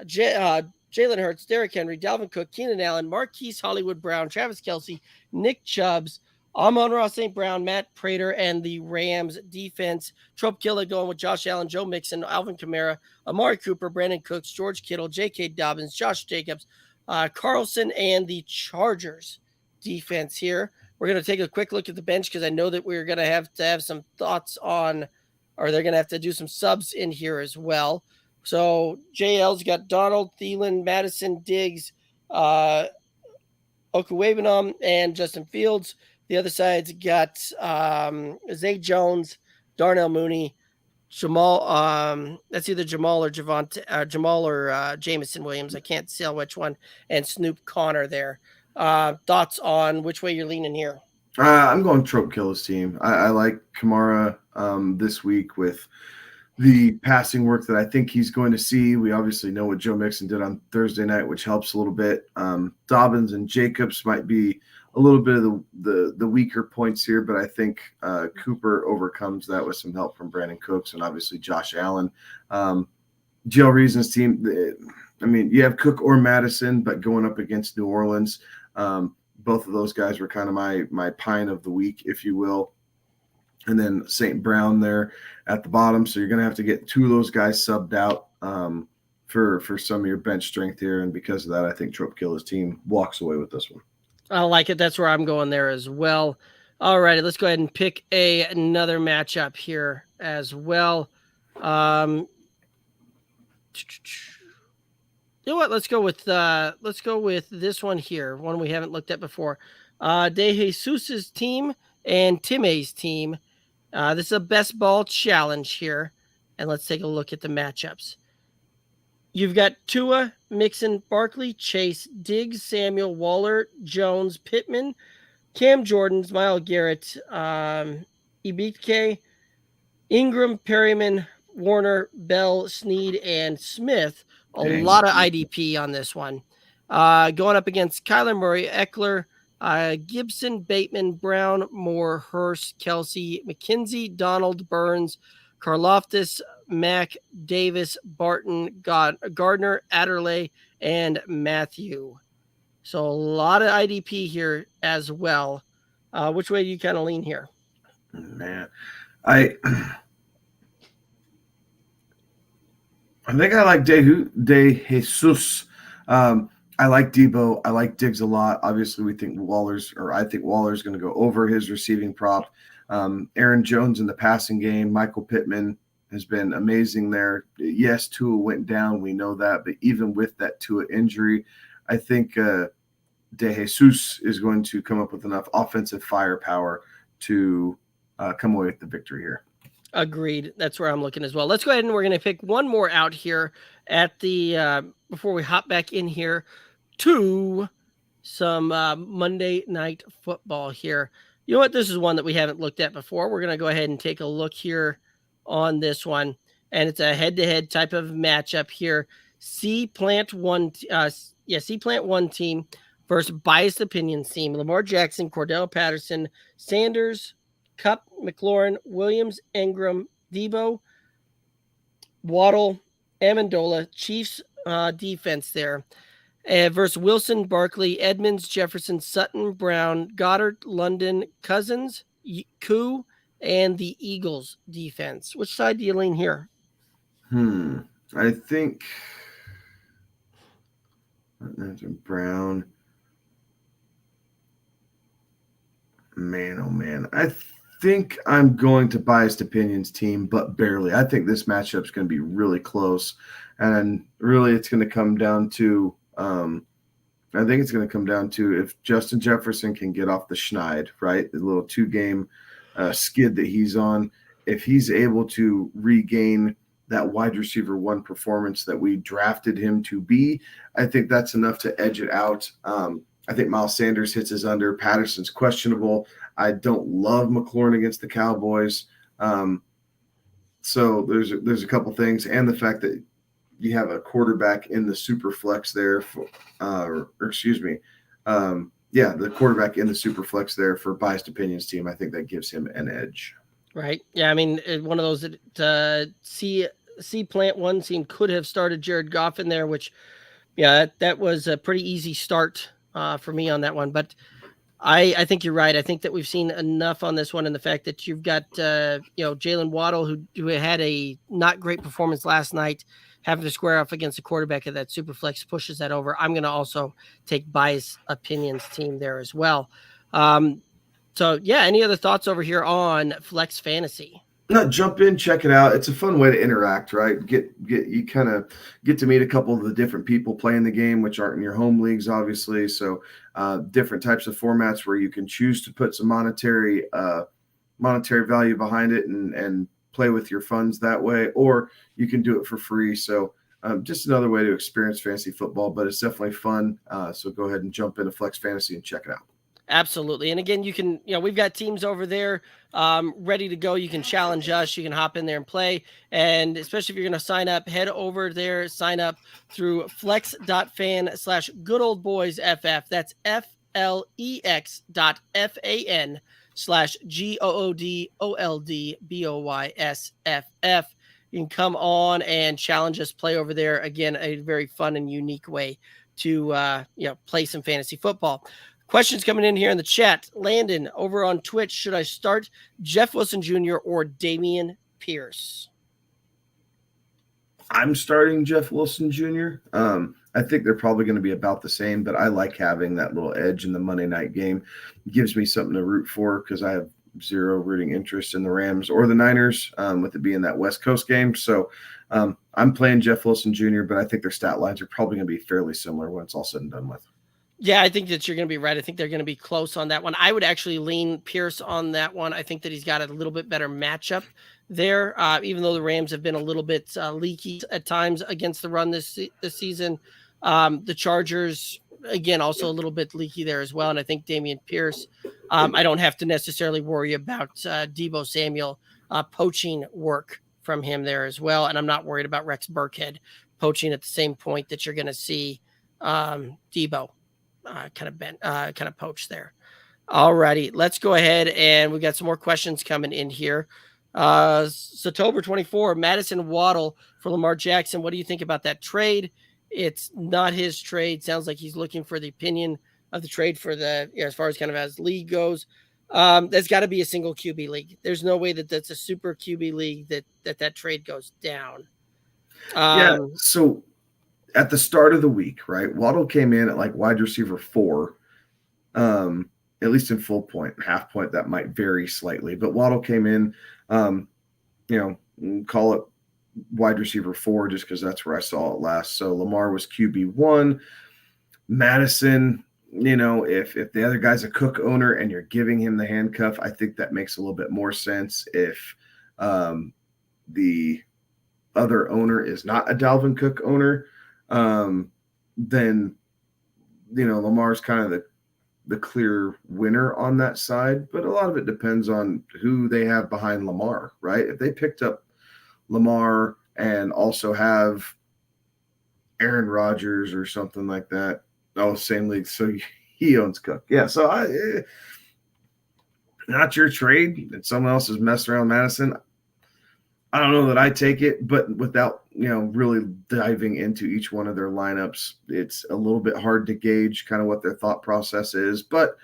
Speaker 2: Jalen Hurts, Derrick Henry, Dalvin Cook, Keenan Allen, Marquise Hollywood Brown, Travis Kelce, Nick Chubbs, Amon-Ra St. Brown, Matt Prater, and the Rams defense. Trope Killa going with Josh Allen, Joe Mixon, Alvin Kamara, Amari Cooper, Brandon Cooks, George Kittle, J.K. Dobbins, Josh Jacobs, Carlson, and the Chargers defense here. We're going to take a quick look at the bench because I know that we're going to have some thoughts on, or they're going to have to do some subs in here as well. So JL's got Donald, Thielen, Madison, Diggs, Okuwebanam, and Justin Fields. The other side's got Zay Jones, Darnell Mooney, Jamal. That's either Jamal or Jamal or Jamison Williams. I can't tell which one. And Snoop Connor there. Thoughts on which way you're leaning here?
Speaker 3: I'm going Trope Killa's team. I like Kamara this week with the passing work that I think he's going to see. We obviously know what Joe Mixon did on Thursday night, which helps a little bit. Dobbins and Jacobs might be a little bit of the weaker points here, but I think Cooper overcomes that with some help from Brandon Cooks and obviously Josh Allen. GL Reason's team, you have Cook or Madison, but going up against New Orleans, both of those guys were kind of my pine of the week, if you will. And then St. Brown there at the bottom. So you're going to have to get two of those guys subbed out for some of your bench strength here. And because of that, I think Trope Killa's team walks away with this one.
Speaker 2: I like it. That's where I'm going there as well. All righty, let's go ahead and pick another matchup here as well. You know what? Let's go with this one here, one we haven't looked at before. De Jesus's team and Timmy's team. This is a best ball challenge here, and let's take a look at the matchups. You've got Tua, Mixon, Barkley, Chase, Diggs, Samuel, Waller, Jones, Pittman, Cam Jordan, Myles Garrett, Ibike, Ingram, Perryman, Warner, Bell, Snead, and Smith. A lot of IDP on this one. Going up against Kyler Murray, Eckler, Gibson, Bateman, Brown, Moore, Hurst, Kelsey, McKenzie, Donald, Burns, Karloftis, Mack, Davis, Barton, Gardner, Adderley, and Matthew. So a lot of IDP here as well. Which way do you kind of lean here?
Speaker 3: Man, I think I like De Jesus. I like Debo. I like Diggs a lot. Obviously, I think Waller's going to go over his receiving prop. Aaron Jones in the passing game. Michael Pittman has been amazing there. Yes, Tua went down. We know that. But even with that Tua injury, I think De Jesus is going to come up with enough offensive firepower to come away with the victory here.
Speaker 2: Agreed. That's where I'm looking as well. Let's go ahead and we're going to pick one more out here at the before we hop back in here to some Monday Night Football here. You know what? This is one that we haven't looked at before. We're going to go ahead and take a look here on this one, and it's a head-to-head type of matchup here. C-Plant 1 team versus Biased Opinions team. Lamar Jackson, Cordell Patterson, Sanders, Kupp, McLaurin, Williams, Ingram, Debo, Waddle, Amendola, Chiefs defense there. Versus Wilson, Barkley, Edmonds, Jefferson, Sutton, Brown, Goddard, London, Cousins, Koo, and the Eagles defense. Which side do you lean here?
Speaker 3: I think Brown. Man, oh man. I think I'm going to Biased Opinions team, but barely. I think this matchup is going to be really close. And really it's going to come down to if Justin Jefferson can get off the schneid, right? The little 2-game skid that he's on. If he's able to regain that wide receiver one performance that we drafted him to be. I think that's enough to edge it out. I think Miles Sanders hits his under. Patterson's questionable. I don't love McLaurin against the Cowboys. So there's a couple things, and the fact that you have a quarterback in the super flex there for, the quarterback in the super flex there for Biased Opinions team. I think that gives him an edge.
Speaker 2: Right. Yeah. I mean, one of those that Plant One team could have started Jared Goff in there, which, yeah, that was a pretty easy start for me on that one. But I think you're right. I think that we've seen enough on this one, and the fact that you've got Jalen Waddle, who had a not great performance last night, having to square off against the quarterback of that super flex pushes that over. I'm going to also take Bias Opinions team there as well. So yeah, any other thoughts over here on Flex Fantasy?
Speaker 3: No, jump in, check it out. It's a fun way to interact, right? You kind of get to meet a couple of the different people playing the game, which aren't in your home leagues, obviously. So different types of formats where you can choose to put some monetary value behind it and play with your funds that way, or you can do it for free. So just another way to experience fantasy football, but it's definitely fun. So go ahead and jump into Flex Fantasy and check it out.
Speaker 2: Absolutely. And again, you can, we've got teams over there ready to go. You can challenge us. You can hop in there and play. And especially if you're going to sign up, head over there, sign up through flex.fan/goodoldboysff. That's flex.fan/GOODOLDBOYSFF. You can come on and challenge us, play over there. Again, a very fun and unique way to, play some fantasy football. Questions coming in here in the chat. Landon over on Twitch. Should I start Jeff Wilson Jr. or Dameon Pierce?
Speaker 3: I'm starting Jeff Wilson Jr. I think they're probably going to be about the same, but I like having that little edge in the Monday night game. It gives me something to root for because I have zero rooting interest in the Rams or the Niners, with it being that West Coast game. So I'm playing Jeff Wilson Jr., but I think their stat lines are probably going to be fairly similar when it's all said and done with.
Speaker 2: Yeah, I think that you're going to be right. I think they're going to be close on that one. I would actually lean Pierce on that one. I think that he's got a little bit better matchup there, even though the Rams have been a little bit leaky at times against the run this season. The Chargers, again, also a little bit leaky there as well. And I think Dameon Pierce, I don't have to necessarily worry about Deebo Samuel poaching work from him there as well. And I'm not worried about Rex Burkhead poaching at the same point that you're going to see Deebo. Kind of poach there. All righty, let's go ahead, and we got some more questions coming in here. October 24, Madison Waddle for Lamar Jackson. What do you think about that trade? It's not his trade. Sounds like he's looking for the opinion of the trade for the, as far as kind of as league goes. That's got to be a single QB league. There's no way that that's a super QB league that trade goes down.
Speaker 3: So at the start of the week, right, Waddle came in at like wide receiver 4, at least in full point. Half point, that might vary slightly, but Waddle came in, call it wide receiver 4 just because that's where I saw it last. So Lamar was QB1. Madison, if the other guy's a Cook owner and you're giving him the handcuff, I think that makes a little bit more sense. If the other owner is not a Dalvin Cook owner, then Lamar's kind of the clear winner on that side, but a lot of it depends on who they have behind Lamar, right? If they picked up Lamar and also have Aaron Rodgers or something like that, same league, so he owns Cook. Yeah, so not your trade, and someone else has messed around Madison. I don't know that I take it, but without, really diving into each one of their lineups, it's a little bit hard to gauge kind of what their thought process is, but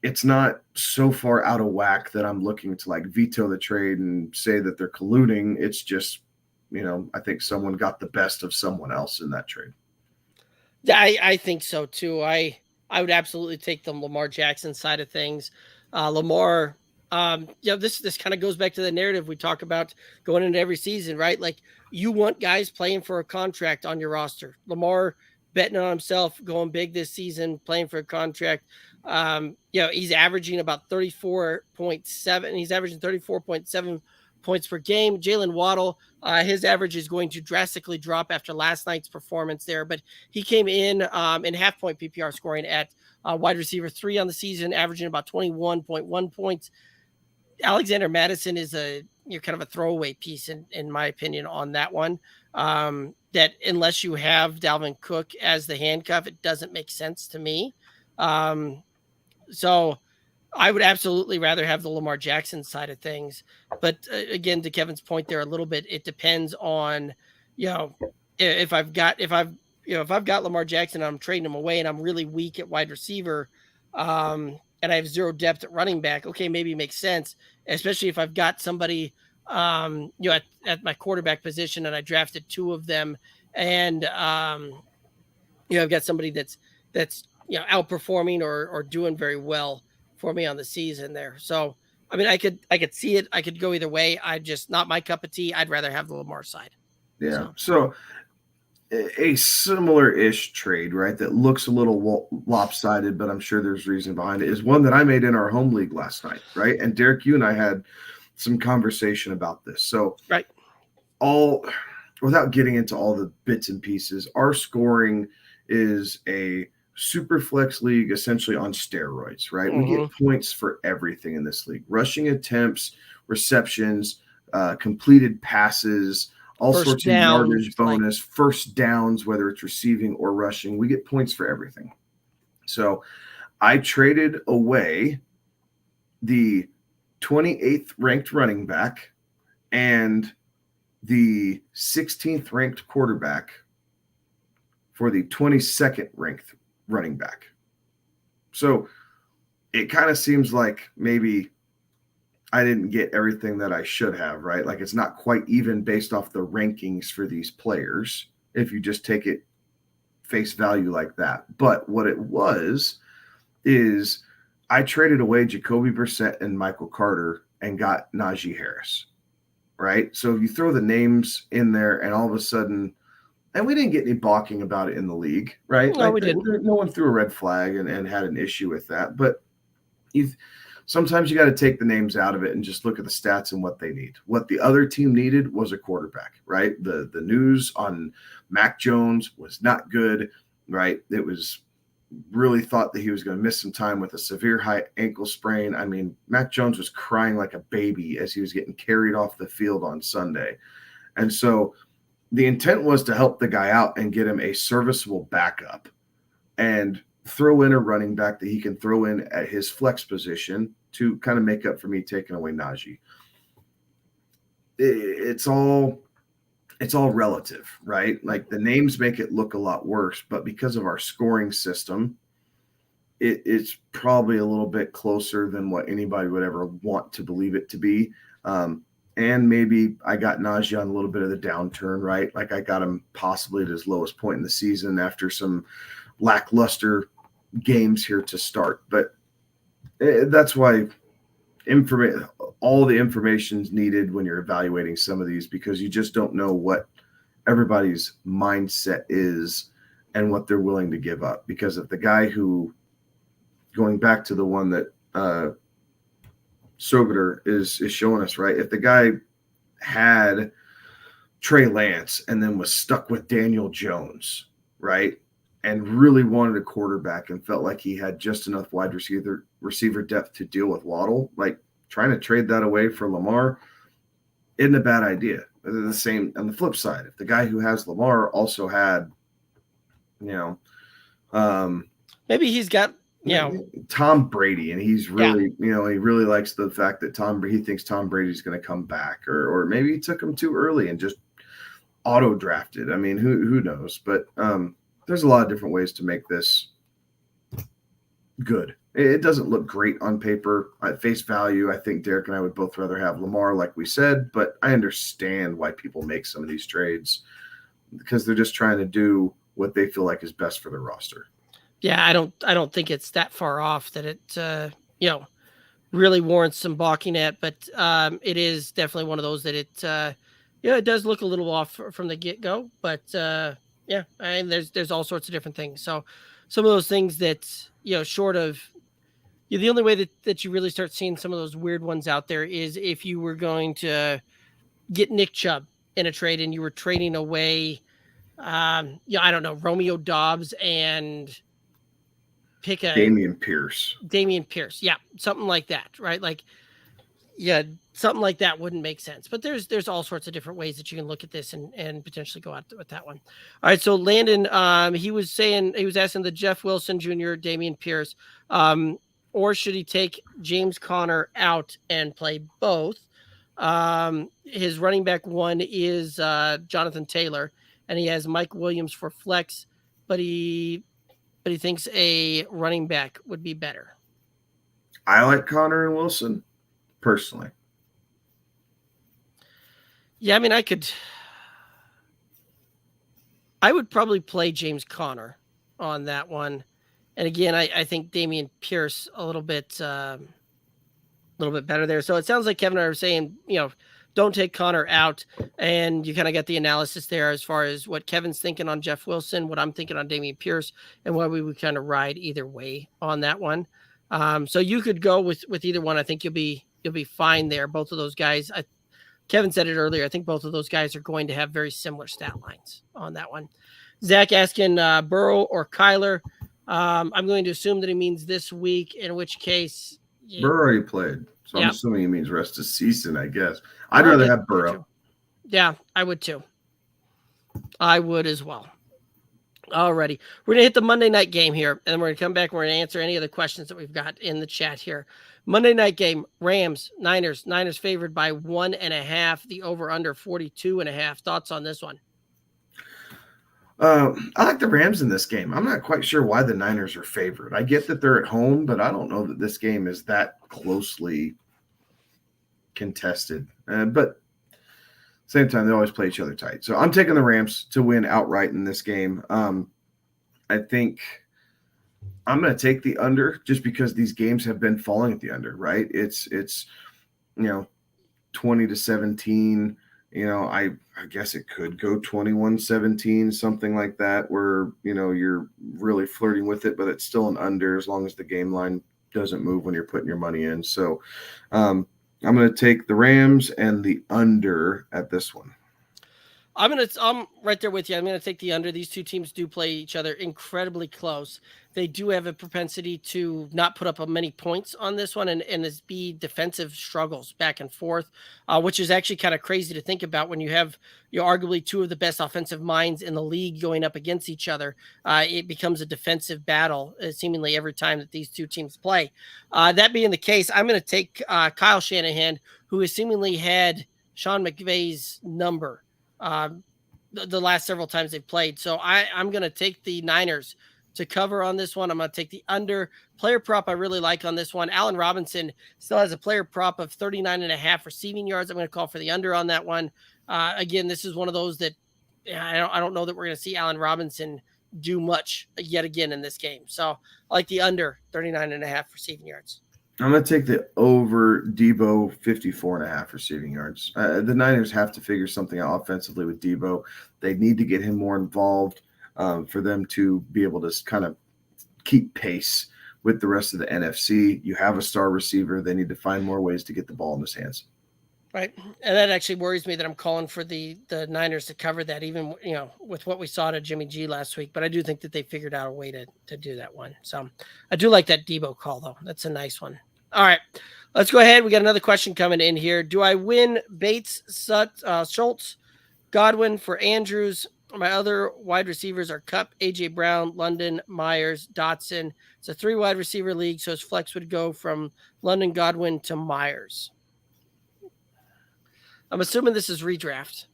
Speaker 3: it's not so far out of whack that I'm looking to like veto the trade and say that they're colluding. It's just, I think someone got the best of someone else in that trade.
Speaker 2: Yeah, I think so too. I would absolutely take the Lamar Jackson side of things. Lamar, this kind of goes back to the narrative we talk about going into every season, right? Like you want guys playing for a contract on your roster. Lamar betting on himself, going big this season, playing for a contract. He's averaging about 34.7. He's averaging 34.7 points per game. Jalen Waddle, his average is going to drastically drop after last night's performance there, but he came in half-point PPR scoring at wide receiver 3 on the season, averaging about 21.1 points. Alexander Madison is kind of a throwaway piece in my opinion on that one. That unless you have Dalvin Cook as the handcuff, it doesn't make sense to me. So I would absolutely rather have the Lamar Jackson side of things. But again, to Kevin's point there a little bit, it depends on, if I've got Lamar Jackson and I'm trading him away and I'm really weak at wide receiver, and I have zero depth at running back, okay, maybe it makes sense, especially if I've got somebody, at my quarterback position and I drafted 2 of them and, I've got somebody that's outperforming or doing very well for me on the season there. So, I mean, I could see it. I could go either way. I just not my cup of tea. I'd rather have the Lamar side.
Speaker 3: Yeah. So a similar-ish trade, right, that looks a little lopsided, but I'm sure there's reason behind it, is one that I made in our home league last night, right? And Derek, you and I had some conversation about this. So,
Speaker 2: right,
Speaker 3: without getting into all the bits and pieces, our scoring is a super flex league essentially on steroids, right? We get points for everything in this league: rushing attempts, receptions, completed passes, all
Speaker 2: first
Speaker 3: sorts
Speaker 2: downs,
Speaker 3: of yardage bonus, first downs, whether it's receiving or rushing. We get points for everything. So I traded away the 28th ranked running back and the 16th ranked quarterback for the 22nd ranked running back. So it kind of seems like maybe I didn't get everything that I should have, right? Like it's not quite even based off the rankings for these players if you just take it face value like that. But what it was is I traded away Jacoby Brissett and Michael Carter and got Najee Harris, right? So if you throw the names in there and all of a sudden, and we didn't get any balking about it in the league, right?
Speaker 2: No, we didn't.
Speaker 3: No one threw a red flag and had an issue with that. But sometimes you got to take the names out of it and just look at the stats and what they need. What the other team needed was a quarterback, right? The news on Mac Jones was not good, right? It was really thought that he was going to miss some time with a severe high ankle sprain. I mean, Mac Jones was crying like a baby as he was getting carried off the field on Sunday. And so the intent was to help the guy out and get him a serviceable backup and throw in a running back that he can throw in at his flex position to kind of make up for me taking away Najee. It's all relative, right? Like the names make it look a lot worse, but because of our scoring system, it's probably a little bit closer than what anybody would ever want to believe it to be. And maybe I got Najee on a little bit of the downturn, right? Like I got him possibly at his lowest point in the season after some lackluster games here to start. But that's why all the information's needed when you're evaluating some of these, because you just don't know what everybody's mindset is and what they're willing to give up. Because if the guy who, going back to the one that Sogater is showing us, right? If the guy had Trey Lance and then was stuck with Daniel Jones, right, and really wanted a quarterback and felt like he had just enough wide receiver depth to deal with Waddle, like trying to trade that away for Lamar isn't a bad idea. They're the same on the flip side. If the guy who has Lamar also had,
Speaker 2: maybe he's got,
Speaker 3: Tom Brady, and he's really, he really likes the fact that he thinks Tom Brady's going to come back, or maybe he took him too early and just auto drafted. I mean, who knows? But there's a lot of different ways to make this good. It doesn't look great on paper. At face value, I think Derek and I would both rather have Lamar, like we said, but I understand why people make some of these trades because they're just trying to do what they feel like is best for their roster.
Speaker 2: Yeah, I don't think it's that far off that it really warrants some balking at, but it is definitely one of those that it does look a little off from the get-go, but and there's all sorts of different things. So some of those things that short of the only way that you really start seeing some of those weird ones out there is if you were going to get Nick Chubb in a trade and you were trading away, I don't know, Romeo Doubs and pick a
Speaker 3: Dameon Pierce.
Speaker 2: Yeah, something like that, right? Like, yeah, something like that wouldn't make sense. But there's all sorts of different ways that you can look at this and potentially go out with that one. All right, so Landon, he was asking the Jeff Wilson Jr., Dameon Pierce, or should he take James Conner out and play both? His running back one is Jonathan Taylor, and he has Mike Williams for flex, but he thinks a running back would be better.
Speaker 3: I like Conner and Wilson personally.
Speaker 2: Yeah, I mean, I would probably play James Conner on that one. And again, I think Dameon Pierce a little bit better there. So it sounds like Kevin and I were saying, don't take Conner out. And you kind of got the analysis there as far as what Kevin's thinking on Jeff Wilson, what I'm thinking on Dameon Pierce, and why we would kind of ride either way on that one. So you could go with either one. I think you'll be fine there. Both of those guys, Kevin said it earlier. I think both of those guys are going to have very similar stat lines on that one. Zach asking Burrow or Kyler. I'm going to assume that he means this week, in which case
Speaker 3: Burrow already played. So
Speaker 2: yep.
Speaker 3: I'm assuming he means rest of season, I guess. I'd rather have Burrow.
Speaker 2: Yeah, I would too. I would as well. Alrighty. We're going to hit the Monday night game here, and then we're going to come back and we're going to answer any of the questions that we've got in the chat here. Monday night game, Rams, Niners. Niners favored by 1.5. The over-under 42.5. Thoughts on this one?
Speaker 3: I like the Rams in this game. I'm not quite sure why the Niners are favored. I get that they're at home, but I don't know that this game is that closely contested. But same time, they always play each other tight. So I'm taking the Rams to win outright in this game. I think I'm going to take the under just because these games have been falling at the under, right? It's 20-17. I guess it could go 21-17, something like that, where, you're really flirting with it, but it's still an under as long as the game line doesn't move when you're putting your money in. So I'm going to take the Rams and the under at this one.
Speaker 2: I'm right there with you. I'm going to take the under. These two teams do play each other incredibly close. They do have a propensity to not put up many points on this one and be defensive struggles back and forth, which is actually kind of crazy to think about when you have arguably two of the best offensive minds in the league going up against each other. It becomes a defensive battle seemingly every time that these two teams play. That being the case, I'm going to take Kyle Shanahan, who has seemingly had Sean McVay's number the last several times they've played. So I'm going to take the Niners to cover on this one. I'm going to take the under. Player prop I really like on this one. Allen Robinson still has a player prop of 39.5 receiving yards. I'm going to call for the under on that one. Again, this is one of those that I don't know that we're going to see Allen Robinson do much yet again in this game. So I like the under 39.5 receiving yards.
Speaker 3: I'm going to take the over Debo 54.5 receiving yards. The Niners have to figure something out offensively with Debo. They need to get him more involved for them to be able to kind of keep pace with the rest of the NFC. You have a star receiver. They need to find more ways to get the ball in his hands.
Speaker 2: Right. And that actually worries me that I'm calling for the Niners to cover that, even, with what we saw to Jimmy G last week. But I do think that they figured out a way to do that one. So I do like that Debo call, though. That's a nice one. All right. Let's go ahead. We got another question coming in here. Do I win Bates, Schultz, Godwin for Andrews? My other wide receivers are Kupp, A.J. Brown, London, Myers, Dotson. It's a 3-wide receiver league, so his flex would go from London, Godwin to Myers. I'm assuming this is redraft.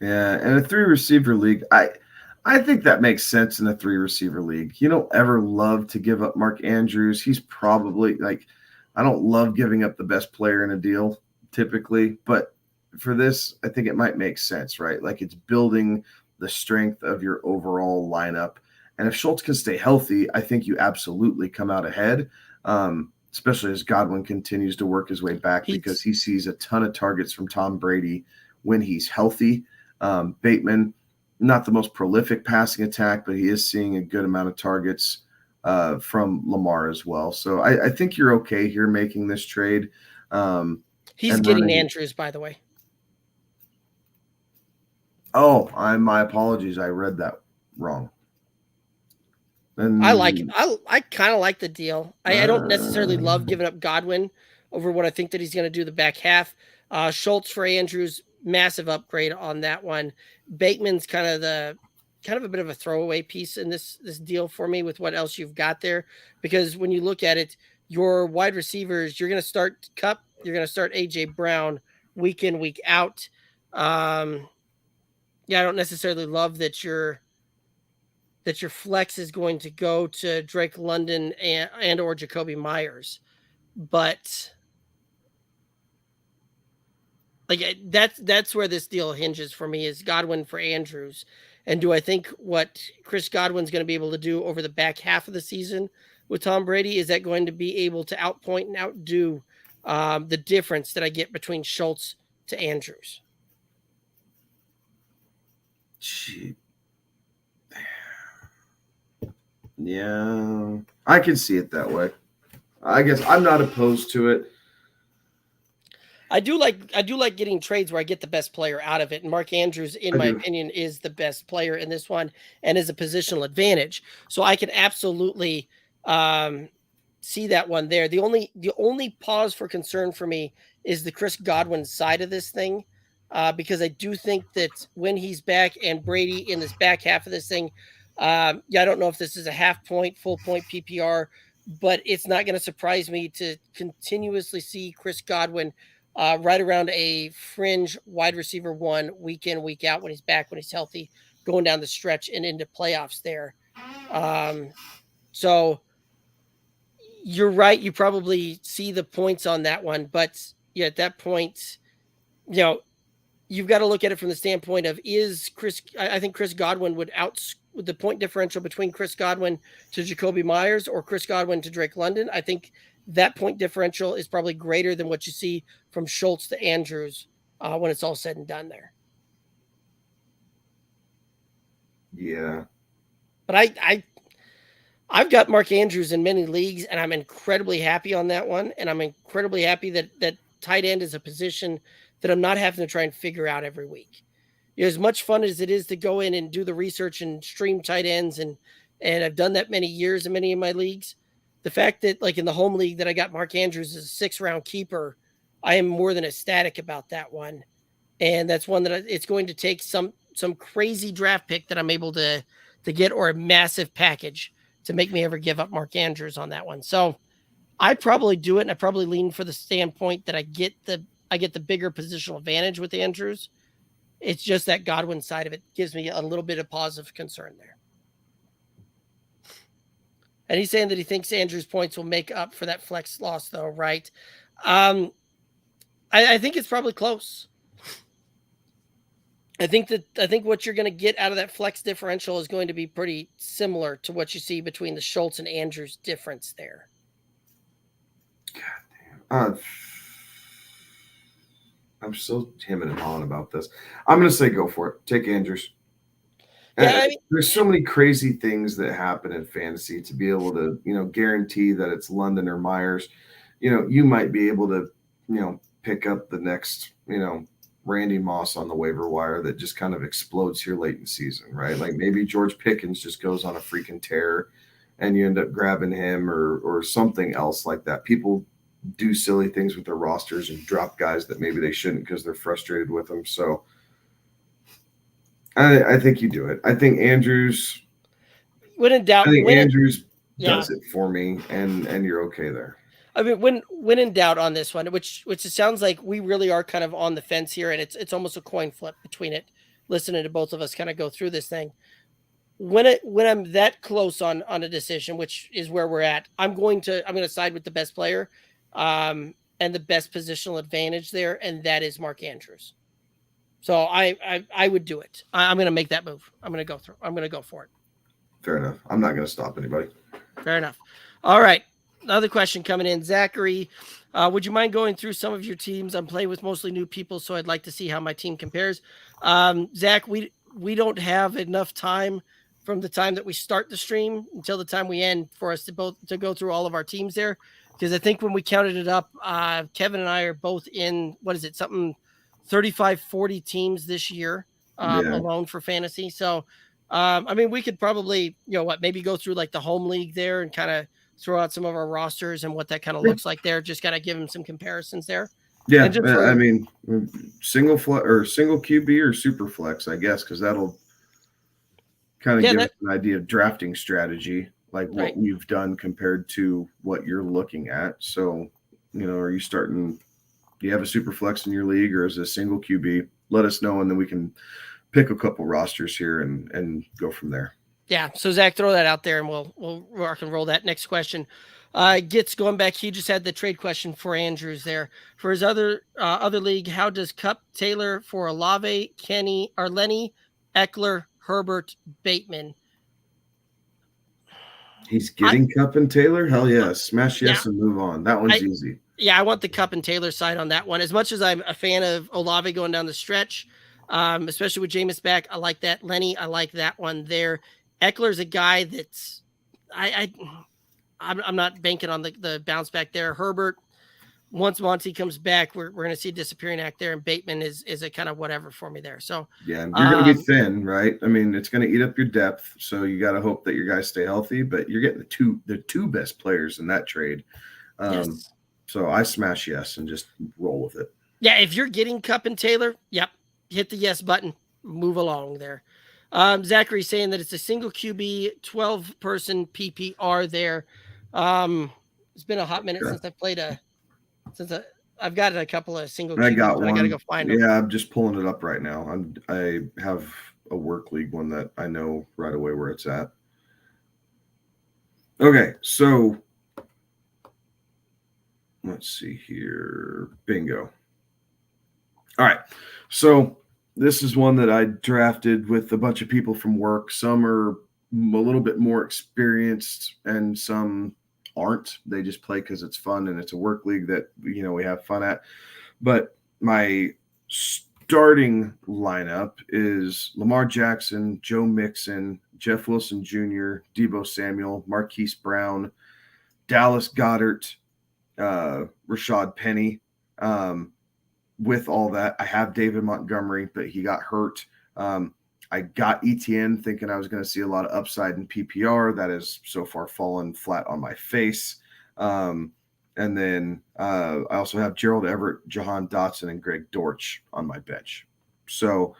Speaker 3: Yeah, and a 3-receiver league, I think that makes sense in a 3-receiver league. You don't ever love to give up Mark Andrews. He's probably I don't love giving up the best player in a deal typically, but for this, I think it might make sense, right? It's building the strength of your overall lineup. And if Schultz can stay healthy, I think you absolutely come out ahead, especially as Godwin continues to work his way back because he sees a ton of targets from Tom Brady when he's healthy. Bateman, not the most prolific passing attack, but he is seeing a good amount of targets from Lamar as well. So I think you're okay here making this trade.
Speaker 2: He's getting Andrews, by the way.
Speaker 3: Oh, my apologies. I read that wrong. And
Speaker 2: I like it. I kind of like the deal. I don't necessarily love giving up Godwin over what I think that he's going to do the back half. Schultz for Andrews, massive upgrade on that one. Bateman's kind of a bit of a throwaway piece in this deal for me with what else you've got there, because when you look at it, your wide receivers, you're going to start Kupp, you're going to start AJ Brown week in, week out. I don't necessarily love that your flex is going to go to Drake London and or Jacoby Myers, but like that's where this deal hinges for me, is Godwin for Andrews. And do I think what Chris Godwin's going to be able to do over the back half of the season with Tom Brady, is that going to be able to outpoint and outdo the difference that I get between Schultz to Andrews?
Speaker 3: Gee. Yeah, I can see it that way. I guess I'm not opposed to it.
Speaker 2: I do like getting trades where I get the best player out of it. And Mark Andrews, in my opinion, is the best player in this one and is a positional advantage. So I can absolutely see that one there. The only pause for concern for me is the Chris Godwin side of this thing, because I do think that when he's back and Brady in this back half of this thing, I don't know if this is a half point, full point PPR, but it's not going to surprise me to continuously see Chris Godwin right around a fringe wide receiver one week in, week out, when he's back, when he's healthy, going down the stretch and into playoffs there. So you're right. You probably see the points on that one, but yeah, at that point, you've got to look at it from the standpoint of, I think Chris Godwin would with the point differential between Chris Godwin to Jacoby Myers or Chris Godwin to Drake London. I think that point differential is probably greater than what you see from Schultz to Andrews when it's all said and done there.
Speaker 3: Yeah.
Speaker 2: But I've got Mark Andrews in many leagues, and I'm incredibly happy on that one. And I'm incredibly happy that tight end is a position that I'm not having to try and figure out every week. As much fun as it is to go in and do the research and stream tight ends, and I've done that many years in many of my leagues, the fact that, like in the home league that I got Mark Andrews as a 6th-round keeper, I am more than ecstatic about that one. And that's one that it's going to take some crazy draft pick that I'm able to get, or a massive package to make me ever give up Mark Andrews on that one. So I probably do it, and I probably lean for the standpoint that I get the bigger positional advantage with Andrews. It's just that Godwin side of it gives me a little bit of positive concern there. And he's saying that he thinks Andrews' points will make up for that flex loss, though, right? I think it's probably close. I think what you're going to get out of that flex differential is going to be pretty similar to what you see between the Schultz and Andrews difference there.
Speaker 3: God damn. I'm still hemming and hawing about this. I'm going to say go for it. Take Andrews. Yeah, there's so many crazy things that happen in fantasy to be able to, guarantee that it's London or Myers. You might be able to, pick up the next, Randy Moss on the waiver wire that just kind of explodes here late in season, right? Like maybe George Pickens just goes on a freaking tear and you end up grabbing him or something else like that. People do silly things with their rosters and drop guys that maybe they shouldn't because they're frustrated with them. So I think you do it. I think Andrews,
Speaker 2: when in doubt,
Speaker 3: Andrews does it for me, and you're okay there.
Speaker 2: I mean, when in doubt on this one, which it sounds like we really are kind of on the fence here, and it's almost a coin flip between it. Listening to both of us kind of go through this thing, when I'm that close on a decision, which is where we're at, I'm going to side with the best player, and the best positional advantage there, and that is Mark Andrews. So I would do it. I'm going to make that move. I'm going to go for it.
Speaker 3: Fair enough. I'm not going to stop anybody.
Speaker 2: Fair enough. All right. Another question coming in. Zachary, would you mind going through some of your teams? I'm playing with mostly new people, so I'd like to see how my team compares. Zach, we don't have enough time from the time that we start the stream until the time we end for us to go through all of our teams there. because I think when we counted it up, Kevin and I are both in, 35, 40 teams this year alone for fantasy. So, I mean, we could probably, maybe go through like the home league there and kind of throw out some of our rosters and what that kind of looks like there. Just got to give them some comparisons there.
Speaker 3: Yeah, I mean, single QB or super flex, I guess, because that'll kind of give us an idea of drafting strategy, like what we've done compared to what you're looking at. So, are you starting? Do you have a super flex in your league, or is it a single QB? Let us know, and then we can pick a couple rosters here and go from there.
Speaker 2: Yeah. So Zach, throw that out there, and we'll rock and roll that. Next question. Gets going back. He just had the trade question for Andrews there for his other league. How does Cup Taylor for Olave, Kenny, Lenny, Eckler, Herbert, Bateman?
Speaker 3: He's getting Cup and Taylor. Hell yeah! Smash yes and move on. That one's easy.
Speaker 2: Yeah, I want the Cup and Taylor side on that one. As much as I'm a fan of Olave going down the stretch, especially with Jameis back, I like that. Lenny, I like that one there. Eckler's a guy that's I'm not banking on the bounce back there. Herbert, once Monty comes back, we're going to see a disappearing act there, and Bateman is a kind of whatever for me there. So
Speaker 3: yeah, you're going to be thin, right? I mean, it's going to eat up your depth, so you got to hope that your guys stay healthy. But you're getting the two best players in that trade.
Speaker 2: Yes.
Speaker 3: So I smash yes and just roll with it.
Speaker 2: Yeah, if you're getting Cup and Taylor, yep, hit the yes button, move along there. Zachary saying that it's a single QB, 12-person PPR there. It's been a hot minute since I played I've got a couple of single QBs,
Speaker 3: I got one.
Speaker 2: I got to go find them.
Speaker 3: Yeah, I'm just pulling it up right now. I have a work league one that I know right away where it's at. Okay, so let's see here. Bingo. All right. So this is one that I drafted with a bunch of people from work. Some are a little bit more experienced and some aren't. They just play because it's fun and it's a work league that, we have fun at. But my starting lineup is Lamar Jackson, Joe Mixon, Jeff Wilson Jr., Deebo Samuel, Marquise Brown, Dallas Goedert, Rashad Penny. With all that, I have David Montgomery, but he got hurt. I got ETN thinking I was going to see a lot of upside in PPR. That has so far fallen flat on my face. And then I also have Gerald Everett, Jahan Dotson, and Greg Dortch on my bench. So,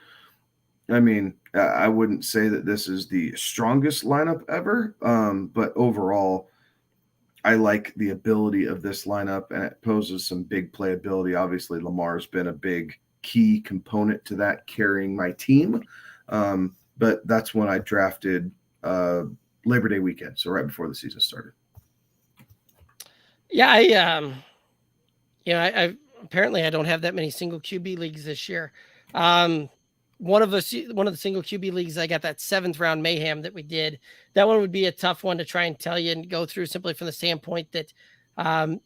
Speaker 3: I mean, I wouldn't say that this is the strongest lineup ever, but overall, I like the ability of this lineup, and it poses some big playability. Obviously, Lamar's been a big key component to that, carrying my team. But that's when I drafted Labor Day weekend, so right before the season started.
Speaker 2: Yeah, I apparently I don't have that many single QB leagues this year. One of the single QB leagues, I got that 7th round mayhem that we did. That one would be a tough one to try and tell you and go through, simply from the standpoint that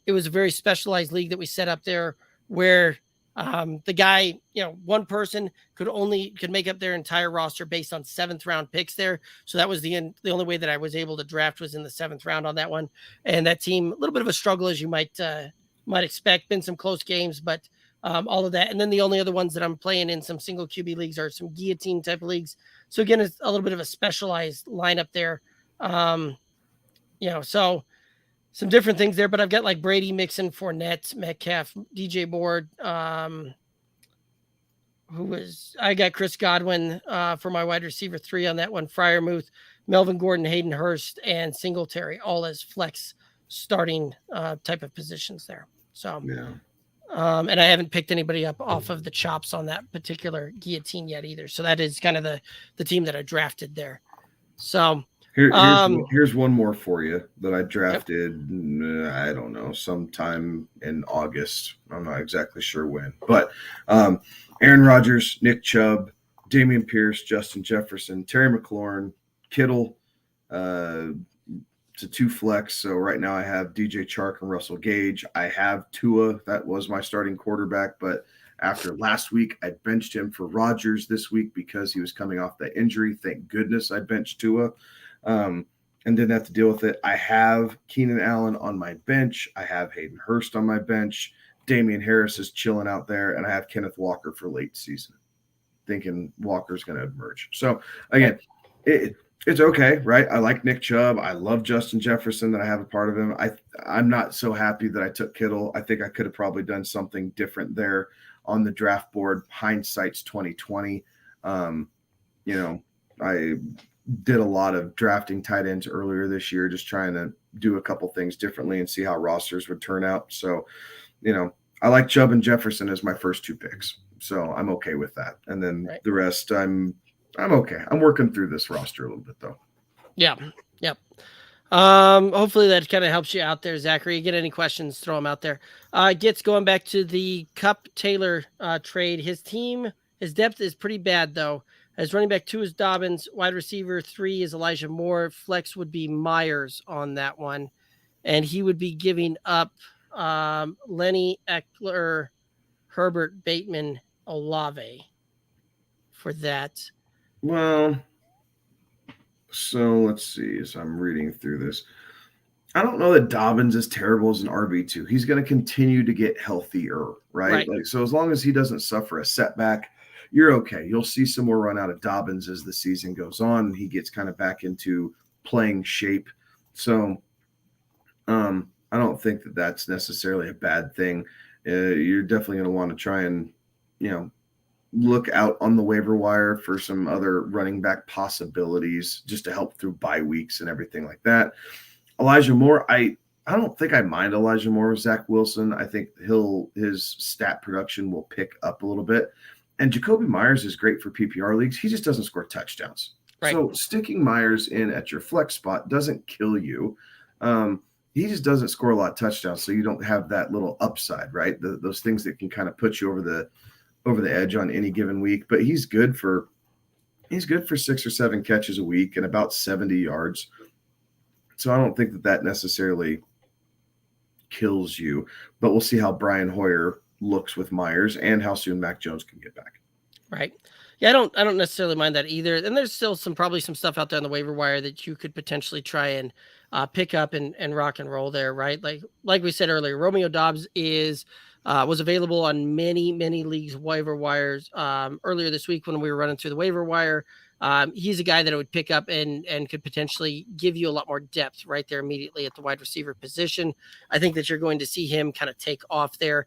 Speaker 2: it was a very specialized league that we set up there, where the guy, one person could make up their entire roster based on 7th round picks there. So that was the only way that I was able to draft was in the 7th round on that one. And that team, a little bit of a struggle, as you might expect. Been some close games, but all of that. And then the only other ones that I'm playing in some single QB leagues are some guillotine type of leagues. So again, it's a little bit of a specialized lineup there. So some different things there, but I've got like Brady, Mixon, Fournette, Metcalf, DJ Board. I got Chris Godwin for my wide receiver 3 on that one. Freiermuth, Melvin Gordon, Hayden Hurst, and Singletary, all as flex starting type of positions there. So, yeah. And I haven't picked anybody up off of the chops on that particular guillotine yet either. So that is kind of the team that I drafted there. So
Speaker 3: here's one more for you that I drafted. Yep. I don't know, sometime in August. I'm not exactly sure when, but Aaron Rodgers, Nick Chubb, Damian Pierce, Justin Jefferson, Terry McLaurin, Kittle, to 2 flex. So right now I have DJ Chark and Russell Gage. I have Tua. That was my starting quarterback, but after last week, I benched him for Rodgers this week because he was coming off that injury. Thank goodness I benched Tua. And and didn't have to deal with it. I have Keenan Allen on my bench. I have Hayden Hurst on my bench. Damian Harris is chilling out there, and I have Kenneth Walker for late season, thinking Walker's going to emerge. So, again, it's okay, right? I like Nick Chubb. I love Justin Jefferson that I have a part of him. I'm not so happy that I took Kittle. I think I could have probably done something different there on the draft board. Hindsight's 2020. I did a lot of drafting tight ends earlier this year, just trying to do a couple things differently and see how rosters would turn out. So, I like Chubb and Jefferson as my first 2 picks. So I'm okay with that. And then the rest, I'm okay. I'm working through this roster a little bit though.
Speaker 2: Yeah. Yep. Hopefully that kind of helps you out there, Zachary. You get any questions, throw them out there. Gets going back to the Cup Taylor trade. His depth is pretty bad though. As running back 2 is Dobbins, wide receiver 3 is Elijah Moore. Flex would be Myers on that one. And he would be giving up Lenny Eckler, Herbert, Bateman, Olave for that.
Speaker 3: Well, so let's see. As I'm reading through this, I don't know that Dobbins is terrible as an RB2. He's going to continue to get healthier, right? So as long as he doesn't suffer a setback, you're okay. You'll see some more run out of Dobbins as the season goes on. He gets kind of back into playing shape. So I don't think that that's necessarily a bad thing. You're definitely going to want to try and, look out on the waiver wire for some other running back possibilities just to help through bye weeks and everything like that. Elijah Moore, I don't think I mind Elijah Moore with Zach Wilson. I think his stat production will pick up a little bit. And Jacoby Myers is great for PPR leagues. He just doesn't score touchdowns. Right. So sticking Myers in at your flex spot doesn't kill you. He just doesn't score a lot of touchdowns, so you don't have that little upside, right? Those things that can kind of put you over the edge on any given week. But he's good for 6 or 7 catches a week and about 70 yards. So I don't think that necessarily kills you. But we'll see how Brian Hoyer looks with Myers and how soon Mac Jones can get back.
Speaker 2: Right. Yeah, I don't necessarily mind that either. And there's still probably some stuff out there on the waiver wire that you could potentially try and pick up and rock and roll there, right? Like we said earlier, Romeo Doubs was available on many leagues waiver wires earlier this week when we were running through the waiver wire. He's a guy that I would pick up and could potentially give you a lot more depth right there immediately at the wide receiver position. I think that you're going to see him kind of take off there.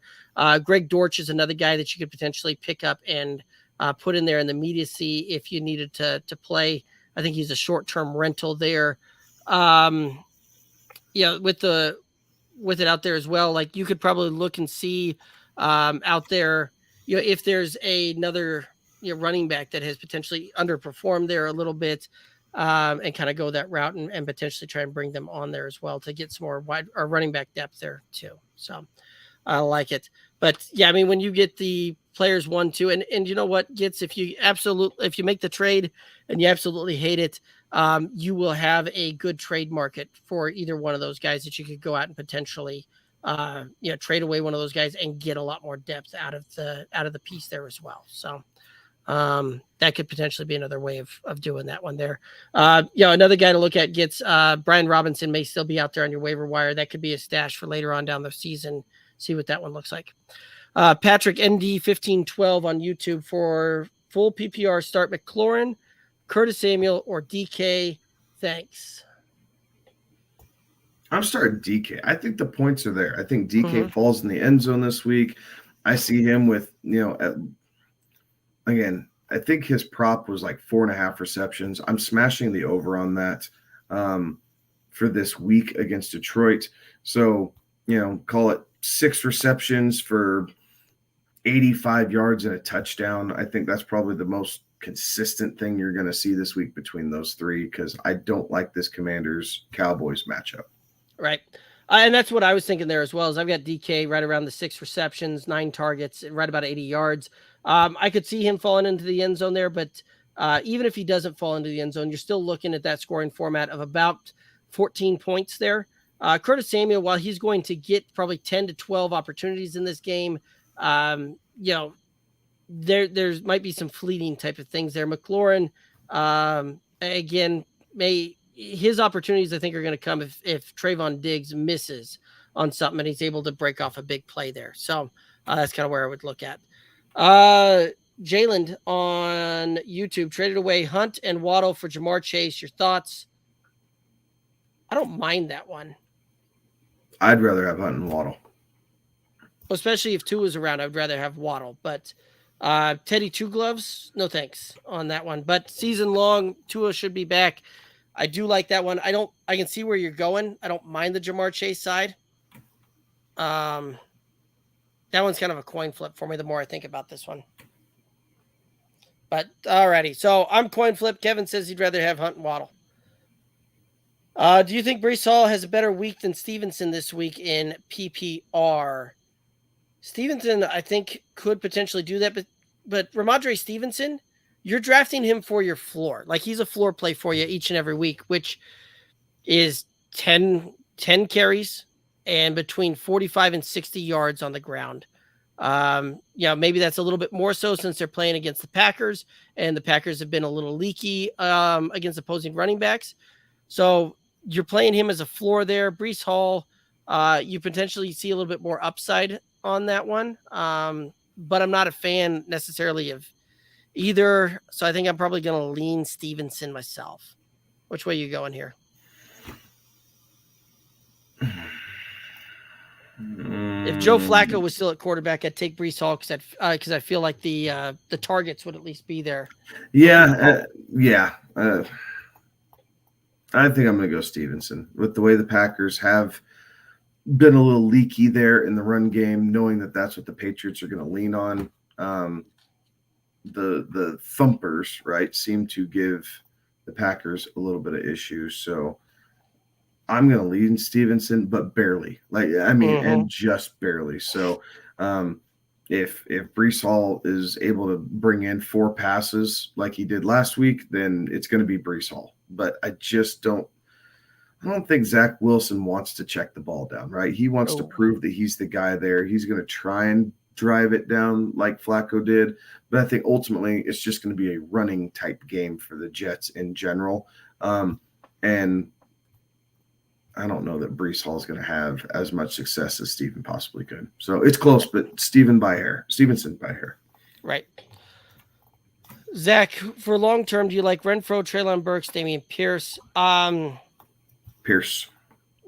Speaker 2: Greg Dortch is another guy that you could potentially pick up and put in there in the immediacy if you needed to play. I think he's a short-term rental there. With it out there as well, like you could probably look and see out there, if there's another running back that has potentially underperformed there a little bit, and kind of go that route and potentially try and bring them on there as well to get some more wide or running back depth there too. So I like it. But yeah, I mean, when you get the players 1, 2, and you know what, Gits, if you make the trade and you absolutely hate it, you will have a good trade market for either one of those guys that you could go out and potentially, trade away one of those guys and get a lot more depth out of the piece there as well. So that could potentially be another way of doing that one there. Another guy to look at Gits, Brian Robinson may still be out there on your waiver wire. That could be a stash for later on down the season. See what that one looks like. Patrick ND1512 on YouTube for full PPR start McLaurin, Curtis Samuel, or DK. Thanks.
Speaker 3: I'm starting DK. I think the points are there. I think DK falls in the end zone this week. I see him with, again, I think his prop was like 4.5 receptions. I'm smashing the over on that for this week against Detroit. So, call it 6 receptions for 85 yards and a touchdown. I think that's probably the most consistent thing you're going to see this week between those 3, because I don't like this Commanders-Cowboys matchup.
Speaker 2: Right. And that's what I was thinking there as well. As I've got DK right around the 6 receptions, 9 targets, right about 80 yards. I could see him falling into the end zone there, but even if he doesn't fall into the end zone, you're still looking at that scoring format of about 14 points there. Curtis Samuel, while he's going to get probably 10 to 12 opportunities in this game, there's might be some fleeting type of things there. McLaurin, again, his opportunities, I think, are going to come if Trayvon Diggs misses on something and he's able to break off a big play there. So that's kind of where I would look at. Jalen on YouTube traded away Hunt and Waddle for Jamar Chase. Your thoughts? I don't mind that one.
Speaker 3: I'd rather have Hunt and Waddle.
Speaker 2: Especially if Tua's around, I'd rather have Waddle. But Teddy Two Gloves, no thanks on that one. But season long, Tua should be back. I do like that one. I can see where you're going. I don't mind the Jamar Chase side. That one's kind of a coin flip for me the more I think about this one. But alrighty. So I'm coin flip. Kevin says he'd rather have Hunt and Waddle. Do you think Breece Hall has a better week than Stevenson this week in PPR? Stevenson, I think, could potentially do that, but Ramondre Stevenson, you're drafting him for your floor. Like, he's a floor play for you each and every week, which is 10 carries and between 45 and 60 yards on the ground. Maybe that's a little bit more so since they're playing against the Packers, and the Packers have been a little leaky against opposing running backs. So you're playing him as a floor there. Breece Hall, you potentially see a little bit more upside on that one. But I'm not a fan necessarily of either. So I think I'm probably going to lean Stevenson myself. Which way you going here? If Joe Flacco was still at quarterback, I'd take Breece Hall because I feel like the targets would at least be there.
Speaker 3: Yeah. I think I'm going to go Stevenson with the way the Packers have been a little leaky there in the run game, knowing that that's what the Patriots are going to lean on. The thumpers, right, seem to give the Packers a little bit of issues. So I'm going to lean Stevenson, but barely. And just barely. So if Breece Hall is able to bring in 4 passes like he did last week, then it's going to be Breece Hall. But I don't think Zach Wilson wants to check the ball down, right? He wants to prove that he's the guy there. He's going to try and drive it down like Flacco did. But I think ultimately it's just going to be a running type game for the Jets in general. And I don't know that Breece Hall is going to have as much success as Steven possibly could. So it's close, but Stevenson by hair.
Speaker 2: Right. Zach, for long term, do you like Renfrow, Treylon Burks, Dameon Pierce?
Speaker 3: Pierce.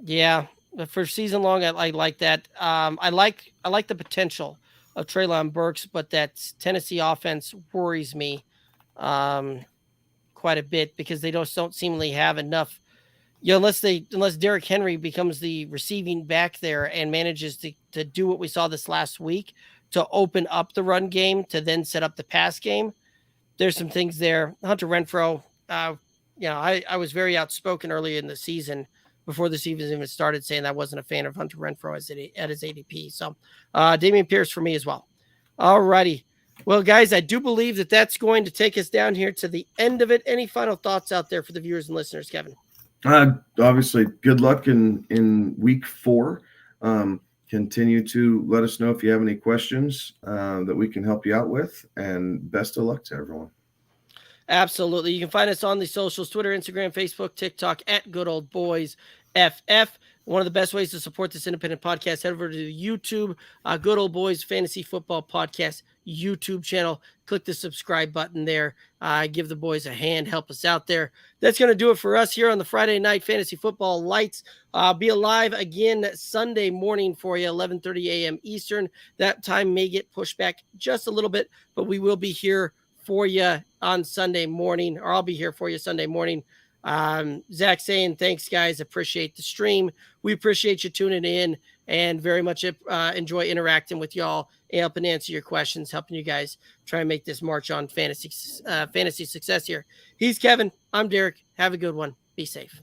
Speaker 2: Yeah, for season long, I like that. I like the potential of Treylon Burks, but that Tennessee offense worries me quite a bit because they don't seemingly have enough. Unless Derrick Henry becomes the receiving back there and manages to do what we saw this last week to open up the run game to then set up the pass game. There's some things there. Hunter Renfrow, I was very outspoken early in the season before the season even started saying I wasn't a fan of Hunter Renfrow at his ADP. So Dameon Pierce for me as well. All righty. Well, guys, I do believe that's going to take us down here to the end of it. Any final thoughts out there for the viewers and listeners, Kevin?
Speaker 3: Obviously, good luck in week 4. Continue to let us know if you have any questions that we can help you out with, and best of luck to everyone.
Speaker 2: Absolutely. You can find us on the socials, Twitter, Instagram, Facebook, TikTok, at Good Old Boys FF. One of the best ways to support this independent podcast, head over to the YouTube, Good Old Boys Fantasy Football Podcast YouTube channel. Click the subscribe button there. Give the boys a hand. Help us out there. That's going to do it for us here on the Friday Night Fantasy Football Lights. Be alive again Sunday morning for you, 11:30 a.m. Eastern. That time may get pushed back just a little bit, but we will be here for you on Sunday morning, or I'll be here for you Sunday morning. Zach saying, thanks, guys. Appreciate the stream. We appreciate you tuning in and very much enjoy interacting with y'all, helping answer your questions, helping you guys try and make this march on fantasy success here. He's Kevin. I'm Derek. Have a good one. Be safe.